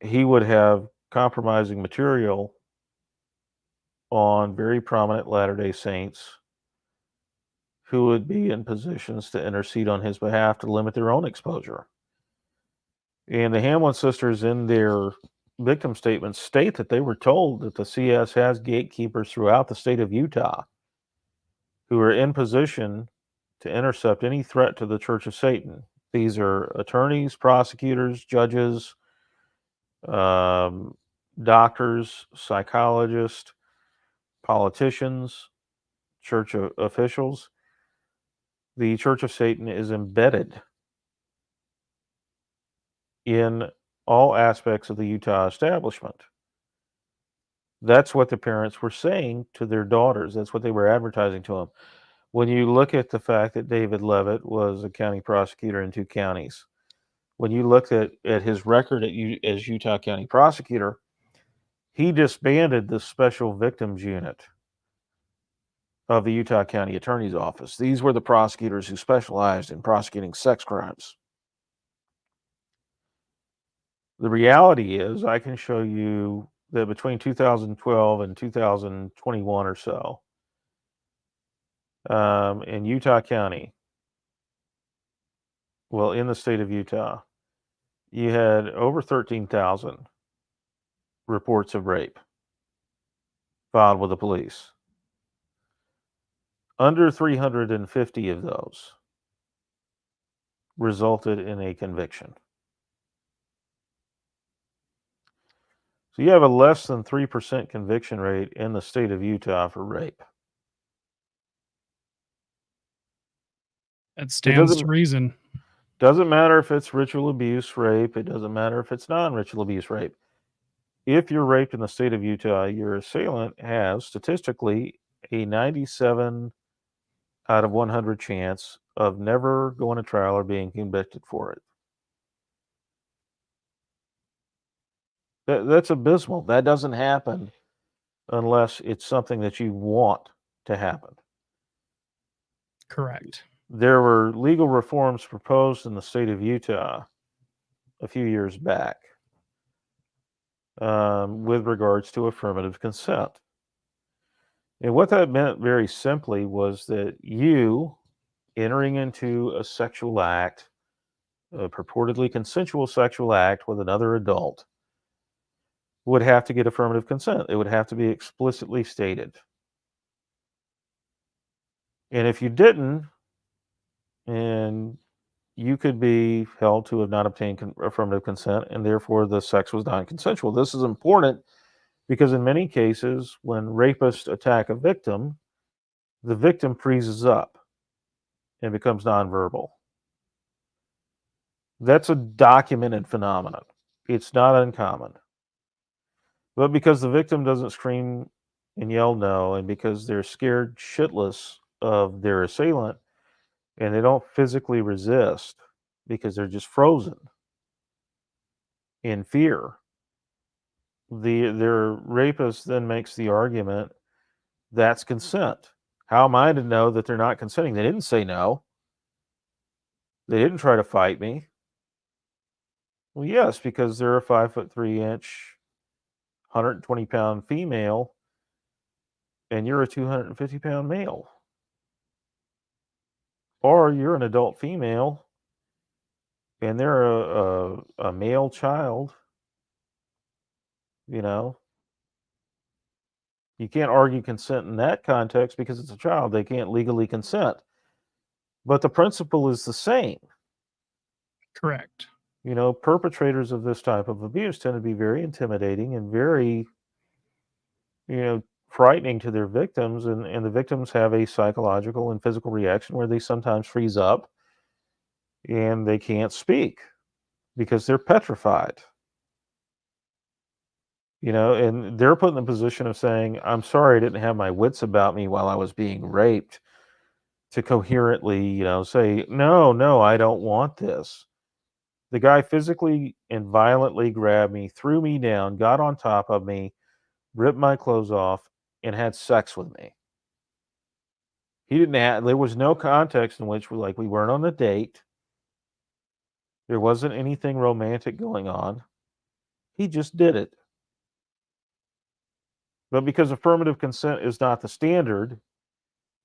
he would have compromising material on very prominent Latter-day Saints who would be in positions to intercede on his behalf to limit their own exposure. And the Hamlin sisters, in their victim statements, state that they were told that the CS has gatekeepers throughout the state of Utah who are in position to intercept any threat to the Church of Satan. These are attorneys, prosecutors, judges, doctors, psychologists, politicians, church officials. The Church of Satan is embedded in all aspects of the Utah establishment. That's what the parents were saying to their daughters. That's what they were advertising to them. When you look at the fact that David Levitt was a county prosecutor in 2 counties, when you look at his record as Utah County prosecutor, he disbanded the Special Victims Unit of the Utah County Attorney's Office. These were the prosecutors who specialized in prosecuting sex crimes. The reality is, I can show you that between 2012 and 2021 or so, in Utah County, well, in the state of Utah, you had over 13,000 reports of rape filed with the police. Under 350 of those resulted in a conviction. So you have a less than 3% conviction rate in the state of Utah for rape. That stands to reason. Doesn't matter if it's ritual abuse rape. It doesn't matter if it's non-ritual abuse rape. If you're raped in the state of Utah, your assailant has statistically a 97 out of 100 chance of never going to trial or being convicted for it. That's abysmal. That doesn't happen unless it's something that you want to happen. Correct. There were legal reforms proposed in the state of Utah a few years back with regards to affirmative consent. And what that meant very simply was that you entering into a sexual act, a purportedly consensual sexual act with another adult, would have to get affirmative consent. It would have to be explicitly stated. And if you didn't, and you could be held to have not obtained affirmative consent, and therefore the sex was non-consensual. This is important because in many cases, when rapists attack a victim, the victim freezes up and becomes nonverbal. That's a documented phenomenon. It's not uncommon. But because the victim doesn't scream and yell no, and because they're scared shitless of their assailant, and they don't physically resist because they're just frozen in fear, their rapist then makes the argument that's consent. How am I to know that they're not consenting? They didn't say no. They didn't try to fight me. Well, yes, because they're a 5'3" 120-pound female, and you're a 250-pound male. Or you're an adult female, and they're a male child. You know, you can't argue consent in that context because it's a child. They can't legally consent. But the principle is the same. Correct. You know, perpetrators of this type of abuse tend to be very intimidating and very, frightening to their victims. And the victims have a psychological and physical reaction where they sometimes freeze up and they can't speak because they're petrified. And they're put in the position of saying, I'm sorry I didn't have my wits about me while I was being raped to coherently, say, no, I don't want this. The guy physically and violently grabbed me, threw me down, got on top of me, ripped my clothes off, and had sex with me. There was no context in which we weren't on a date. There wasn't anything romantic going on. He just did it. But because affirmative consent is not the standard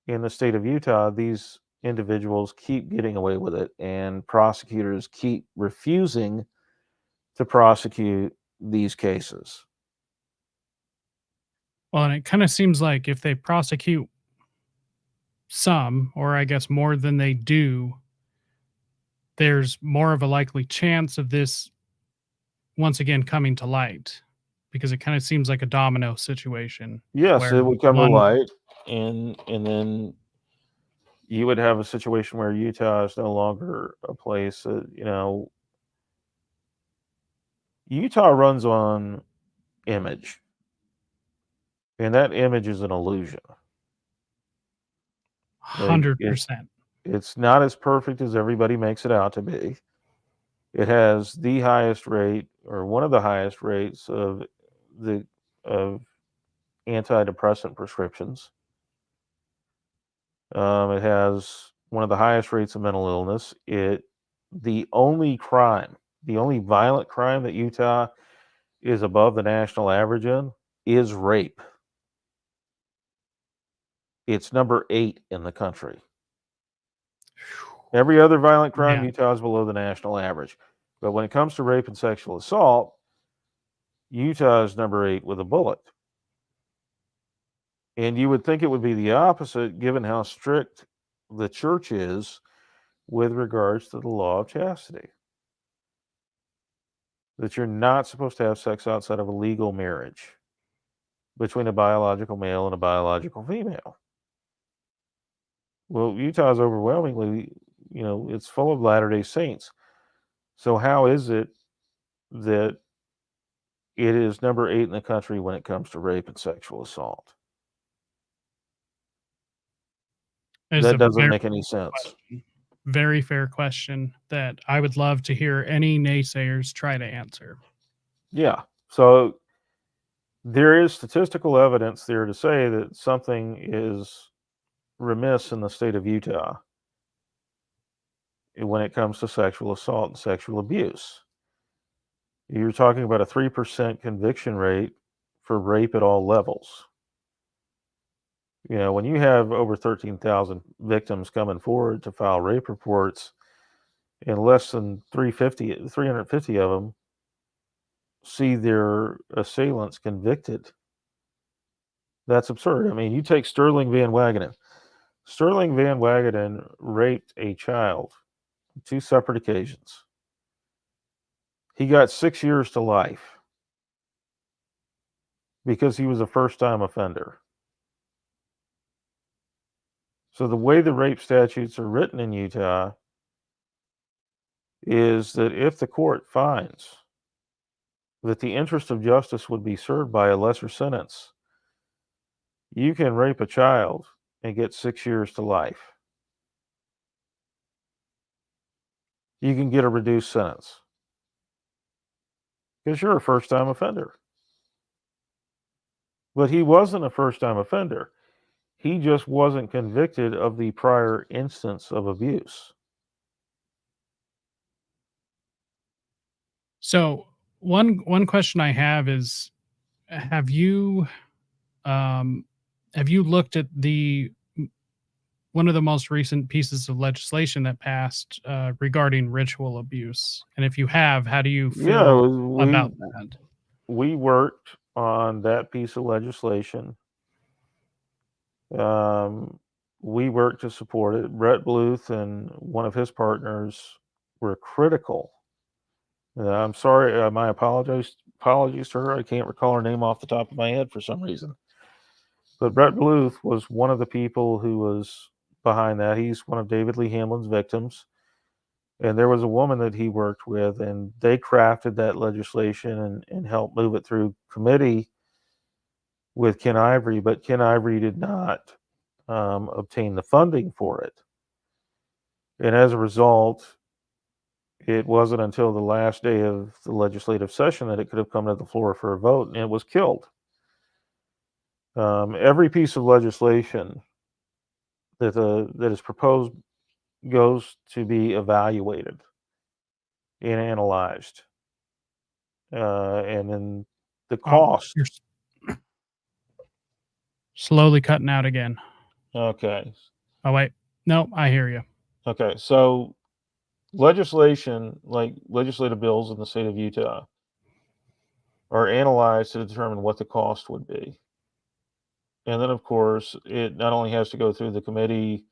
in the state of Utah, these individuals keep getting away with it, and prosecutors keep refusing to prosecute these cases. Well, and it kind of seems like if they prosecute some, or I guess more than they do, there's more of a likely chance of this once again coming to light, because it kind of seems like a domino situation. Yes, Where it would come to one, light, and then you would have a situation where Utah is no longer a place that, Utah runs on image, and that image is an illusion. Like, 100%. it's not as perfect as everybody makes it out to be. It has the highest rate, or one of the highest rates of antidepressant prescriptions. It has one of the highest rates of mental illness. The only violent crime that Utah is above the national average in is rape. It's number 8 in the country. Every other violent crime, Yeah. Utah is below the national average. But when it comes to rape and sexual assault, Utah is number 8 with a bullet. And you would think it would be the opposite, given how strict the church is with regards to the law of chastity. That you're not supposed to have sex outside of a legal marriage between a biological male and a biological female. Well, Utah is overwhelmingly, it's full of Latter-day Saints. So how is it that it is number 8 in the country when it comes to rape and sexual assault? That doesn't make any sense. Very fair question that I would love to hear any naysayers try to answer. Yeah. So there is statistical evidence there to say that something is remiss in the state of Utah when it comes to sexual assault and sexual abuse. You're talking about a 3% conviction rate for rape at all levels. When you have over 13,000 victims coming forward to file rape reports, and less than 350 of them see their assailants convicted, that's absurd. I mean, you take Sterling Van Wagenen. Sterling Van Wagenen raped a child on 2 separate occasions. He got 6 years to life because he was a first-time offender. So the way the rape statutes are written in Utah is that if the court finds that the interest of justice would be served by a lesser sentence, you can rape a child and get 6 years to life. You can get a reduced sentence because you're a first-time offender. But he wasn't a first-time offender. He just wasn't convicted of the prior instance of abuse. So one question I have is, have you looked at one of the most recent pieces of legislation that passed regarding ritual abuse? And if you have, how do you feel about that? We worked on that piece of legislation. We worked to support it. Brett Bluth and one of his partners were critical. I'm sorry, my apologies to her. I can't recall her name off the top of my head for some reason. But Brett Bluth was one of the people who was behind that. He's one of David Lee Hamlin's victims. And there was a woman that he worked with, and they crafted that legislation and helped move it through committee with Ken Ivory, but Ken Ivory did not obtain the funding for it. And as a result, it wasn't until the last day of the legislative session that it could have come to the floor for a vote, and it was killed. Every piece of legislation that is proposed goes to be evaluated and analyzed. And then the cost. You're slowly cutting out again. Okay. Oh, wait. No, I hear you. Okay. So legislation, like legislative bills in the state of Utah, are analyzed to determine what the cost would be. And then, of course, it not only has to go through the committee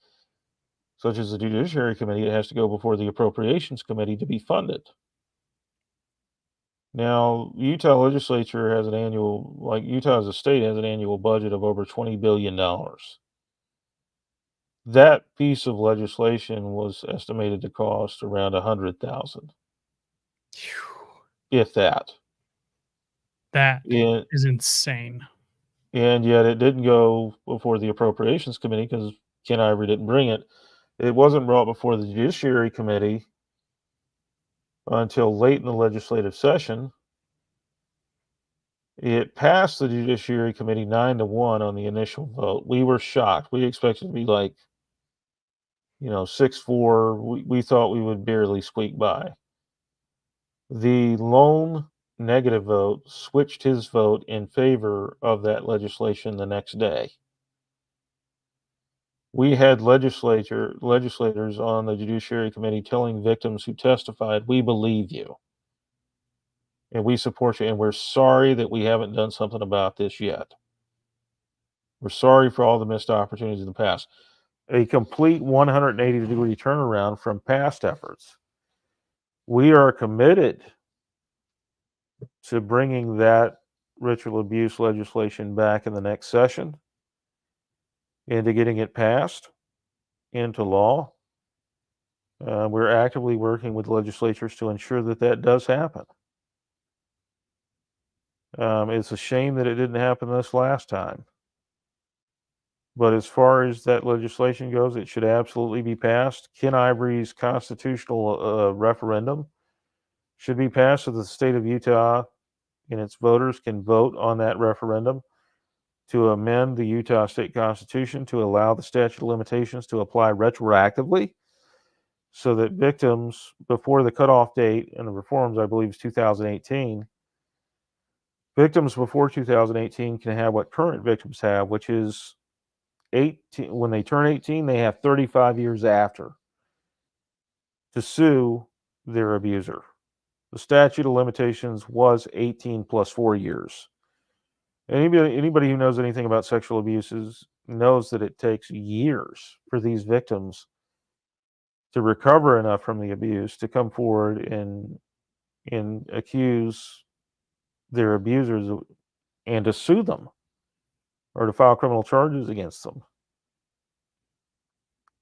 such as the Judiciary Committee, it has to go before the Appropriations Committee to be funded. Now, Utah legislature has an annual, like Utah as a state has an annual budget of over $20 billion. That piece of legislation was estimated to cost around 100,000, if that. That And, is insane. and yet it didn't go before the Appropriations Committee because Ken Ivory didn't bring it. It wasn't brought before the Judiciary Committee until late in the legislative session. It passed the Judiciary Committee 9-1 on the initial vote. We were shocked. We expected to be like, 6-4. We thought we would barely squeak by. The lone negative vote switched his vote in favor of that legislation the next day. We had legislators on the Judiciary Committee telling victims who testified, "We believe you, and we support you, and we're sorry that we haven't done something about this yet. We're sorry for all the missed opportunities in the past." A complete 180-degree turnaround from past efforts. We are committed to bringing that ritual abuse legislation back in the next session and to getting it passed into law. We're actively working with legislatures to ensure that that does happen. It's a shame that it didn't happen this last time. But as far as that legislation goes, it should absolutely be passed. Ken Ivory's constitutional referendum should be passed so the state of Utah and its voters can vote on that referendum to amend the Utah state constitution to allow the statute of limitations to apply retroactively so that victims before the cutoff date and the reforms, I believe, is 2018. Victims before 2018 can have what current victims have, which is 18. When they turn 18, they have 35 years after to sue their abuser. The statute of limitations was 18 plus 4 years. Anybody who knows anything about sexual abuses knows that it takes years for these victims to recover enough from the abuse to come forward and accuse their abusers and to sue them or to file criminal charges against them.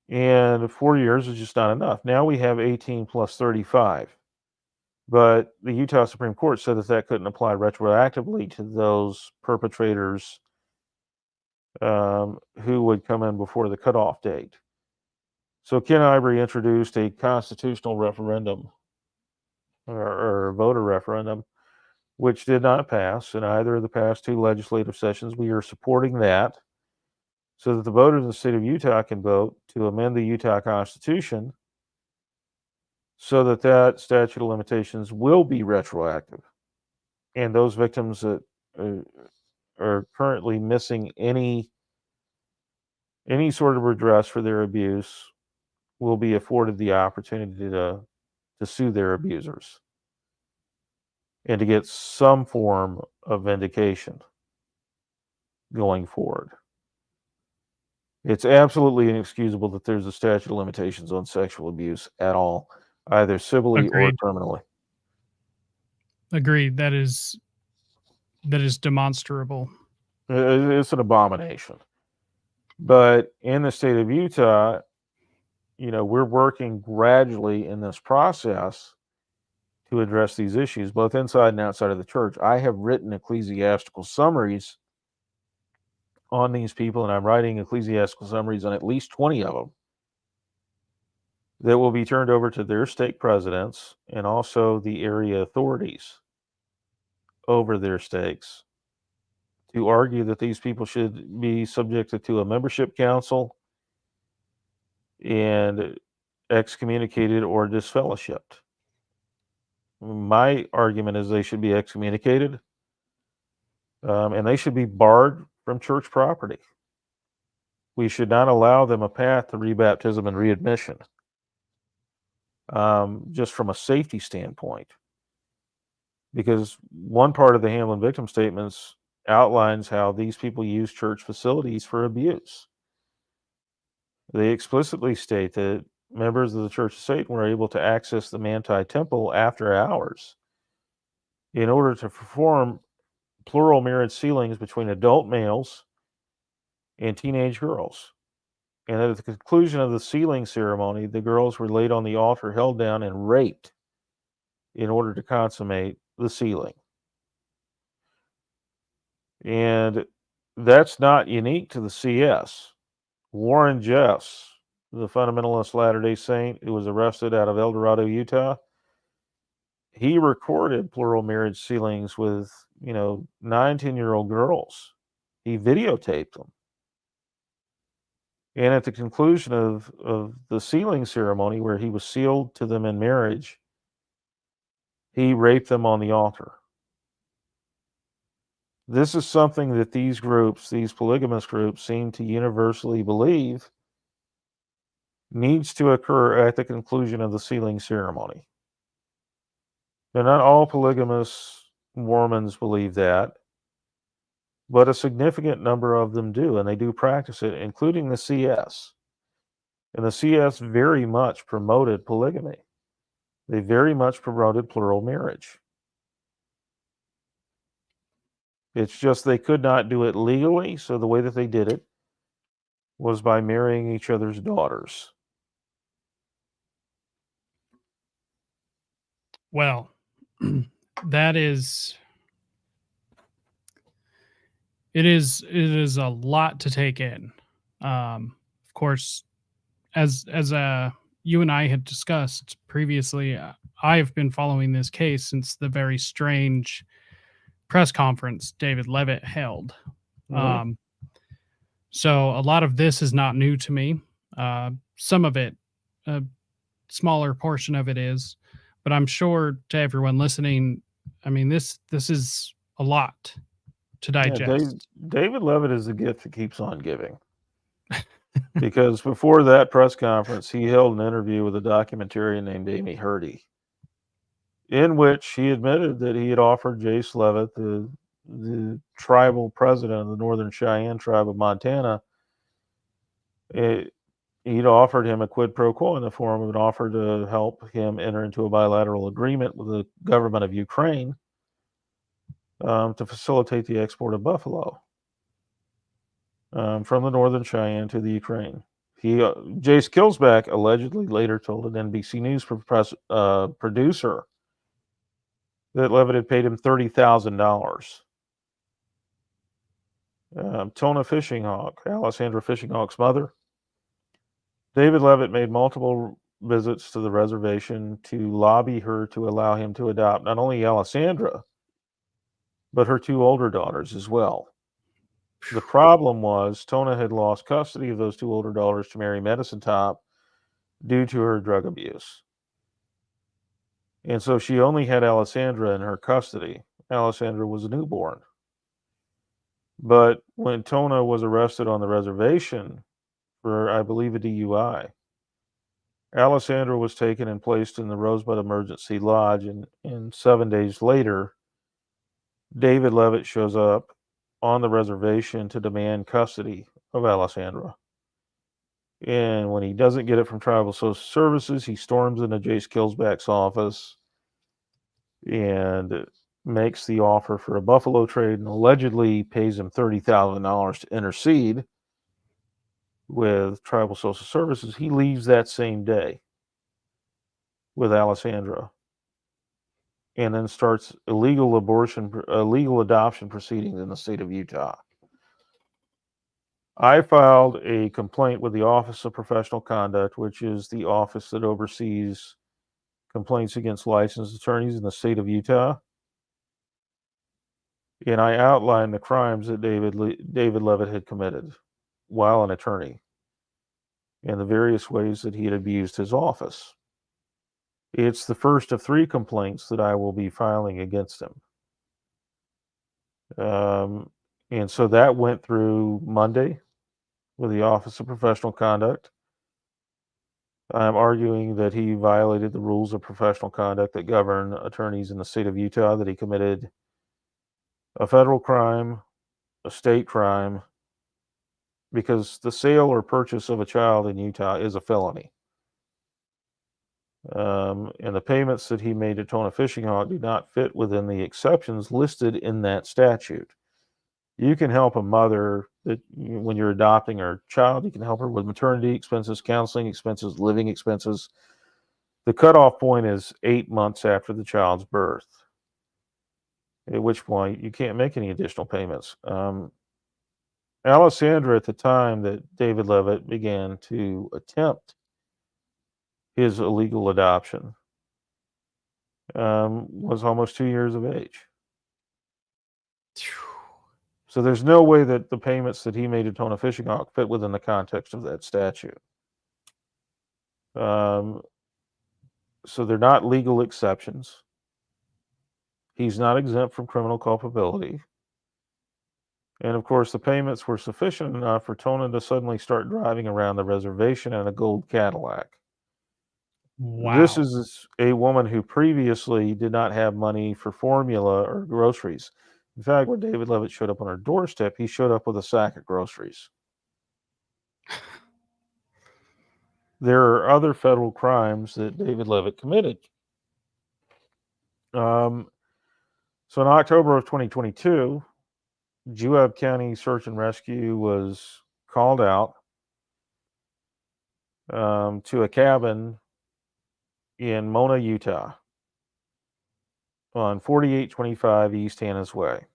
And 4 years is just not enough. Now we have 18 plus 35. But the Utah Supreme Court said that couldn't apply retroactively to those perpetrators who would come in before the cutoff date. So Ken Ivory introduced a constitutional referendum or voter referendum, which did not pass in either of the past two legislative sessions. We are supporting that so that the voters in the state of Utah can vote to amend the Utah Constitution so that statute of limitations will be retroactive. And those victims that are currently missing any sort of redress for their abuse will be afforded the opportunity to sue their abusers and to get some form of vindication going forward. It's absolutely inexcusable that there's a statute of limitations on sexual abuse at all, either civilly or criminally. Agreed. That is demonstrable. It's an abomination. But in the state of Utah, we're working gradually in this process to address these issues, both inside and outside of the church. I have written ecclesiastical summaries on these people, and I'm writing ecclesiastical summaries on at least 20 of them that will be turned over to their stake presidents and also the area authorities over their stakes to argue that these people should be subjected to a membership council and excommunicated or disfellowshipped. My argument is they should be excommunicated and they should be barred from church property. We should not allow them a path to rebaptism and readmission, just from a safety standpoint. Because one part of the Hamlin victim statements outlines how these people use church facilities for abuse. They explicitly state that members of the Church of Satan were able to access the Manti Temple after hours in order to perform plural marriage sealings between adult males and teenage girls. And at the conclusion of the sealing ceremony, the girls were laid on the altar, held down, and raped in order to consummate the sealing. And that's not unique to the CS. Warren Jeffs, the fundamentalist Latter-day Saint who was arrested out of El Dorado, Utah, he recorded plural marriage sealings with, 9, 10-year-old girls. He videotaped them. And at the conclusion of the sealing ceremony, where he was sealed to them in marriage, he raped them on the altar. This is something that these groups, these polygamous groups, seem to universally believe needs to occur at the conclusion of the sealing ceremony. Now, not all polygamous Mormons believe that, but a significant number of them do, and they do practice it, including the CS. And the CS very much promoted polygamy. They very much promoted plural marriage. It's just they could not do it legally, so the way that they did it was by marrying each other's daughters. Well, that is it is a lot to take in. Of course, as you and I had discussed previously, I have been following this case since the very strange press conference David Levitt held. Mhm. So a lot of this is not new to me. Some of it, a smaller portion of it is, but I'm sure to everyone listening, I mean this is a lot to Yeah, digest. David Levitt is the gift that keeps on giving. Because before that press conference, he held an interview with a documentarian named Amy Hurdy, in which he admitted that he had offered Jace Levitt, the tribal president of the Northern Cheyenne tribe of Montana, he'd offered him a quid pro quo in the form of an offer to help him enter into a bilateral agreement with the government of Ukraine to facilitate the export of buffalo from the Northern Cheyenne to the Ukraine. Jace Killsback allegedly later told an NBC News producer that Levitt had paid him $30,000. Tona Fishing Hawk, Alessandra Fishing Hawk's mother, David Levitt made multiple visits to the reservation to lobby her to allow him to adopt not only Alessandra, but her 2 older daughters as well. The problem was Tona had lost custody of those 2 older daughters to Mary Medicine Top due to her drug abuse. And so she only had Alessandra in her custody. Alessandra was a newborn. But when Tona was arrested on the reservation for, I believe, a DUI, Alessandra was taken and placed in the Rosebud Emergency Lodge, and 7 days later, David Levitt shows up on the reservation to demand custody of Alessandra. And when he doesn't get it from Tribal Social Services, he storms into Jace Killsback's office and makes the offer for a buffalo trade and allegedly pays him $30,000 to intercede with Tribal Social Services. He leaves that same day with Alessandra and then starts illegal adoption proceedings in the state of Utah. I filed a complaint with the Office of Professional Conduct, which is the office that oversees complaints against licensed attorneys in the state of Utah. And I outlined the crimes that David Levitt had committed while an attorney and the various ways that he had abused his office. It's the first of 3 complaints that I will be filing against him. And so that went through Monday with the Office of Professional Conduct. I'm arguing that he violated the rules of professional conduct that govern attorneys in the state of Utah, that he committed a federal crime, a state crime, because the sale or purchase of a child in Utah is a felony. And the payments that he made to Tona Fishing Hawk do not fit within the exceptions listed in that statute. You can help a mother that when you're adopting her child, you can help her with maternity expenses, counseling expenses, living expenses. The cutoff point is 8 months after the child's birth, at which point you can't make any additional payments. Alessandra, at the time that David Levitt began to attempt his illegal adoption, was almost 2 years of age. So there's no way that the payments that he made to Tona Fishing Hawk fit within the context of that statute. So they're not legal exceptions. He's not exempt from criminal culpability. And of course, the payments were sufficient enough for Tona to suddenly start driving around the reservation in a gold Cadillac. Wow. This is a woman who previously did not have money for formula or groceries. In fact, when David Levitt showed up on her doorstep, he showed up with a sack of groceries. There are other federal crimes that David Levitt committed. So in October of 2022, Juab County Search and Rescue was called out to a cabin in Mona, Utah, on 4825 East Hannah's Way.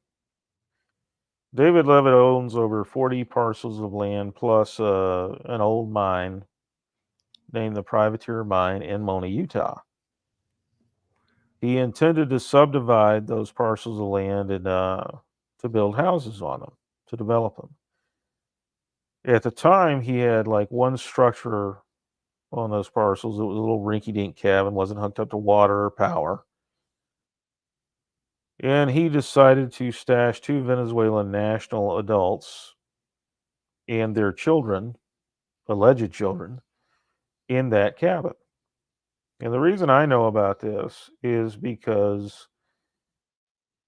David Levitt owns over 40 parcels of land plus an old mine named the Privateer Mine in Mona, Utah. He intended to subdivide those parcels of land and to build houses on them, to develop them. At the time, he had like one structure on those parcels. It was a little rinky-dink cabin, wasn't hooked up to water or power. And he decided to stash 2 Venezuelan national adults and their children, alleged children, in that cabin. And the reason I know about this is because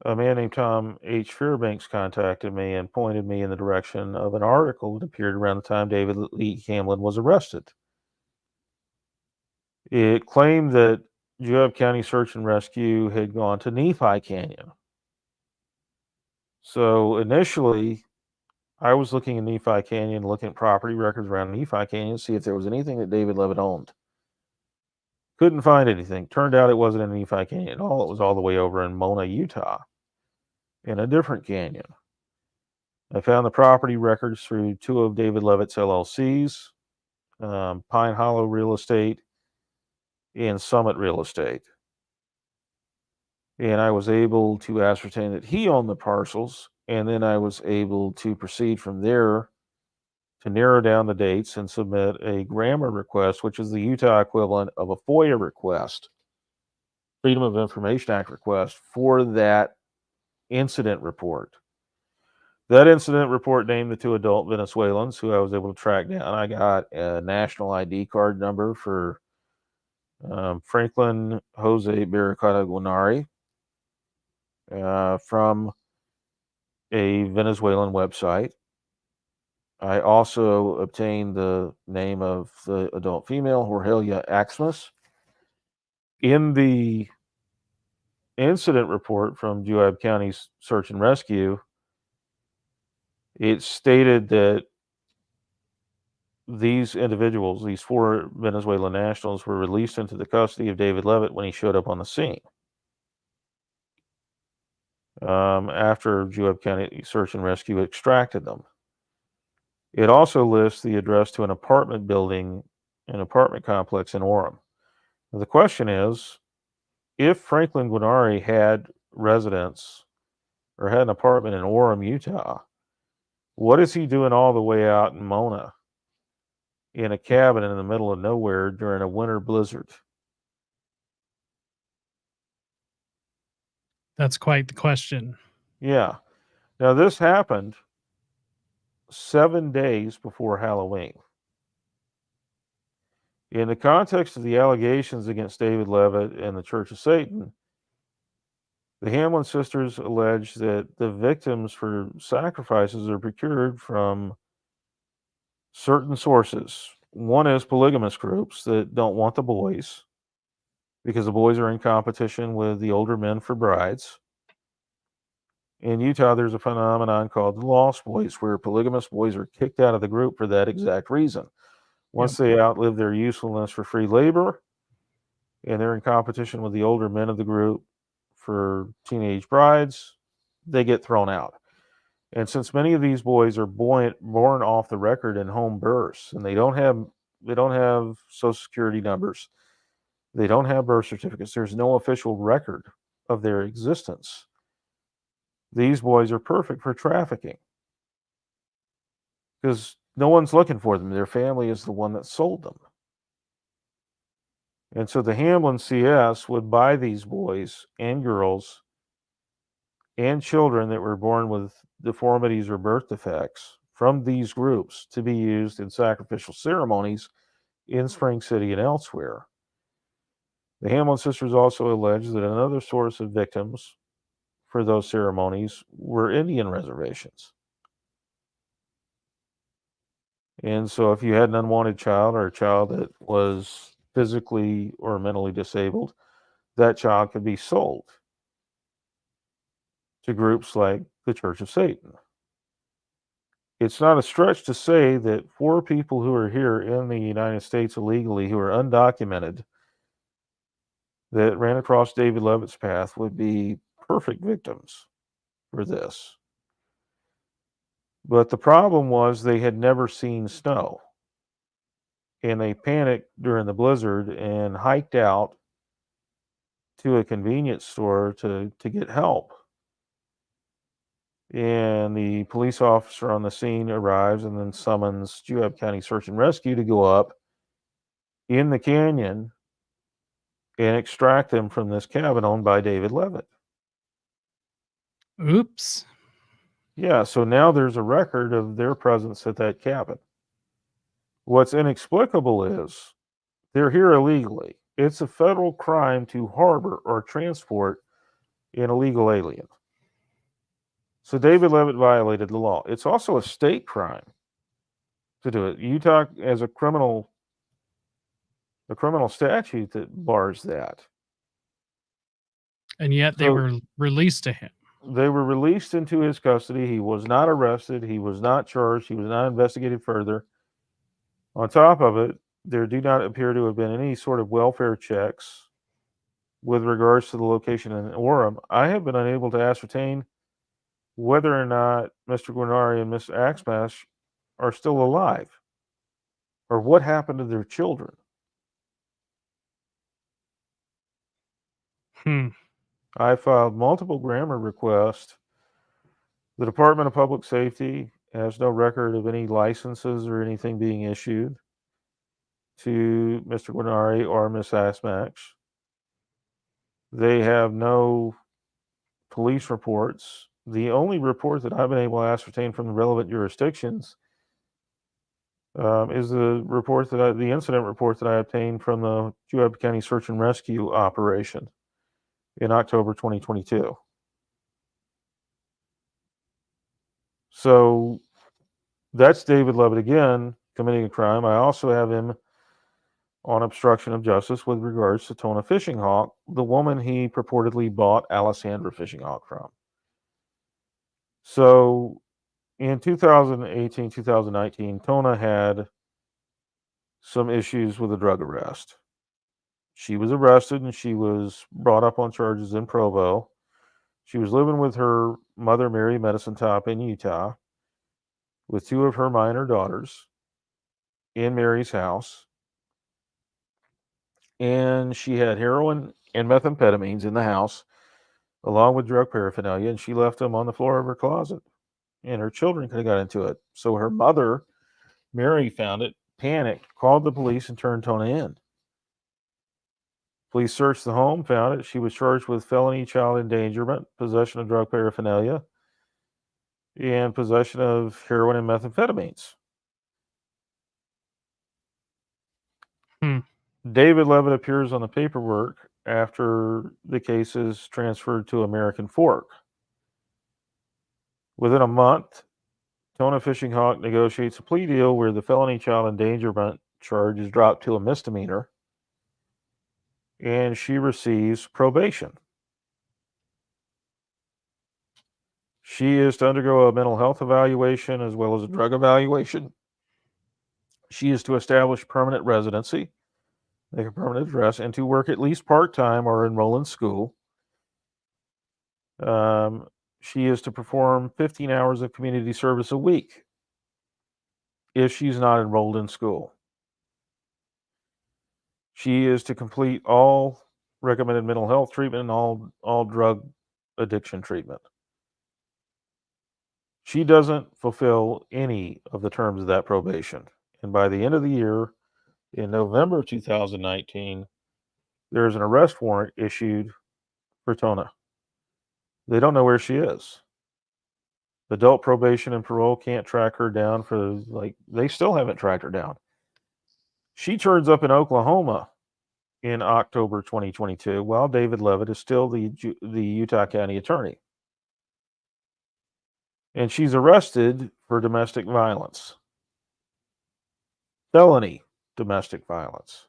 a man named Tom H. Fairbanks contacted me and pointed me in the direction of an article that appeared around the time David Lee Hamlin was arrested. It claimed that Juab County Search and Rescue had gone to Nephi Canyon. So initially, I was looking in Nephi Canyon, looking at property records around Nephi Canyon to see if there was anything that David Levitt owned. Couldn't find anything. Turned out it wasn't in Nephi Canyon at all. It was all the way over in Mona, Utah, in a different canyon. I found the property records through 2 of David Levitt's LLCs, Pine Hollow Real Estate and Summit Real Estate. And I was able to ascertain that he owned the parcels, and then I was able to proceed from there to narrow down the dates and submit a grammar request, which is the Utah equivalent of a FOIA request, Freedom of Information Act request, for that incident report. That incident report named the 2 adult Venezuelans who I was able to track down. I got a national ID card number for Franklin Jose Barricada Guanari from a Venezuelan website. I also obtained the name of the adult female, Jorgelia Axmas. In the incident report from Juab County's Search and Rescue, it stated that these individuals, these 4 Venezuelan nationals, were released into the custody of David Levitt when he showed up on the scene. After Juab County Search and Rescue extracted them. It also lists the address to an apartment building, an apartment complex in Orem. Now, the question is, if Franklin Guanari had residence or had an apartment in Orem, Utah, what is he doing all the way out in Mona in a cabin in the middle of nowhere during a winter blizzard? That's quite the question. Yeah. Now, this happened 7 days before Halloween. In the context of the allegations against David Levitt and the Church of Satan, the Hamlin sisters allege that the victims for sacrifices are procured from certain sources. One is polygamous groups that don't want the boys because the boys are in competition with the older men for brides. In Utah, there's a phenomenon called the lost boys, where polygamous boys are kicked out of the group for that exact reason. Once they outlive their usefulness for free labor and they're in competition with the older men of the group for teenage brides, they get thrown out. And since many of these boys are born off the record in home births, and they don't have social security numbers, they don't have birth certificates, there's no official record of their existence. These boys are perfect for trafficking because no one's looking for them. Their family is the one that sold them. And so the Hamlin CS would buy these boys and girls and children that were born with deformities or birth defects from these groups to be used in sacrificial ceremonies in Spring City and elsewhere. The Hamlin sisters also allege that another source of victims for those ceremonies were Indian reservations. And so if you had an unwanted child or a child that was physically or mentally disabled, that child could be sold to groups like the Church of Satan. It's not a stretch to say that for people who are here in the United States illegally, who are undocumented, that ran across David Levitt's path would be perfect victims for this. But the problem was they had never seen snow. And they panicked during the blizzard and hiked out to a convenience store to get help. And the police officer on the scene arrives and then summons Juab County Search and Rescue to go up in the canyon and extract them from this cabin owned by David Levitt. Oops. Yeah, so now there's a record of their presence at that cabin. What's inexplicable is they're here illegally. It's a federal crime to harbor or transport an illegal alien. So David Levitt violated the law. It's also a state crime to do it. Utah has a criminal statute that bars that. And yet they were released to him. They were released into his custody. He was not arrested. He was not charged. He was not investigated further. On top of it, there do not appear to have been any sort of welfare checks with regards to the location in Orem. I have been unable to ascertain whether or not Mr. Guarnari and Miss Axmash are still alive or what happened to their children. I filed multiple grammar requests. The Department of Public Safety has no record of any licenses or anything being issued to Mr. Guarnari or Miss Axmash. They have no police reports. The only report that I've been able to ascertain from the relevant jurisdictions is the incident report that I obtained from the Juab County Search and Rescue operation in October 2022. So that's David Levitt again committing a crime. I also have him on obstruction of justice with regards to Tona Fishing Hawk, the woman he purportedly bought Alessandra Fishing Hawk from. So in 2018, 2019, Tona had some issues with a drug arrest. She was arrested and she was brought up on charges in Provo. She was living with her mother, Mary Medicine Top, in Utah, with two of her minor daughters in Mary's house. And she had heroin and methamphetamines in the house, along with drug paraphernalia, and she left them on the floor of her closet. And her children could have got into it. So her mother, Mary, found it, panicked, called the police, and turned Tona in. Police searched the home, found it. She was charged with felony child endangerment, possession of drug paraphernalia, and possession of heroin and methamphetamines. David Levitt appears on the paperwork after the case is transferred to American Fork. Within a month, Tona Fishing Hawk negotiates a plea deal where the felony child endangerment charge is dropped to a misdemeanor, and she receives probation. She is to undergo a mental health evaluation as well as a drug evaluation. She is to establish permanent residency, make a permanent address, and to work at least part-time or enroll in school. She is to perform 15 hours of community service a week if she's not enrolled in school. She is to complete all recommended mental health treatment and all drug addiction treatment. She doesn't fulfill any of the terms of that probation. And by the end of the year, in November 2019, there's an arrest warrant issued for Tona. They don't know where she is. Adult probation and parole can't track her down they still haven't tracked her down. She turns up in Oklahoma in October 2022 while David Levitt is still the Utah County attorney. And she's arrested for domestic violence. Felony domestic violence.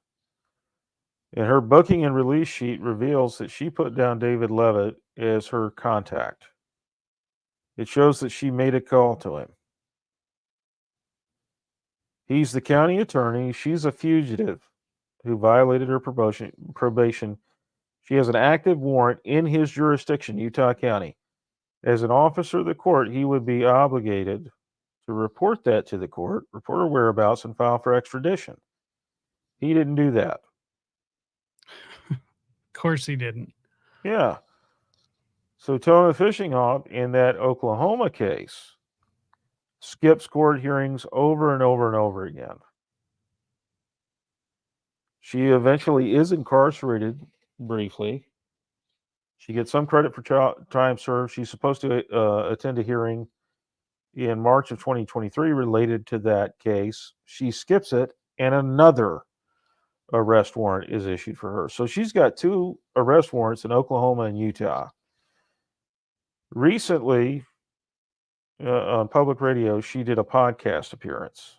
And her booking and release sheet reveals that she put down David Levitt as her contact. It shows that she made a call to him. He's the county attorney. She's a fugitive who violated her probation. She has an active warrant in his jurisdiction, Utah County. As an officer of the court, he would be obligated to report that to the court, report her whereabouts, and file for extradition. He didn't do that. Of course he didn't. Yeah. So Tona Fishing Hawk in that Oklahoma case skips court hearings over and over and over again. She eventually is incarcerated briefly. She gets some credit for time served. She's supposed to attend a hearing in March of 2023 related to that case. She skips it, and another arrest warrant is issued for her. So she's got 2 arrest warrants in Oklahoma and Utah. Recently, on public radio, she did a podcast appearance.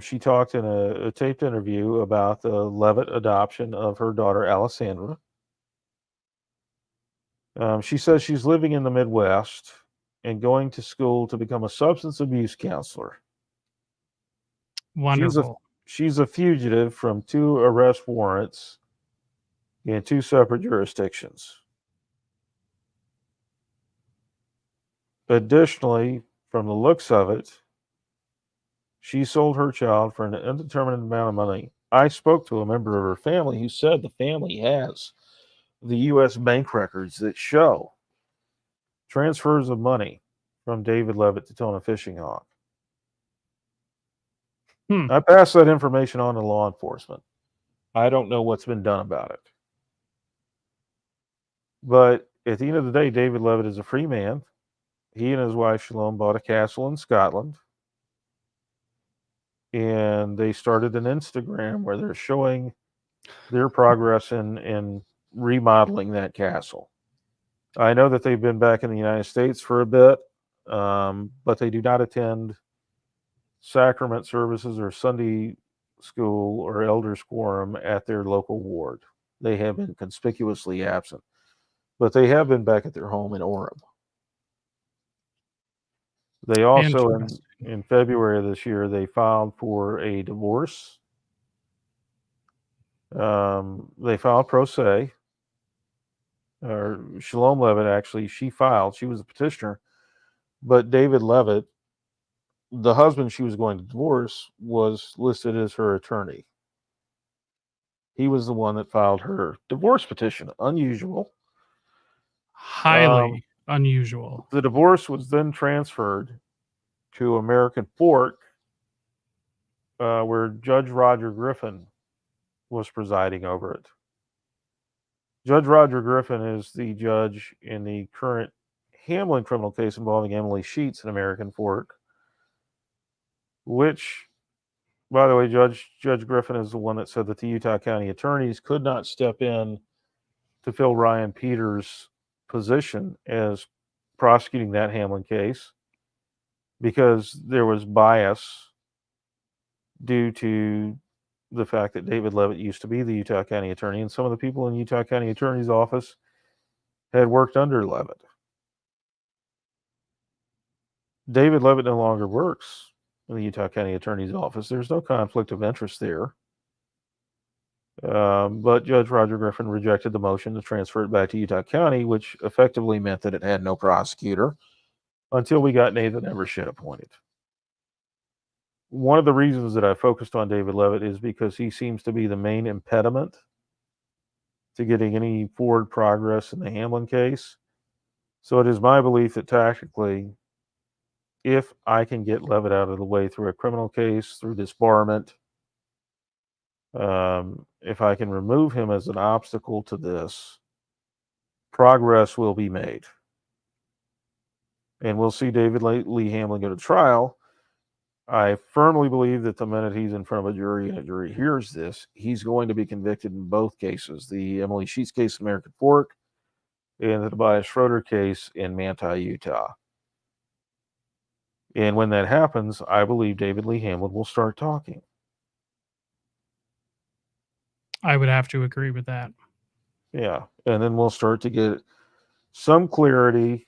She talked in a taped interview about the Levitt adoption of her daughter, Alessandra. She says she's living in the Midwest and going to school to become a substance abuse counselor. Wonderful. She's a fugitive from 2 arrest warrants in 2 separate jurisdictions. Additionally, from the looks of it, she sold her child for an indeterminate amount of money. I spoke to a member of her family who said the family has the U.S. bank records that show transfers of money from David Levitt to Tona Fishing Hawk. I passed that information on to law enforcement. I don't know what's been done about it. But at the end of the day, David Levitt is a free man. He and his wife, Shalom, bought a castle in Scotland. And they started an Instagram where they're showing their progress in remodeling that castle. I know that they've been back in the United States for a bit, but they do not attend sacrament services or Sunday school or elders quorum at their local ward. They have been conspicuously absent, but they have been back at their home in Orem. They also, in February of this year, they filed for a divorce. They filed pro se. Or Shalom Levitt, actually, she was a petitioner. But David Levitt, the husband she was going to divorce, was listed as her attorney. He was the one that filed her divorce petition. Unusual. Highly unusual. The divorce was then transferred to American Fork, where Judge Roger Griffin was presiding over it. Judge Roger Griffin is the judge in the current Hamlin criminal case involving Emily Sheets in American Fork, which, by the way, Judge Griffin is the one that said that the Utah County attorneys could not step in to fill Ryan Peters' position as prosecuting that Hamlin case because there was bias due to the fact that David Levitt used to be the Utah County Attorney, and some of the people in Utah County Attorney's office had worked under Levitt. David Levitt no longer works in the Utah County Attorney's office. There's no conflict of interest there. But Judge Roger Griffin rejected the motion to transfer it back to Utah County, which effectively meant that it had no prosecutor until we got Nathan Evershed appointed. One of the reasons that I focused on David Levitt is because he seems to be the main impediment to getting any forward progress in the Hamlin case. So it is my belief that tactically, if I can get Levitt out of the way through a criminal case, through disbarment, if I can remove him as an obstacle to this, progress will be made. And we'll see David Lee Hamlin go to trial. I firmly believe that the minute he's in front of a jury and a jury hears this, he's going to be convicted in both cases, the Emily Sheets case in American Fork and the Tobias Schroeder case in Manti, Utah. And when that happens, I believe David Lee Hamlin will start talking. I would have to agree with that. Yeah. And then we'll start to get some clarity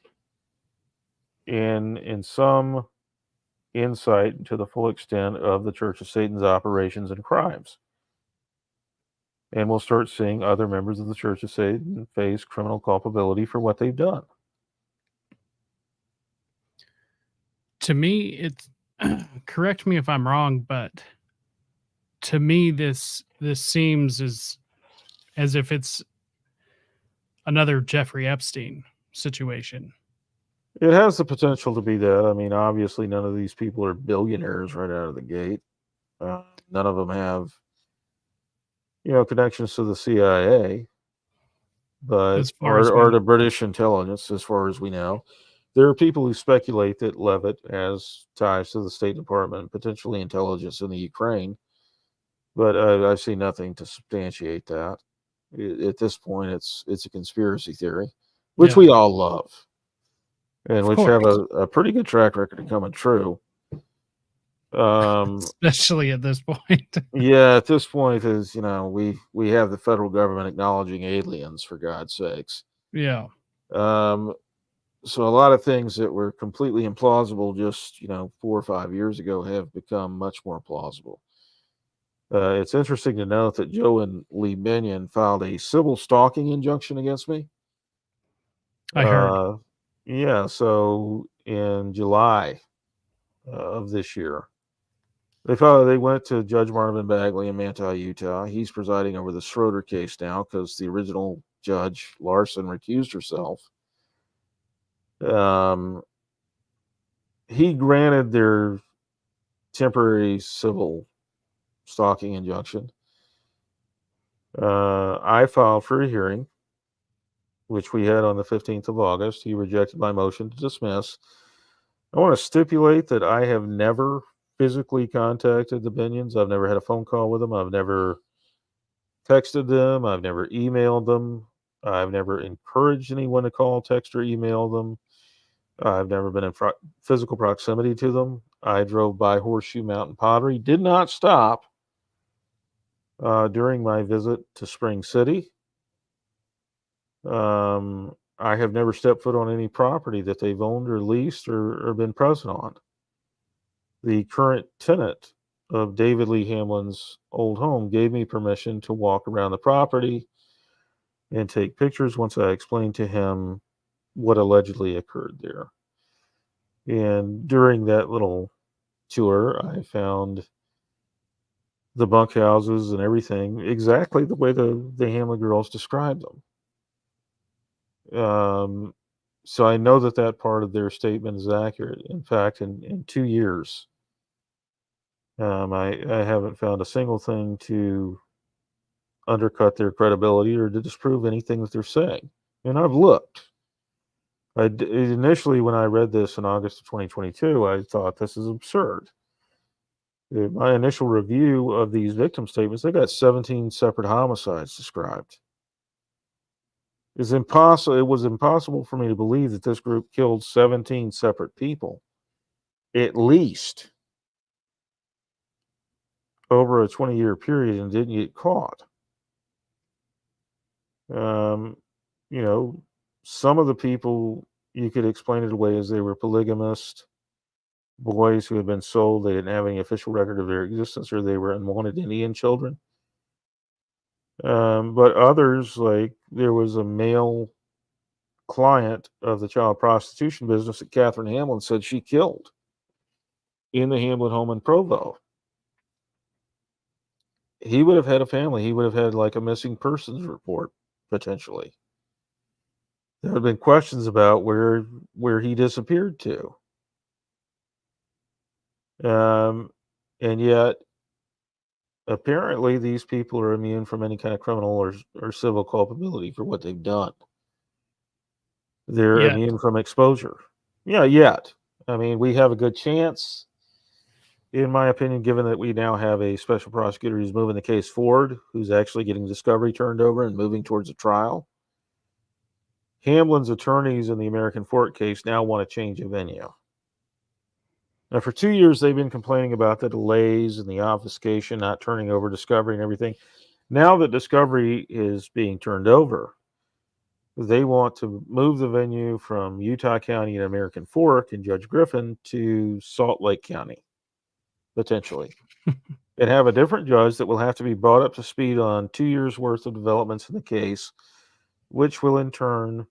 in some insight into the full extent of the Church of Satan's operations and crimes. And we'll start seeing other members of the Church of Satan face criminal culpability for what they've done. To me, it's correct me if I'm wrong, but to me, this seems as if it's another Jeffrey Epstein situation. It has the potential to be that. I mean, obviously, none of these people are billionaires right out of the gate. None of them have, connections to the CIA, but or the British intelligence, as far as we know. There are people who speculate that Levitt has ties to the State Department, potentially intelligence in the Ukraine, but I see nothing to substantiate that. At this point, it's a conspiracy theory, which we all love, and which have a pretty good track record of coming true. Especially at this point. Yeah, at this point is, we have the federal government acknowledging aliens, for God's sakes. Yeah. So a lot of things that were completely implausible just, 4 or 5 years ago have become much more plausible. It's interesting to note that Joe and Lee Binion filed a civil stalking injunction against me. I heard. Yeah, so in July of this year, they went to Judge Marvin Bagley in Manti, Utah. He's presiding over the Schroeder case now because the original judge, Larson, recused herself. He granted their temporary civil stalking injunction. I filed for a hearing, which we had on the 15th of August. He rejected my motion to dismiss. I want to stipulate that I have never physically contacted the Binions. I've never had a phone call with them. I've never texted them. I've never emailed them. I've never encouraged anyone to call, text, or email them. I've never been in physical proximity to them. I drove by Horseshoe Mountain Pottery, did not stop during my visit to Spring City. I have never stepped foot on any property that they've owned or leased or been present on. The current tenant of David Lee Hamlin's old home gave me permission to walk around the property and take pictures once I explained to him what allegedly occurred there. And during that little tour, I found the bunkhouses and everything exactly the way the Hamlin girls described them. So I know that part of their statement is accurate. In fact, in 2 years, I haven't found a single thing to undercut their credibility or to disprove anything that they're saying. And I've looked. Initially, when I read this in August of 2022, I thought this is absurd. My initial review of these victim statements, they got 17 separate homicides described. It was impossible for me to believe that this group killed 17 separate people, at least over a 20-year period, and didn't get caught. Um, you know, some of the people, you could explain it away as they were polygamist boys who had been sold. They didn't have any official record of their existence, or they were unwanted Indian children. But others, like there was a male client of the child prostitution business that Catherine Hamlin said she killed in the Hamlin home in Provo. He would have had a family. He would have had like a missing persons report, potentially. There have been questions about where he disappeared to. And yet, apparently, these people are immune from any kind of criminal or civil culpability for what they've done. They're immune from exposure. Yeah, yet. I mean, we have a good chance, in my opinion, given that we now have a special prosecutor who's moving the case forward, who's actually getting discovery turned over and moving towards a trial. Hamlin's attorneys in the American Fork case now want to change a venue. Now, for 2 years, they've been complaining about the delays and the obfuscation, not turning over discovery and everything. Now that discovery is being turned over, they want to move the venue from Utah County and American Fork and Judge Griffin to Salt Lake County, potentially, and have a different judge that will have to be brought up to speed on 2 years' worth of developments in the case, which will in turn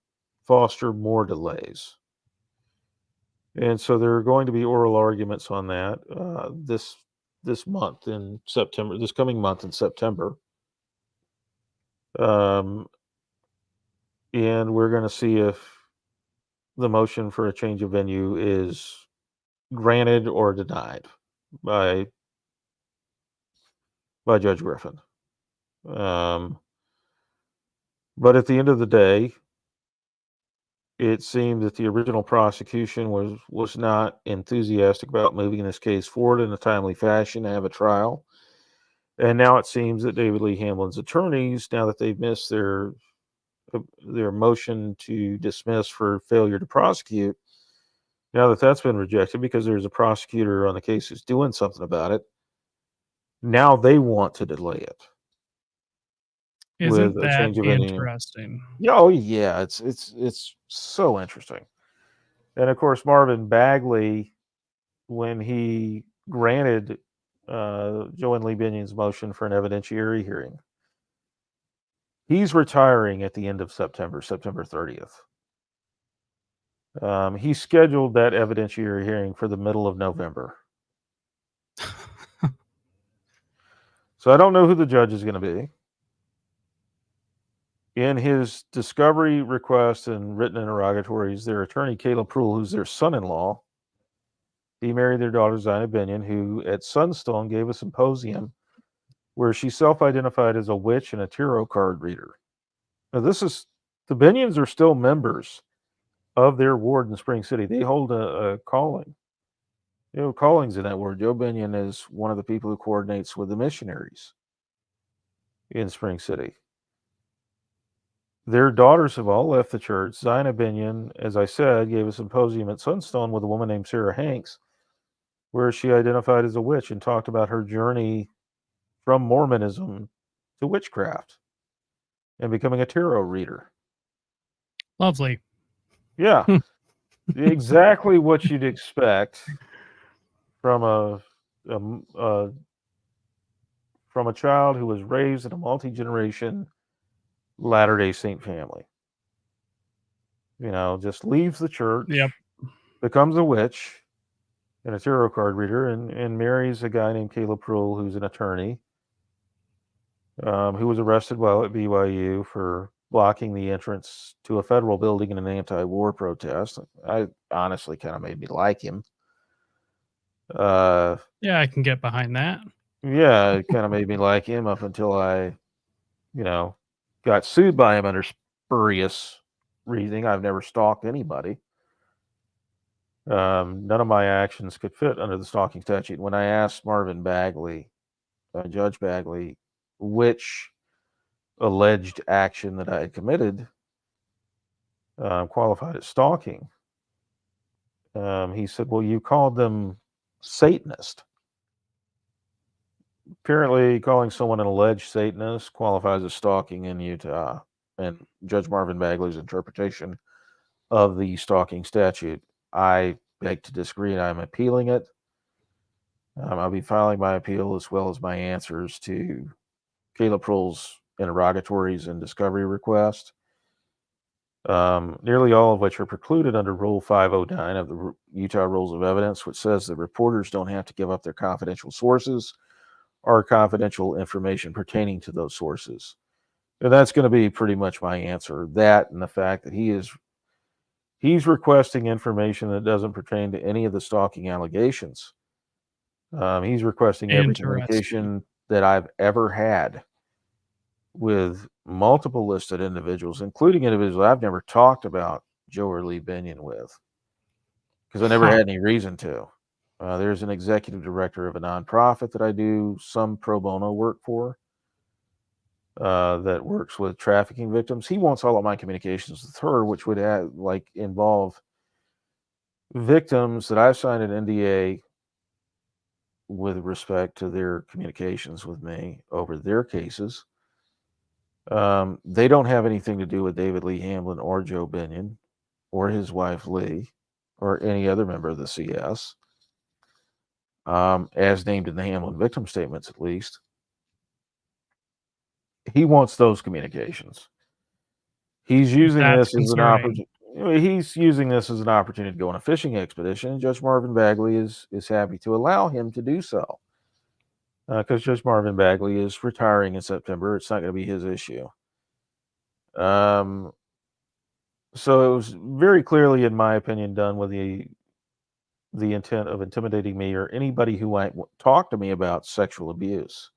foster more delays. And so there are going to be oral arguments on that this month in September, this coming month in September. And we're going to see if the motion for a change of venue is granted or denied by Judge Griffin. But at the end of the day, it seemed that the original prosecution was not enthusiastic about moving this case forward in a timely fashion to have a trial. And now it seems that David Lee Hamlin's attorneys, now that they've missed their motion to dismiss for failure to prosecute, now that that's been rejected because there's a prosecutor on the case who's doing something about it, now they want to delay it. Isn't that interesting? Yeah, oh yeah, it's so interesting. And of course, Marvin Bagley, when he granted Joanne Lee Binion's motion for an evidentiary hearing, he's retiring at the end of September 30th. He scheduled that evidentiary hearing for the middle of November. So I don't know who the judge is going to be. In his discovery request and written interrogatories, their attorney, Caleb Pruill, who's their son-in-law, he married their daughter, Zina Binion, who at Sunstone gave a symposium where she self-identified as a witch and a tarot card reader. Now, the Binions are still members of their ward in Spring City. They hold a calling. Callings in that ward. Joe Binion is one of the people who coordinates with the missionaries in Spring City. Their daughters have all left the church. Zina Binion, as I said, gave a symposium at Sunstone with a woman named Sarah Hanks, where she identified as a witch and talked about her journey from Mormonism to witchcraft and becoming a tarot reader. Lovely. Yeah. Exactly what you'd expect from a child who was raised in a multi-generation Latter-day Saint family. Just leaves the church, becomes a witch and a tarot card reader, and marries a guy named Caleb Pruill, who's an attorney, who was arrested while at BYU for blocking the entrance to a federal building in an anti-war protest. I honestly kind of made me like him. Yeah, I can get behind that. Yeah, it kind of made me like him up until I, got sued by him under spurious reasoning. I've never stalked anybody. None of my actions could fit under the stalking statute. When I asked Marvin Bagley, Judge Bagley, which alleged action that I had committed, qualified as stalking. He said, well, you called them Satanist. Apparently, calling someone an alleged Satanist qualifies as stalking in Utah. And Judge Marvin Bagley's interpretation of the stalking statute, I beg to disagree, and I'm appealing it. I'll be filing my appeal as well as my answers to Caleb Prohl's interrogatories and discovery request, nearly all of which are precluded under Rule 509 of the Utah Rules of Evidence, which says that reporters don't have to give up their confidential sources or confidential information pertaining to those sources. And that's going to be pretty much my answer. That and the fact that he's requesting information that doesn't pertain to any of the stalking allegations. He's requesting every Interesting. communication that I've ever had with multiple listed individuals, including individuals I've never talked about Joe or Lee Binion with, because I never Huh. had any reason to. There's an executive director of a nonprofit that I do some pro bono work for, that works with trafficking victims. He wants all of my communications with her, which would involve victims that I've signed an NDA with respect to their communications with me over their cases. They don't have anything to do with David Lee Hamlin or Joe Binion or his wife Lee or any other member of the CS, as named in the Hamlin victim statements at least. He wants those communications. He's using That's this as an concerning. opportunity. He's using this as an opportunity to go on a fishing expedition, and Judge Marvin Bagley is happy to allow him to do so, because Judge Marvin Bagley is retiring in September. It's not going to be his issue. So it was very clearly, in my opinion, done with the intent of intimidating me or anybody who might talk to me about sexual abuse,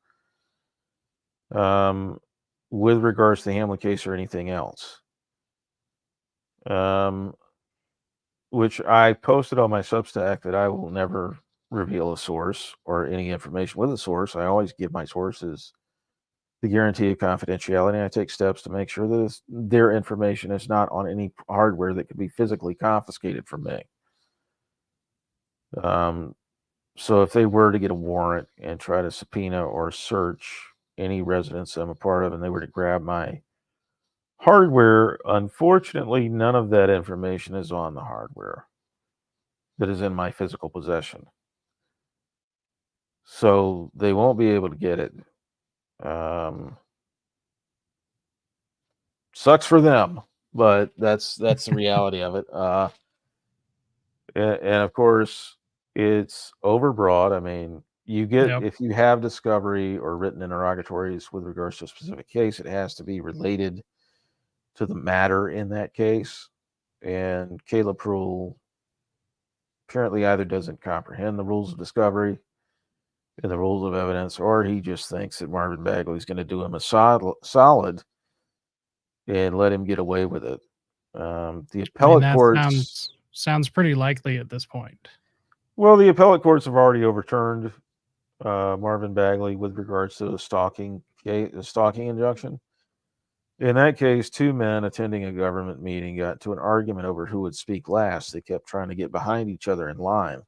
with regards to the Hamlin case or anything else. Which I posted on my Substack that I will never reveal a source or any information with a source. I always give my sources the guarantee of confidentiality. I take steps to make sure that their information is not on any hardware that could be physically confiscated from me. So if they were to get a warrant and try to subpoena or search any residence I'm a part of, and they were to grab my hardware, unfortunately, none of that information is on the hardware that is in my physical possession. So they won't be able to get it. Sucks for them, but that's the reality of it. And of course, it's overbroad. I mean, Yep. if you have discovery or written interrogatories with regards to a specific case, it has to be related to the matter in that case. And Caleb Prohl apparently either doesn't comprehend the rules of discovery and the rules of evidence, or he just thinks that Marvin Bagley is going to do him a solid and let him get away with it. The I mean, appellate that courts, sounds pretty likely at this point. well, the appellate courts have already overturned Marvin Bagley with regards to the stalking injunction. In that case, two men attending a government meeting got to an argument over who would speak last. They kept trying to get behind each other in line,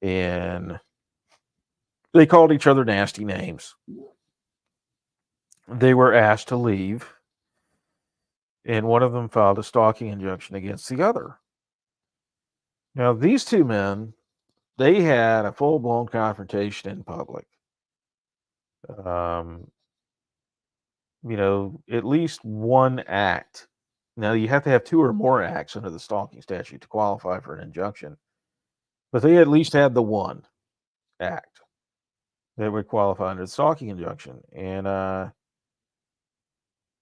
and they called each other nasty names. They were asked to leave, and one of them filed a stalking injunction against the other. Now, these two men, they had a full-blown confrontation in public. At least one act. Now, you have to have two or more acts under the stalking statute to qualify for an injunction, but they at least had the one act that would qualify under the stalking injunction. And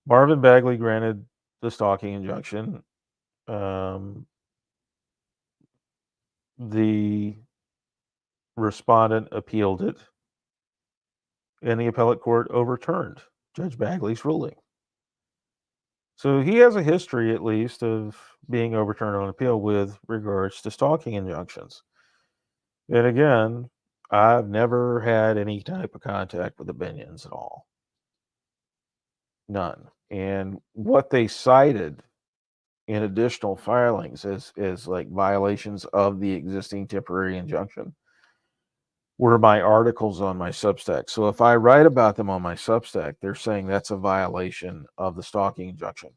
Marvin Bagley granted the stalking injunction. The respondent appealed it, and the appellate court overturned Judge Bagley's ruling. So he has a history, at least, of being overturned on appeal with regards to stalking injunctions. And again, I've never had any type of contact with the Binions at all. None. And what they cited and additional filings as like violations of the existing temporary injunction were my articles on my Substack. So if I write about them on my Substack, they're saying that's a violation of the stalking injunction.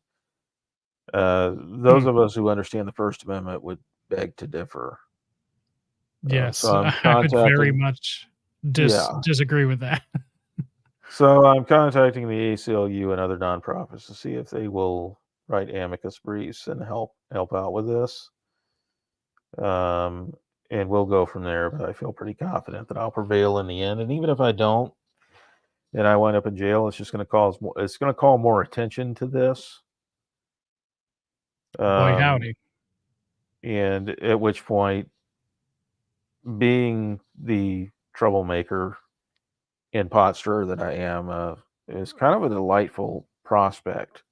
Those of us who understand the First Amendment would beg to differ. Yes, So I'm I would very contacting, much yeah. disagree with that. So I'm contacting the ACLU and other nonprofits to see if they will write amicus briefs and help out with this. And we'll go from there. But I feel pretty confident that I'll prevail in the end. And even if I don't, and I wind up in jail, it's just going to cause more. It's going to call more attention to this. Boy, howdy. And at which point, being the troublemaker and pot stirrer that I am, is kind of a delightful prospect.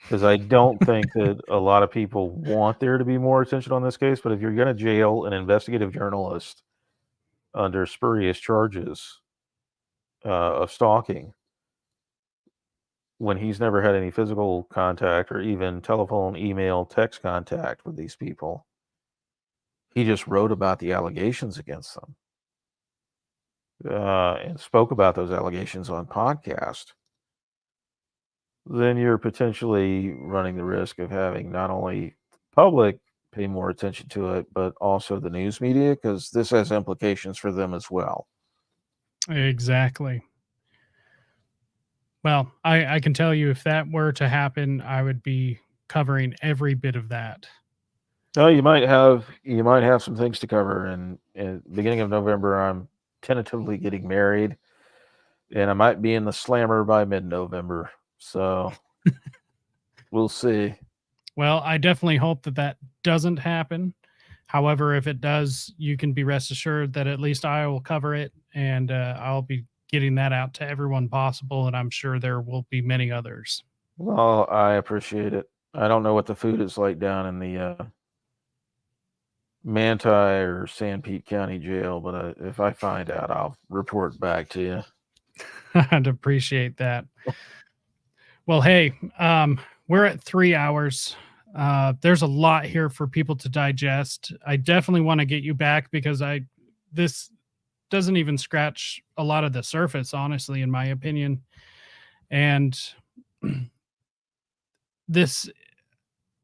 Because I don't think that a lot of people want there to be more attention on this case. But if you're going to jail an investigative journalist under spurious charges of stalking, when he's never had any physical contact or even telephone, email, text contact with these people, he just wrote about the allegations against them and spoke about those allegations on podcast, then you're potentially running the risk of having not only public pay more attention to it, but also the news media, because this has implications for them as well. Exactly. Well, I can tell you if that were to happen, I would be covering every bit of that. No, you might have some things to cover. And in the beginning of November, I'm tentatively getting married, and I might be in the slammer by mid-November. So we'll see. Well, I definitely hope that that doesn't happen. However, if it does, you can be rest assured that at least I will cover it, and I'll be getting that out to everyone possible, and I'm sure there will be many others. Well, I appreciate it. I don't know what the food is like down in the Manti or San Pete County Jail, but if I find out, I'll report back to you. I'd appreciate that. Well, hey, we're at 3 hours. There's a lot here for people to digest. I definitely want to get you back because this doesn't even scratch a lot of the surface, honestly, in my opinion. And this,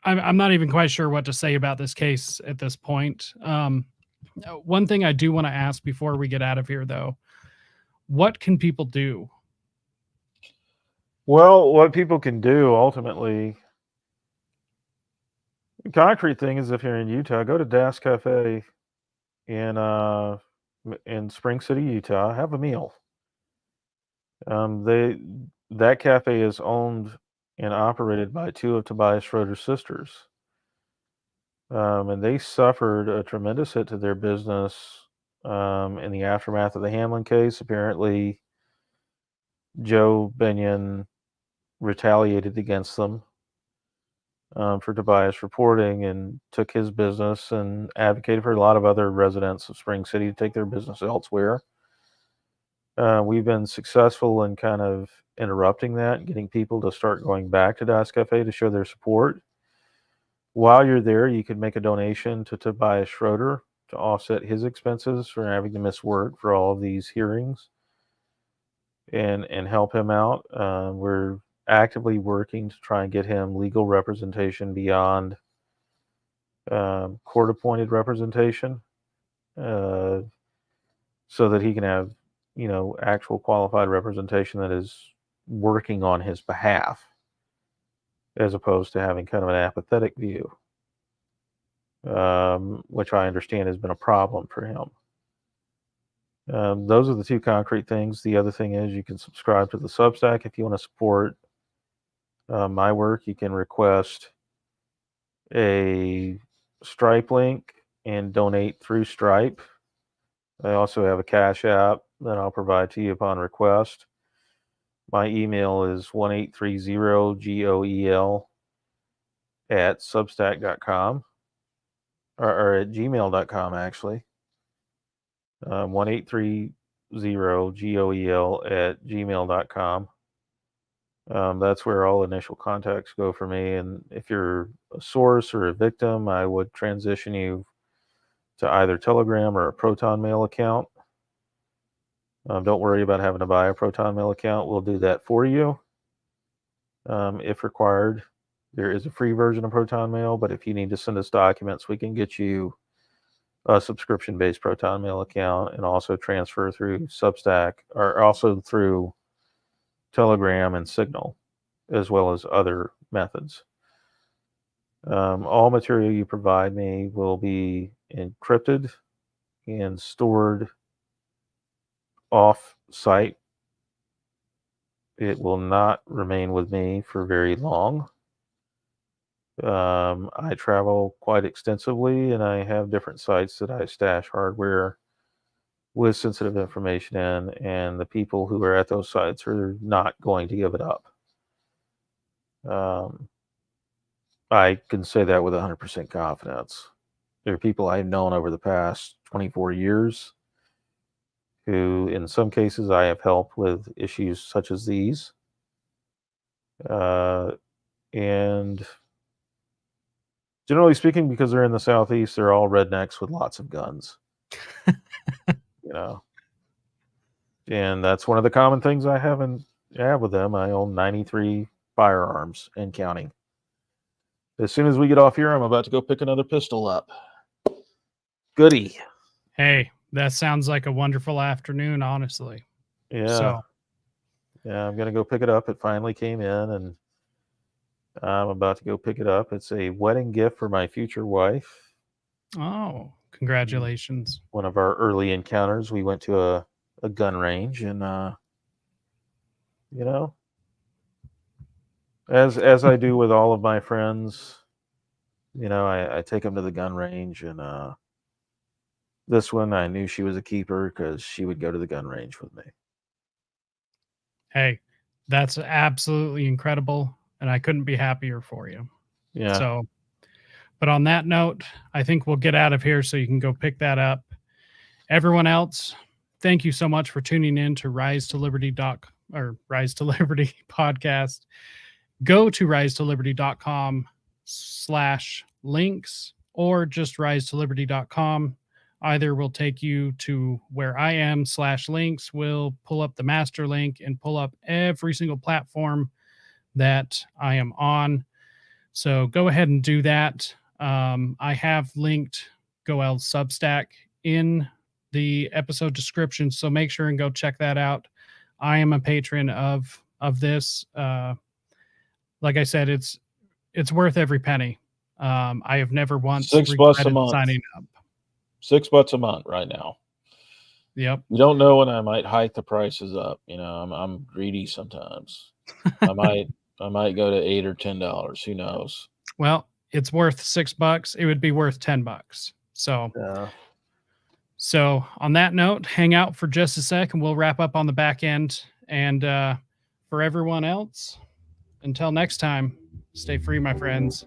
I'm not even quite sure what to say about this case at this point. One thing I do want to ask before we get out of here, though, what can people do? Well, what people can do ultimately, the concrete thing is if you're in Utah, go to Das Cafe in Spring City, Utah. Have a meal. That cafe is owned and operated by two of Tobias Schroeder's sisters. And they suffered a tremendous hit to their business in the aftermath of the Hamlin case. Apparently, Joe Benyon retaliated against them for Tobias reporting and took his business and advocated for a lot of other residents of Spring City to take their business elsewhere. We've been successful in kind of interrupting that and getting people to start going back to Das Cafe to show their support. While you're there, you can make a donation to Tobias Schroeder to offset his expenses for having to miss work for all of these hearings and help him out. We're actively working to try and get him legal representation beyond court-appointed representation, so that he can have, actual qualified representation that is working on his behalf, as opposed to having kind of an apathetic view, which I understand has been a problem for him. Those are the two concrete things. The other thing is you can subscribe to the Substack if you want to support my work. You can request a Stripe link and donate through Stripe. I also have a Cash App that I'll provide to you upon request. My email is 1830GOEL at substack.com or at gmail.com, actually. 1830GOEL at gmail.com. That's where all initial contacts go for me. And if you're a source or a victim, I would transition you to either Telegram or a Proton Mail account. Don't worry about having to buy a Proton Mail account. We'll do that for you if required. There is a free version of Proton Mail, but if you need to send us documents, we can get you a subscription-based Proton Mail account and also transfer through Substack or also through Telegram and Signal, as well as other methods. All material you provide me will be encrypted and stored off-site. It will not remain with me for very long. I travel quite extensively, and I have different sites that I stash hardware with sensitive information in, and the people who are at those sites are not going to give it up. I can say that with 100% confidence. There are people I've known over the past 24 years who, in some cases, I have helped with issues such as these. And generally speaking, because they're in the Southeast, they're all rednecks with lots of guns. You know, and that's one of the common things I have with them. I own 93 firearms and counting. As soon as we get off here, I'm about to go pick another pistol up. Goody. Hey, that sounds like a wonderful afternoon, honestly. Yeah. So, yeah, I'm going to go pick it up. It finally came in, and I'm about to go pick it up. It's a wedding gift for my future wife. oh, congratulations. One of our early encounters, we went to a gun range, and you know, as I do with all of my friends, you know, I take them to the gun range, and this one I knew she was a keeper because she would go to the gun range with me. Hey, that's absolutely incredible, and I couldn't be happier for you. Yeah. So, but on that note, I think we'll get out of here so you can go pick that up. Everyone else, thank you so much for tuning in to Rise to Liberty podcast. Go to risetoliberty.com/links or just risetoliberty.com. Either will take you to where I am /links. We'll pull up the master link and pull up every single platform that I am on. So go ahead and do that. I have linked Goel's Substack in the episode description, so make sure and go check that out. I am a patron of this. Like I said, it's worth every penny. I have never once $6 a month signing up. $6 a month right now. Yep. You don't know when I might hike the prices up. You know, I'm greedy sometimes. I might go to $8 or $10. Who knows? Well, it's worth $6. It would be worth $10. So, so on that note, hang out for just a sec, and we'll wrap up on the back end. And for everyone else, until next time, stay free, my friends.